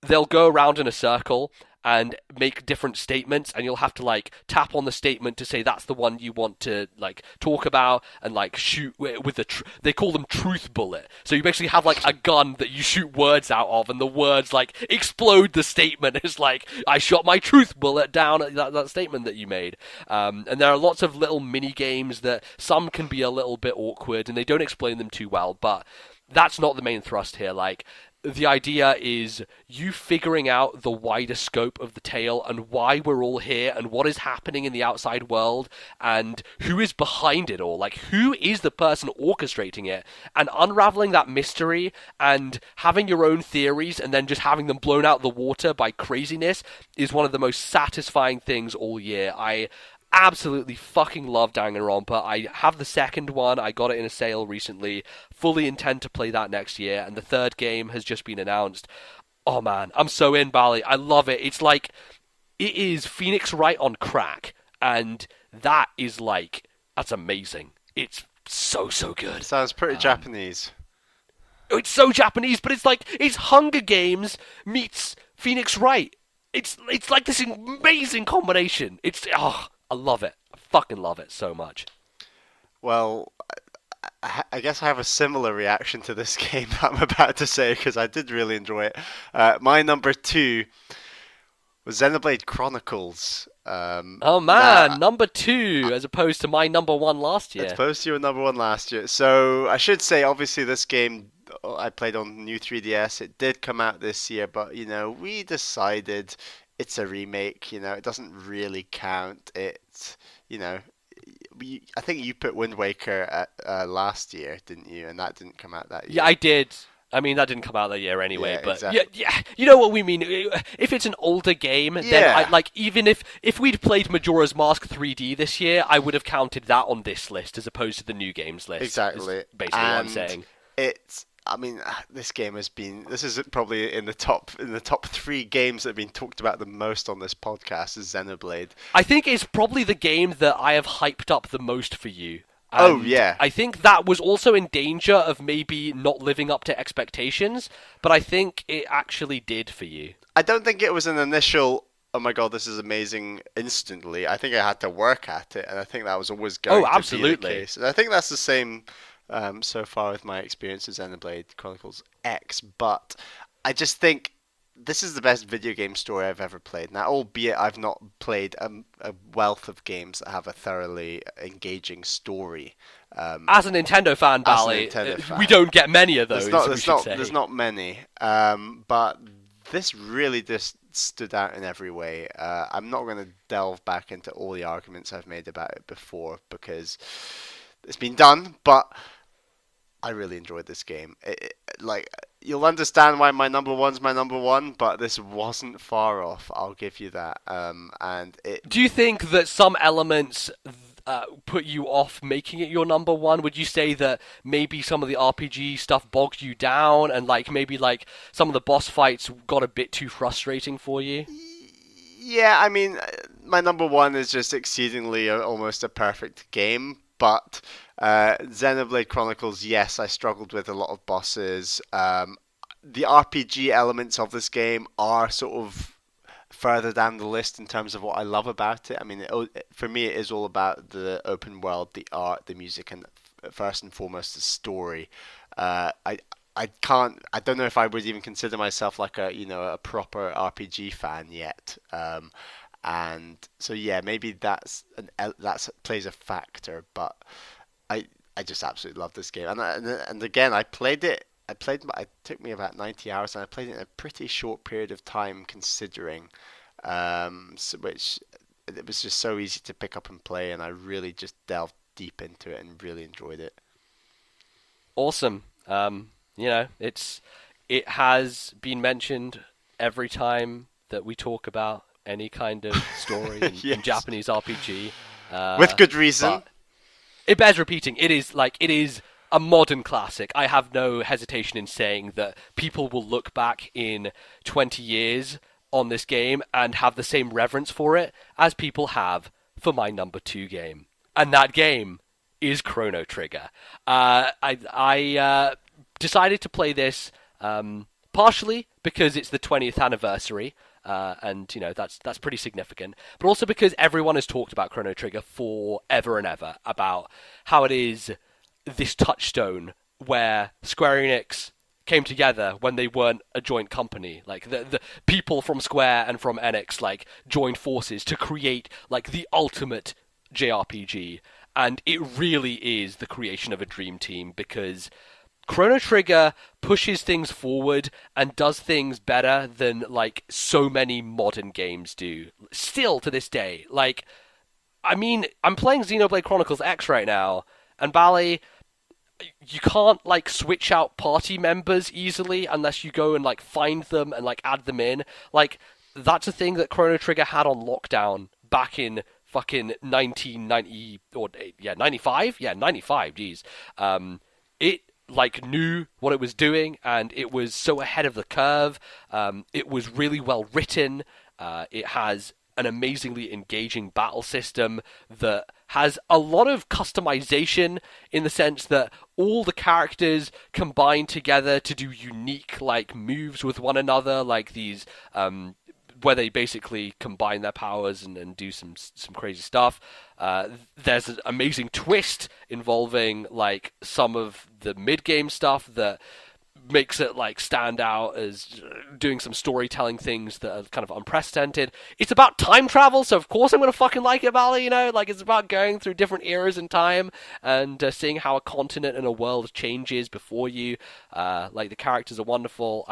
they'll go around in a circle and make different statements, and you'll have to like tap on the statement to say that's the one you want to like talk about, and like shoot with they call them truth bullet. So you basically have like a gun that you shoot words out of, and the words like explode the statement. It's like, I shot my truth bullet down at that statement that you made. And there are lots of little mini games that some can be a little bit awkward and they don't explain them too well, but that's not the main thrust here. Like, the idea is you figuring out the wider scope of the tale and why we're all here and what is happening in the outside world and who is behind it all. Like, who is the person orchestrating it? And unraveling that mystery and having your own theories and then just having them blown out the water by craziness is one of the most satisfying things all year. I absolutely fucking love Danganronpa. I have the second one. I got it in a sale recently. Fully intend to play that next year. And the third game has just been announced. Oh man, I'm so in, Bally. I love it. It's like, it is Phoenix Wright on crack. And that is like, that's amazing. It's so good. Sounds pretty Japanese. It's so Japanese, but it's like, it's Hunger Games meets Phoenix Wright. It's like this amazing combination. I love it. I fucking love it so much. Well, I guess I have a similar reaction to this game that I'm about to say because I did really enjoy it. My number 2 was Xenoblade Chronicles. Oh man, number 2 as opposed to my number 1 last year. As opposed to your number 1 last year. So I should say, obviously, this game I played on new 3DS. It did come out this year, but we decided it's a remake. It doesn't really count. It's I think you put Wind Waker at last year, didn't you? And that didn't come out that year. Yeah, I did. I mean, that didn't come out that year anyway, Yeah, but exactly. yeah, you know what we mean. If it's an older game, then Yeah. even if we'd played Majora's Mask 3D this year, I would have counted that on this list as opposed to the new games list. Exactly. Is basically what I'm And saying. This game this is probably in the top 3 games that have been talked about the most on this podcast is Xenoblade. I think it's probably the game that I have hyped up the most for you. Oh And yeah, I think that was also in danger of maybe not living up to expectations, but I think it actually did for you. I don't think it was an initial, oh my god, this is amazing instantly. I think I had to work at it, and I think that was always Oh, going to be the absolutely. case. And I think that's the same so far with my experience with Xenoblade Chronicles X. But I just think this is the best video game story I've ever played. Now, albeit I've not played a wealth of games that have a thoroughly engaging story. As a Nintendo fan, As a Bally, Nintendo we fan, don't get many of those, we should there's say. not many. But this really just stood out in every way. I'm not going to delve back into all the arguments I've made about it before because it's been done, but I really enjoyed this game. Like, you'll understand why my number one's my number one, but this wasn't far off. I'll give you that. And it Do you think that some elements put you off making it your number one? Would you say that maybe some of the RPG stuff bogged you down, and like maybe like some of the boss fights got a bit too frustrating for you? Yeah, I mean, my number one is just exceedingly almost a perfect game, but Xenoblade Chronicles, yes, I struggled with a lot of bosses. The RPG elements of this game are sort of further down the list in terms of what I love about it. I mean, for me, it is all about the open world, the art, the music, and first and foremost, the story. I can't. I don't know if I would even consider myself like a proper RPG fan yet. And so yeah, maybe that's plays a factor. But I I just absolutely love this game. And again, I played it. It took me about 90 hours, and I played it in a pretty short period of time, considering, which it was just so easy to pick up and play, and I really just delved deep into it and really enjoyed it. Awesome. It has been mentioned every time that we talk about any kind of story in Yes, Japanese RPG. with good reason. But it bears repeating. It is a modern classic. I have no hesitation in saying that people will look back in 20 years on this game and have the same reverence for it as people have for my number two game. And that game is Chrono Trigger. I decided to play this partially because it's the 20th anniversary, and that's pretty significant. But also because everyone has talked about Chrono Trigger forever and ever, about how it is this touchstone where Square Enix came together when they weren't a joint company. Like the people from Square and from Enix like joined forces to create like the ultimate JRPG, and it really is the creation of a dream team because Chrono Trigger pushes things forward and does things better than like so many modern games do. Still to this day, like I mean, I'm playing Xenoblade Chronicles X right now, and Bally, you can't like switch out party members easily unless you go and like find them and like add them in. Like that's a thing that Chrono Trigger had on lockdown back in fucking 1990 or yeah 95 yeah 95 geez. It like knew what it was doing, and it was so ahead of the curve. It was really well written. It has an amazingly engaging battle system that has a lot of customization in the sense that all the characters combine together to do unique like moves with one another, like these where they basically combine their powers and do some crazy stuff. There's an amazing twist involving like some of the mid game stuff that makes it like stand out as doing some storytelling things that are kind of unprecedented. It's about time travel, so of course I'm gonna fucking like it, Bally. Like it's about going through different eras in time and seeing how a continent and a world changes before you. Like the characters are wonderful.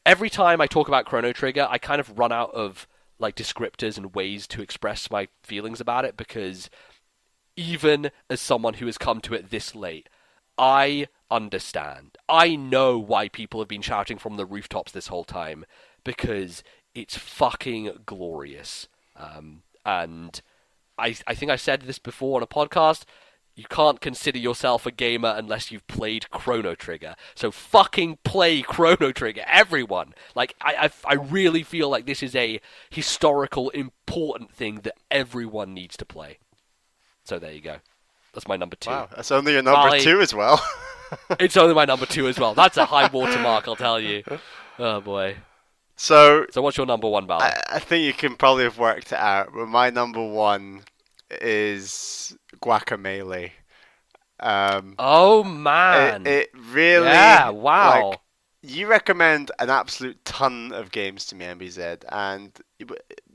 Every time I talk about Chrono Trigger, I kind of run out of like descriptors and ways to express my feelings about it because even as someone who has come to it this late, I understand. I know why people have been shouting from the rooftops this whole time because it's fucking glorious. And I think I said this before on a podcast. You can't consider yourself a gamer unless you've played Chrono Trigger. So fucking play Chrono Trigger, everyone. Like, I really feel like this is a historical, important thing that everyone needs to play. So there you go. That's my number 2. Wow, that's only your number Bally, 2 as well. it's only my number 2 as well. That's a high watermark, I'll tell you. Oh boy. So So what's your number 1, Bally? I think you can probably have worked it out, but my number 1 is Guacamelee. Oh man. It really, Yeah, wow. like, you recommend an absolute ton of games to me, MBZ, and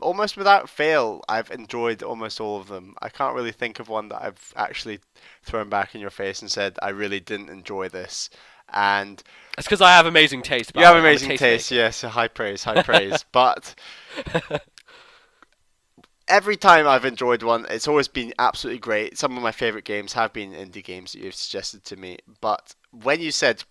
almost without fail, I've enjoyed almost all of them. I can't really think of one that I've actually thrown back in your face and said I really didn't enjoy this. And It's because I have amazing taste. you have I'm a amazing taste taste, maker. yes, high praise, high praise. But every time I've enjoyed one, it's always been absolutely great. Some of my favorite games have been indie games that you've suggested to me. But when you said,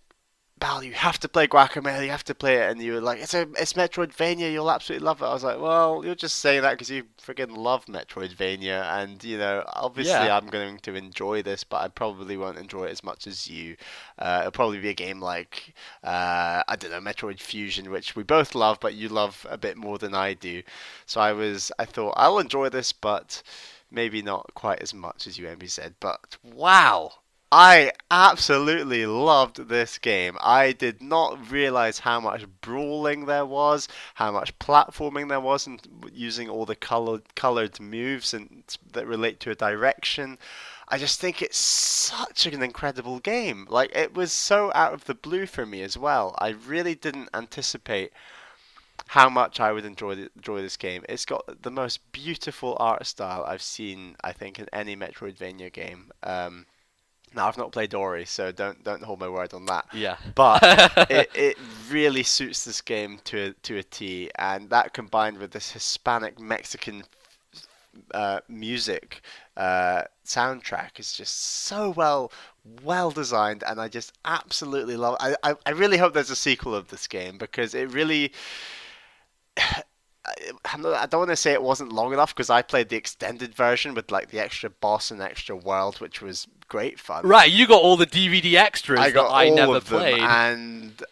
Bal, you have to play Guacamelee, you have to play it, and you were like, it's Metroidvania, you'll absolutely love it. I was like, well, you're just saying that because you friggin' love Metroidvania, and obviously Yeah. I'm going to enjoy this, but I probably won't enjoy it as much as you. It'll probably be a game like I don't know, Metroid Fusion, which we both love, but you love a bit more than I do. So I thought I'll enjoy this, but maybe not quite as much as you, MB said. But wow. I absolutely loved this game. I did not realize how much brawling there was, how much platforming there was, and using all the colored moves and that relate to a direction. I just think it's such an incredible game. Like, it was so out of the blue for me as well. I really didn't anticipate how much I would enjoy this game. It's got the most beautiful art style I've seen, I think, in any Metroidvania game. Now, I've not played Ori, so don't hold my word on that. Yeah. But it really suits this game to a T, and that combined with this Hispanic Mexican music soundtrack is just so well designed, and I just absolutely love it. I really hope there's a sequel of this game because it really. I don't want to say it wasn't long enough because I played the extended version with like the extra boss and extra world, which was great fun. Right, you got all the DVD extras I got that I all never of them, played. and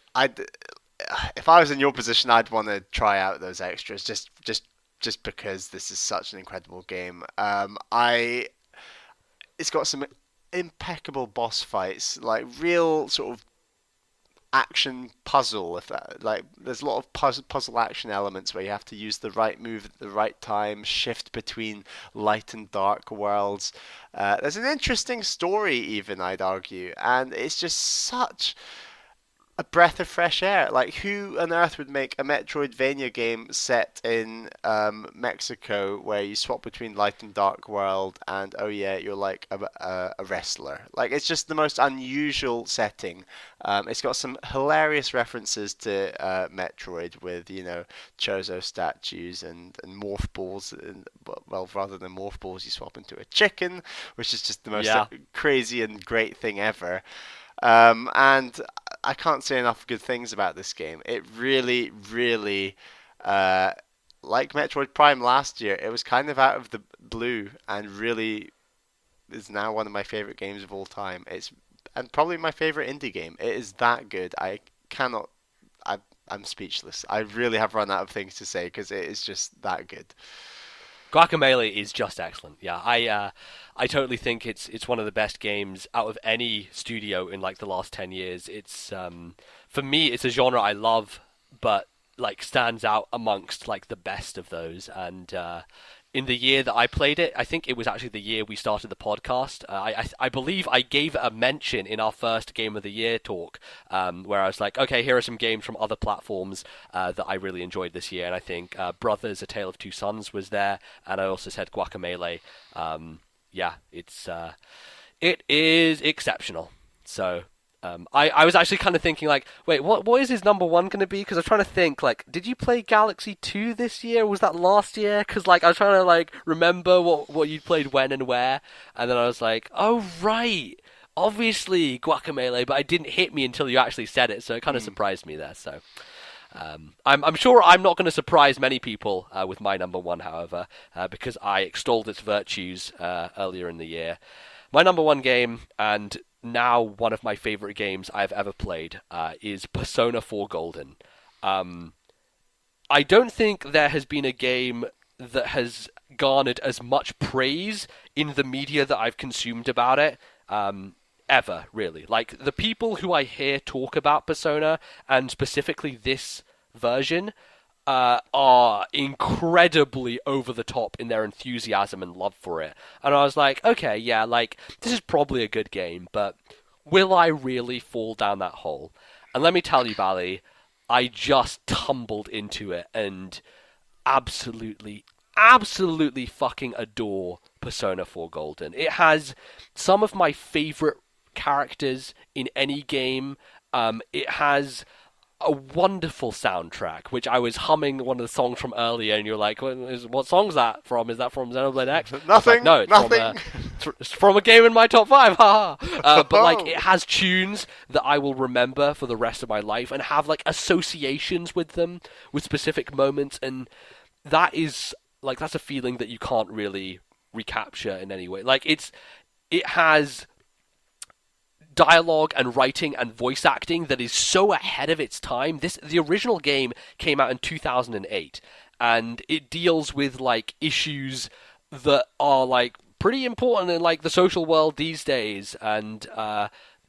if I was in your position, I'd want to try out those extras just because this is such an incredible game. It's got some impeccable boss fights, like real sort of action puzzle. If that, like, there's a lot of puzzle action elements where you have to use the right move at the right time, shift between light and dark worlds. There's an interesting story, even, I'd argue, and it's just such a breath of fresh air. Like, who on earth would make a Metroidvania game set in Mexico where you swap between light and dark world, and oh yeah, you're like a wrestler? Like, it's just the most unusual setting. It's got some hilarious references to Metroid with, Chozo statues and morph balls. Well, rather than morph balls, you swap into a chicken, which is just the most Yeah. crazy and great thing ever. And I can't say enough good things about this game. It really, really, like Metroid Prime last year, it was kind of out of the blue and really is now one of my favorite games of all time. And probably my favorite indie game. It is that good. I cannot. I'm speechless. I really have run out of things to say because it is just that good. Guacamelee is just excellent. Yeah, I totally think it's one of the best games out of any studio in like the last 10 years. It's for me it's a genre I love, but like stands out amongst like the best of those. And in the year that I played it, I think it was actually the year we started the podcast. I believe I gave it a mention in our first Game of the Year talk, where I was like, okay, here are some games from other platforms that I really enjoyed this year. And I think Brothers: A Tale of Two Sons was there, and I also said Guacamelee. Yeah, it is exceptional. So. I was actually kind of thinking like, wait, what is his number 1 going to be? Because I was trying to think like, did you play Galaxy 2 this year? Or was that last year? Because like I was trying to like remember what you played when and where, and then I was like, oh right, obviously Guacamelee, but it didn't hit me until you actually said it, so it kind of surprised me there. So I'm sure I'm not going to surprise many people with my number 1, however, because I extolled its virtues earlier in the year. My number 1 game, and now one of my favorite games I've ever played, is Persona 4 Golden. I don't think there has been a game that has garnered as much praise in the media that I've consumed about it ever, really. Like, the people who I hear talk about Persona, and specifically this version, are incredibly over the top in their enthusiasm and love for it. And I was like, okay, yeah, like, this is probably a good game, but will I really fall down that hole? And let me tell you, Bally, I just tumbled into it and absolutely, absolutely fucking adore Persona 4 Golden. It has some of my favorite characters in any game. It has a wonderful soundtrack, which I was humming one of the songs from earlier, and you're like, "What song's that from? Is that from Xenoblade X?" Nothing. No, it's nothing. it's from a game in my top 5. But like, Oh. it has tunes that I will remember for the rest of my life, and have like associations with them, with specific moments, and that is like, that's a feeling that you can't really recapture in any way. Like, it has dialogue and writing and voice acting that is so ahead of its time. The original game came out in 2008, and it deals with like issues that are like pretty important in like the social world these days, and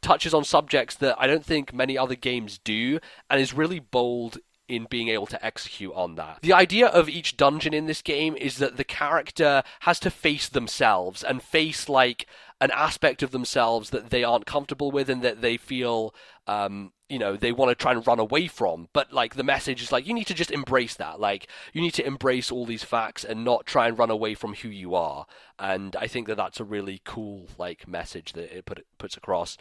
touches on subjects that I don't think many other games do, and is really bold in being able to execute on that. The idea of each dungeon in this game is that the character has to face themselves, and face like an aspect of themselves that they aren't comfortable with, and that they feel they want to try and run away from. But like, the message is like, you need to just embrace that. Like, you need to embrace all these facts and not try and run away from who you are. And I think that that's a really cool like message that it puts across.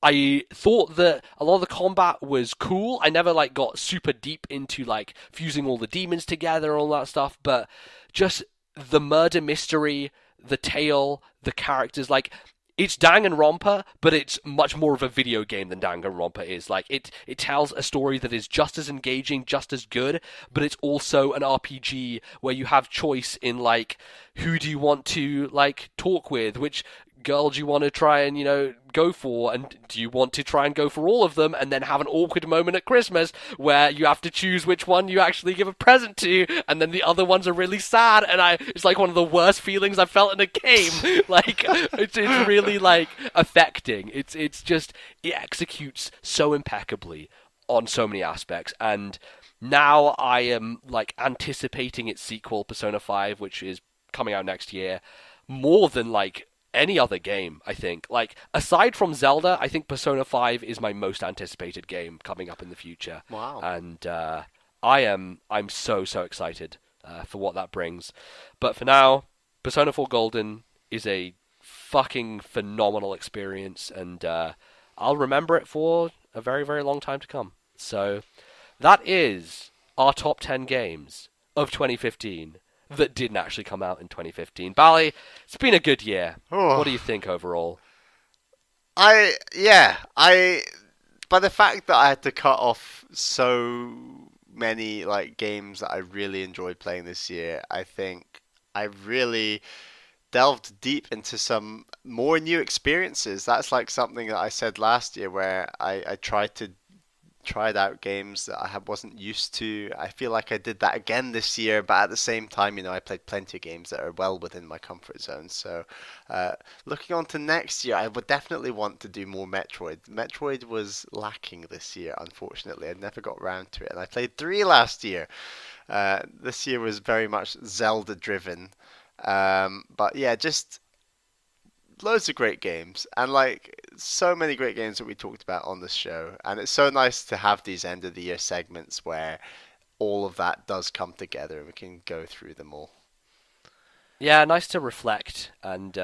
I thought that a lot of the combat was cool. I never like got super deep into like fusing all the demons together and all that stuff, but just the murder mystery, the tale, the characters, like, it's Danganronpa, but it's much more of a video game than Danganronpa is. Like, it tells a story that is just as engaging, just as good, but it's also an RPG where you have choice in like, who do you want to like talk with, which girl do you want to try and go for, and do you want to try and go for all of them and then have an awkward moment at Christmas where you have to choose which one you actually give a present to, and then the other ones are really sad, and it's like one of the worst feelings I've felt in a game. Like, it's really like affecting. It's just, it executes so impeccably on so many aspects, and now I am like anticipating its sequel, Persona 5, which is coming out next year, more than like any other game, I think. Like, aside from Zelda, I think Persona 5 is my most anticipated game coming up in the future. Wow. And I'm so excited for what that brings. But for now, Persona 4 Golden is a fucking phenomenal experience, and I'll remember it for a very, very long time to come. So that is our top 10 games of 2015 that didn't actually come out in 2015. Bally, it's been a good year. Oh. What do you think overall? By the fact that I had to cut off so many like games that I really enjoyed playing this year, I think I really delved deep into some more new experiences. That's like something that I said last year, where I tried out games that wasn't used to. I feel like I did that again this year, but at the same time, I played plenty of games that are well within my comfort zone. So, looking on to next year, I would definitely want to do more Metroid. Metroid was lacking this year, unfortunately. I never got around to it, and I played 3 last year. This year was very much Zelda driven. But yeah, just loads of great games, and like so many great games that we talked about on the show. And it's so nice to have these end of the year segments where all of that does come together and we can go through them all. Yeah, nice to reflect. And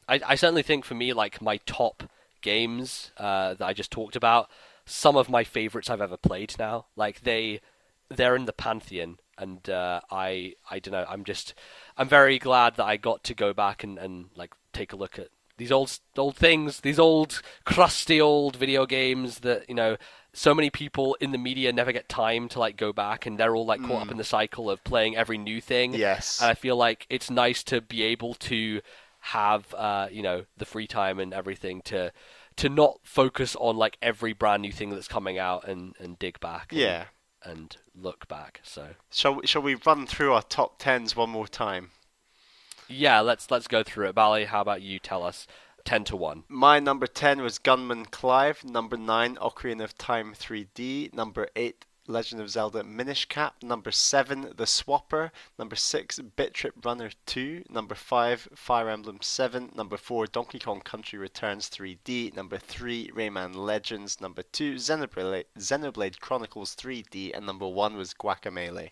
I certainly think for me, like, my top games that I just talked about, some of my favorites I've ever played now. Like, they're in the pantheon. And I don't know, I'm very glad that I got to go back and like take a look at these old things, these old crusty old video games that so many people in the media never get time to like go back, and they're all like caught up in the cycle of playing every new thing. Yes. And I feel like it's nice to be able to have the free time and everything to not focus on like every brand new thing that's coming out, and dig back. Yeah. and look back. So Shall we run through our top tens one more time? yeah, let's go through it. Bally, how about you tell us 10 to 1? My number 10 was Gunman Clive. Number 9, Ocarina of Time 3D. Number 8, Legend of Zelda Minish Cap. Number 7, The Swapper. Number 6, Bit Trip Runner 2. Number 5, Fire Emblem 7. Number 4, Donkey Kong Country Returns 3D. Number 3, Rayman Legends. Number 2, Xenoblade Chronicles 3D. And number 1 was Guacamelee.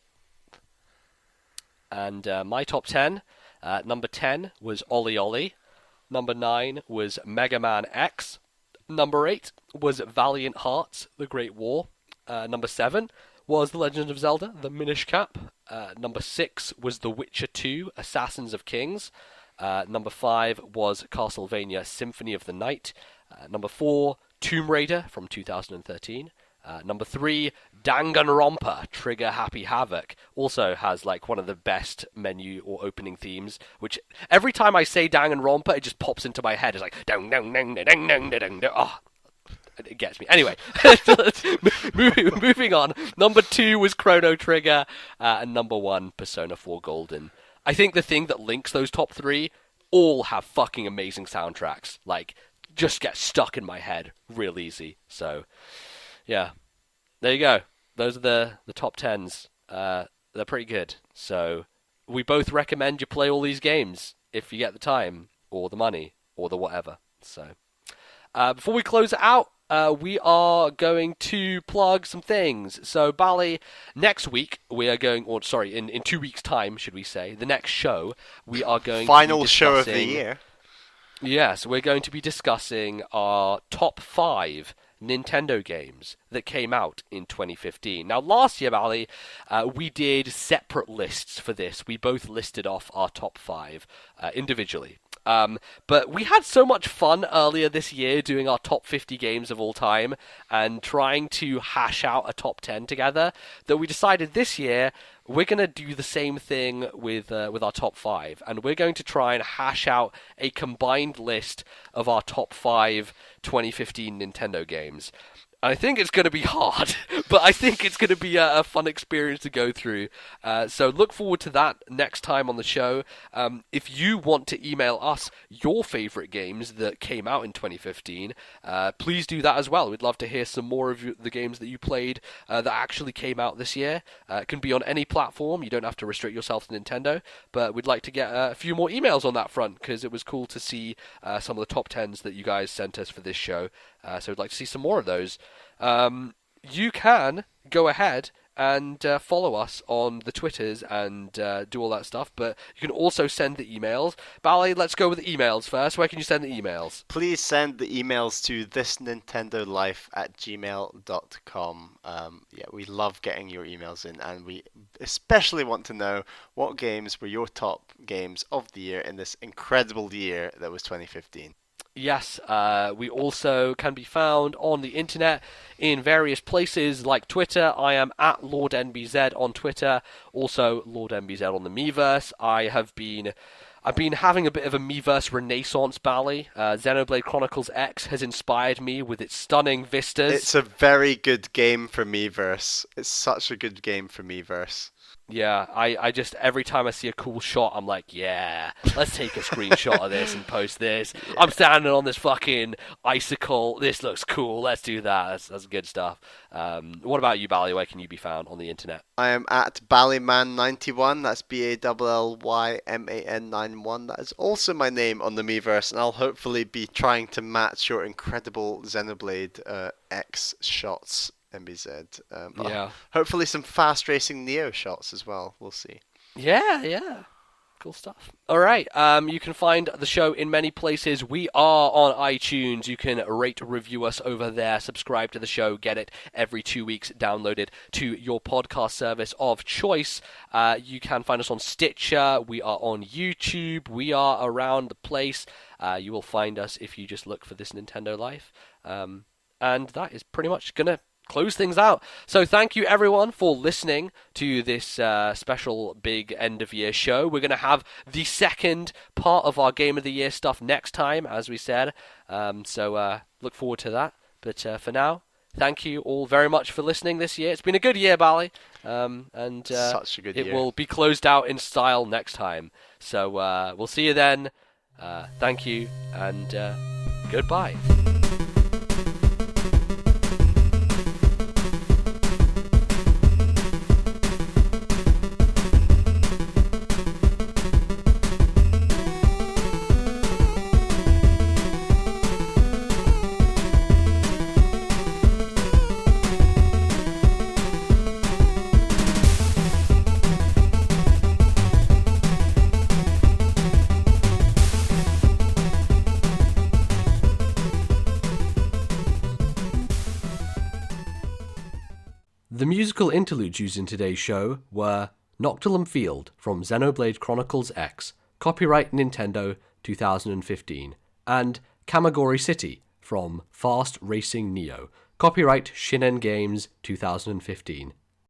And my top 10, number 10 was Ollie Ollie. Number 9 was Mega Man X. Number 8 was Valiant Hearts: The Great War. Number 7 was The Legend of Zelda: The Minish Cap. Number 6 was The Witcher 2: Assassins of Kings. Number 5 was Castlevania: Symphony of the Night. Number 4, Tomb Raider from 2013. Number 3, Danganronpa: Trigger Happy Havoc. Also has like one of the best menu or opening themes, which every time I say Danganronpa, it just pops into my head. It's like dang dang dang dang dang dang dang. Oh, it gets me. Anyway, moving on. Number 2 was Chrono Trigger, and number 1, Persona 4 Golden. I think the thing that links those top 3 all have fucking amazing soundtracks. Like, just get stuck in my head real easy. So, yeah, there you go. Those are the top 10s. They're pretty good. So, we both recommend you play all these games if you get the time, or the money, or the whatever. So, before we close it out, we are going to plug some things. So, Bally, next week we are going, or sorry, in 2 weeks' time, should we say, the next show, we are going Final to be show of the year. Yes, we're going to be discussing our top 5 Nintendo games that came out in 2015. Now, last year, Bally, we did separate lists for this. We both listed off our top 5 individually. But we had so much fun earlier this year doing our top 50 games of all time and trying to hash out a top 10 together that we decided this year we're going to do the same thing with our top 5, and we're going to try and hash out a combined list of our top 5 2015 Nintendo games. I think it's going to be hard, but I think it's going to be a fun experience to go through. So look forward to that next time on the show. If you want to email us your favorite games that came out in 2015, please do that as well. We'd love to hear some more of the games that you played that actually came out this year. It can be on any platform. You don't have to restrict yourself to Nintendo, but we'd like to get a few more emails on that front because it was cool to see some of the top 10s that you guys sent us for this show. So we'd like to see some more of those. You can go ahead and follow us on the Twitters and do all that stuff, but you can also send the emails. Bally, let's go with the emails first. Where can you send the emails? Please send the emails to thisnintendolife@gmail.com. Yeah, we love getting your emails in, and we especially want to know what games were your top games of the year in this incredible year that was 2015. Yes, we also can be found on the internet in various places like Twitter. I am at LordNBZ on Twitter, also LordNBZ on the Miiverse. I've been having a bit of a Miiverse renaissance, Bally. Xenoblade Chronicles X has inspired me with its stunning vistas. It's a very good game for Miiverse. It's such a good game for Miiverse. Yeah, I just, every time I see a cool shot, I'm like, yeah, let's take a screenshot of this and post this. Yeah. I'm standing on this fucking icicle. This looks cool. Let's do that. That's good stuff. What about you, Bally? Where can you be found on the internet? I am at Ballyman91. That's BALLYMAN91. That is also my name on the Miiverse, and I'll hopefully be trying to match your incredible Xenoblade X shots. MBZ. Yeah. Hopefully some fast racing Neo shots as well. We'll see. Yeah. Cool stuff. All right. You can find the show in many places. We are on iTunes. You can rate, review us over there. Subscribe to the show. Get it every 2 weeks downloaded to your podcast service of choice. You can find us on Stitcher. We are on YouTube. We are around the place. You will find us if you just look for This Nintendo Life. And that is pretty much going to close things out. So thank you everyone for listening to this special big end of year show. We're going to have the second part of our Game of the Year stuff next time, as we said. So look forward to that. But for now, thank you all very much for listening this year. It's been a good year, Bally. Such a good it year. will be closed out in style next time. So we'll see you then. Thank you, and goodbye. The musical interludes used in today's show were Noctilum Field from Xenoblade Chronicles X, copyright Nintendo 2015, and Kamagori City from Fast Racing Neo, copyright Shinen Games 2015.